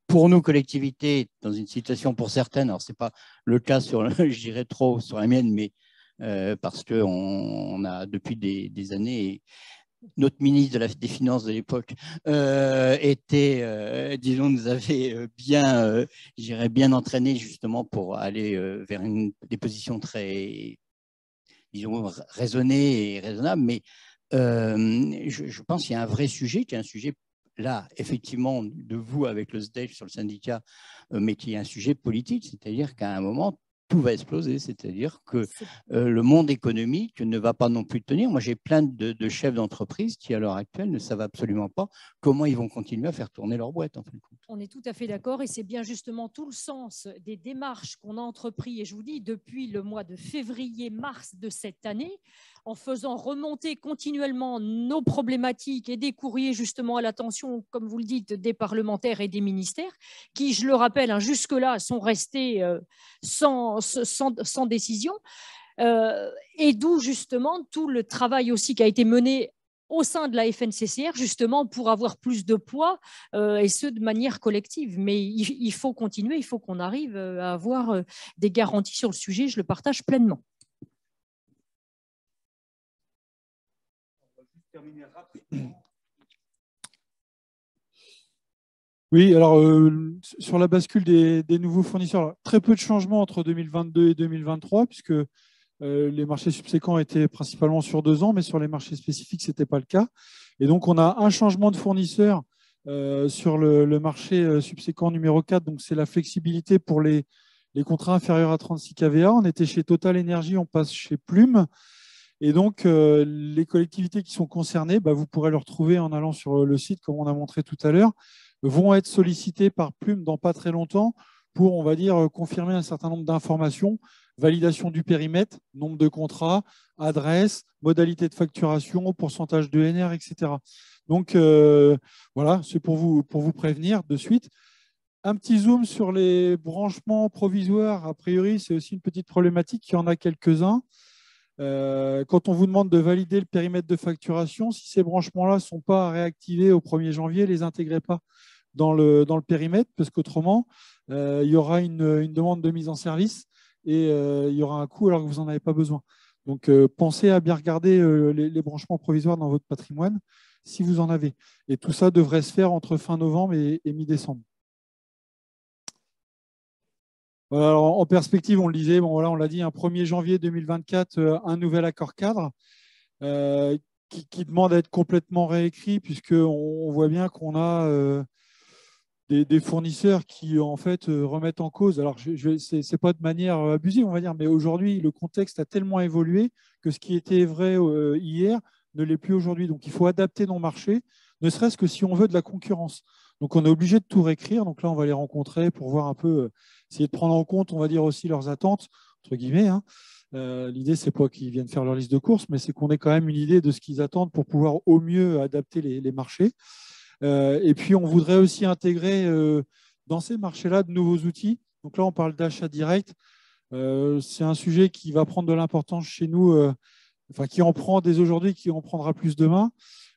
Speaker 8: pour nous, collectivités, dans une situation pour certaines, alors ce n'est pas le cas je dirais trop sur la mienne, mais parce qu'on a depuis des années, notre ministre des Finances de l'époque disons, nous avait bien, je dirais, bien entraînés justement pour aller vers des positions très, disons, raisonnées et raisonnables, mais je pense qu'il y a un vrai sujet, qui est un sujet là, effectivement, de vous avec le SDEC sur le syndicat, mais qui est un sujet politique, c'est-à-dire qu'à un moment, tout va exploser, c'est-à-dire que le monde économique ne va pas non plus tenir. Moi, j'ai plein de chefs d'entreprise qui, à l'heure actuelle, ne savent absolument pas comment ils vont continuer à faire tourner leur boîte. En fin de compte.
Speaker 1: On est tout à fait d'accord et c'est bien justement tout le sens des démarches qu'on a entreprises, et je vous dis, depuis le mois de février-mars de cette année, en faisant remonter continuellement nos problématiques et des courriers justement à l'attention, comme vous le dites, des parlementaires et des ministères, qui, je le rappelle, jusque-là sont restés sans décision, et d'où justement tout le travail aussi qui a été mené au sein de la FNCCR, justement pour avoir plus de poids, et ce de manière collective. Mais il faut continuer, il faut qu'on arrive à avoir des garanties sur le sujet, je le partage pleinement.
Speaker 5: Oui, alors sur la bascule des nouveaux fournisseurs, très peu de changements entre 2022 et 2023, puisque les marchés subséquents étaient principalement sur 2 ans, mais sur les marchés spécifiques, ce n'était pas le cas. Et donc, on a un changement de fournisseur sur le marché subséquent numéro 4, donc c'est la flexibilité pour les contrats inférieurs à 36 kVA. On était chez Total Energy, on passe chez Plume. Et donc, les collectivités qui sont concernées, vous pourrez le retrouver en allant sur le site, comme on a montré tout à l'heure, vont être sollicitées par Plume dans pas très longtemps pour, on va dire, confirmer un certain nombre d'informations, validation du périmètre, nombre de contrats, adresse, modalité de facturation, pourcentage de NR, etc. Donc, voilà, c'est pour vous prévenir de suite. Un petit zoom sur les branchements provisoires. A priori, c'est aussi une petite problématique. Il y en a quelques-uns. Quand on vous demande de valider le périmètre de facturation, si ces branchements-là ne sont pas réactivés au 1er janvier, les intégrez pas dans le périmètre, parce qu'autrement, il y aura une demande de mise en service et il y aura un coût alors que vous n'en avez pas besoin. Donc, pensez à bien regarder les branchements provisoires dans votre patrimoine, si vous en avez. Et tout ça devrait se faire entre fin novembre et mi-décembre. Alors, en perspective, on le disait, bon, voilà, on l'a dit, un 1er janvier 2024, un nouvel accord cadre qui demande à être complètement réécrit, puisqu'on voit bien qu'on a des fournisseurs qui, en fait, remettent en cause. Alors, ce n'est pas de manière abusive, on va dire, mais aujourd'hui, le contexte a tellement évolué que ce qui était vrai hier ne l'est plus aujourd'hui. Donc, il faut adapter nos marchés, ne serait-ce que si on veut de la concurrence. Donc, on est obligé de tout réécrire. Donc là, on va les rencontrer pour voir un peu, essayer de prendre en compte, on va dire aussi leurs attentes, entre guillemets. L'idée, c'est pas qu'ils viennent faire leur liste de courses, mais c'est qu'on ait quand même une idée de ce qu'ils attendent pour pouvoir au mieux adapter les marchés. Et puis, on voudrait aussi intégrer dans ces marchés-là de nouveaux outils. Donc là, on parle d'achat direct. C'est un sujet qui va prendre de l'importance chez nous, enfin, qui en prend dès aujourd'hui, qui en prendra plus demain.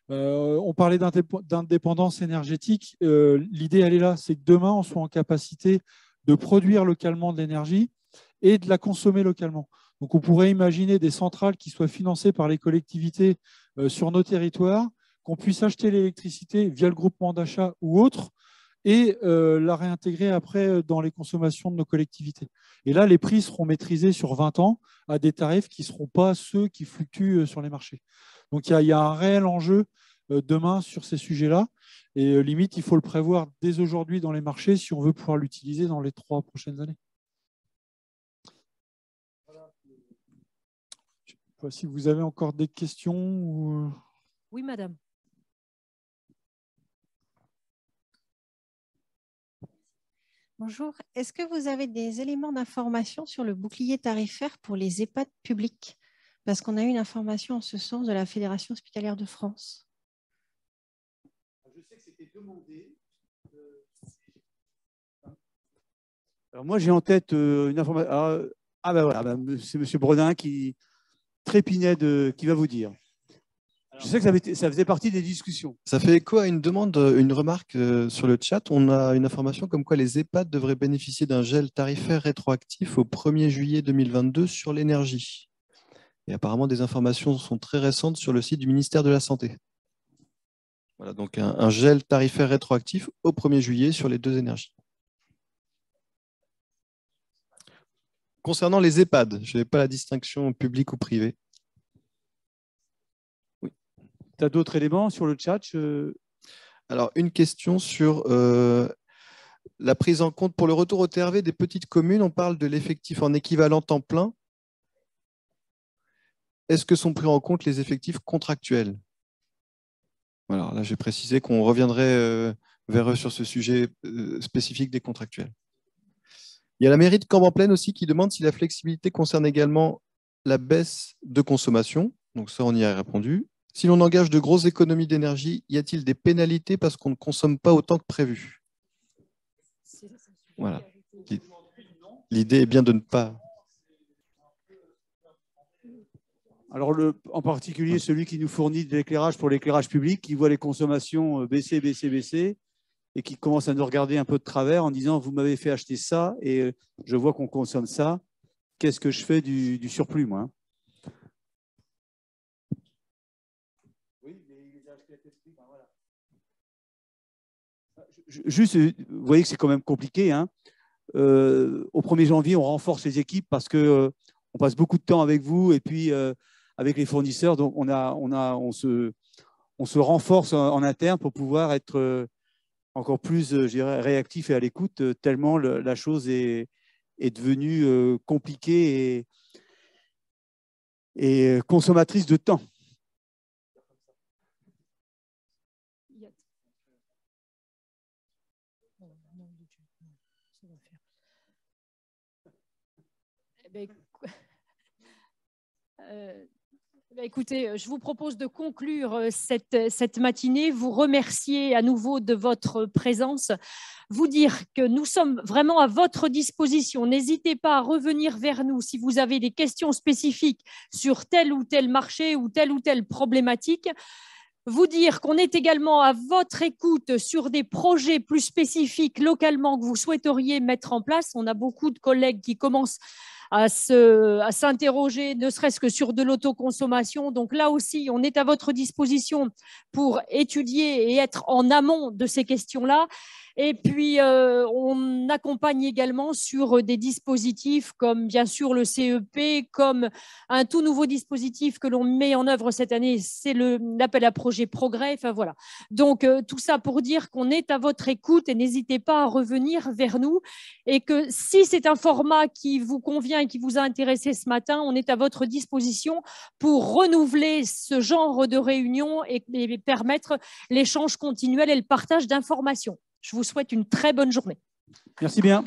Speaker 5: On parlait d'indépendance énergétique. L'idée, elle est là, c'est que demain, on soit en capacité de produire localement de l'énergie et de la consommer localement. Donc, on pourrait imaginer des centrales qui soient financées par les collectivités sur nos territoires, qu'on puisse acheter l'électricité via le groupement d'achat ou autre, et la réintégrer après dans les consommations de nos collectivités. Et là, les prix seront maîtrisés sur 20 ans à des tarifs qui ne seront pas ceux qui fluctuent sur les marchés. Donc, il y a un réel enjeu demain sur ces sujets-là. Et limite, il faut le prévoir dès aujourd'hui dans les marchés si on veut pouvoir l'utiliser dans les 3 prochaines années. Je ne sais pas si vous avez encore des questions. Ou...
Speaker 1: Oui, madame.
Speaker 18: Bonjour. Est-ce que vous avez des éléments d'information sur le bouclier tarifaire pour les EHPAD publics? Parce qu'on a eu une information en ce sens de la Fédération hospitalière de France.
Speaker 2: Je sais que c'était demandé. Alors moi, j'ai en tête une information. Voilà, c'est M. Bredin qui trépignait qui va vous dire. Je sais que ça faisait partie des discussions.
Speaker 19: Ça fait écho à une demande, une remarque sur le chat. On a une information comme quoi les EHPAD devraient bénéficier d'un gel tarifaire rétroactif au 1er juillet 2022 sur l'énergie. Et apparemment, des informations sont très récentes sur le site du ministère de la Santé. Voilà, donc un gel tarifaire rétroactif au 1er juillet sur les 2 énergies. Concernant les EHPAD, je n'ai pas la distinction public ou privé.
Speaker 2: Oui. Tu as d'autres éléments sur le chat?
Speaker 19: Alors, une question sur la prise en compte pour le retour au TRV des petites communes. On parle de l'effectif en équivalent temps plein. Est-ce que sont pris en compte les effectifs contractuels? Voilà, là, j'ai précisé qu'on reviendrait vers eux sur ce sujet spécifique des contractuels. Il y a la mairie de Cambamplaine aussi qui demande si la flexibilité concerne également la baisse de consommation. Donc ça, on y a répondu. Si l'on engage de grosses économies d'énergie, y a-t-il des pénalités parce qu'on ne consomme pas autant que prévu? Voilà. L'idée est bien de ne pas...
Speaker 2: Alors, en particulier, celui qui nous fournit de l'éclairage pour l'éclairage public, qui voit les consommations baisser, et qui commence à nous regarder un peu de travers en disant « vous m'avez fait acheter ça et je vois qu'on consomme ça, qu'est-ce que je fais du surplus, moi ?» Oui, mais il les a achetés à tel prix, voilà. Juste, vous voyez que c'est quand même compliqué. Au 1er janvier, on renforce les équipes parce qu'on passe beaucoup de temps avec vous et puis avec les fournisseurs. Donc, on se renforce en interne pour pouvoir être encore plus, je dirais, réactif et à l'écoute, tellement la chose est devenue compliquée et consommatrice de temps.
Speaker 1: Écoutez, je vous propose de conclure cette matinée, vous remercier à nouveau de votre présence, vous dire que nous sommes vraiment à votre disposition. N'hésitez pas à revenir vers nous si vous avez des questions spécifiques sur tel ou tel marché ou telle problématique. Vous dire qu'on est également à votre écoute sur des projets plus spécifiques localement que vous souhaiteriez mettre en place. On a beaucoup de collègues qui commencent à s'interroger, ne serait-ce que sur de l'autoconsommation. Donc là aussi, on est à votre disposition pour étudier et être en amont de ces questions-là. Et puis, on accompagne également sur des dispositifs comme, bien sûr, le CEP, comme un tout nouveau dispositif que l'on met en œuvre cette année, c'est l'appel à projet Progrès. Enfin, voilà. Donc, tout ça pour dire qu'on est à votre écoute et n'hésitez pas à revenir vers nous. Et que si c'est un format qui vous convient et qui vous a intéressé ce matin, on est à votre disposition pour renouveler ce genre de réunion et permettre l'échange continuel et le partage d'informations. Je vous souhaite une très bonne journée.
Speaker 2: Merci bien.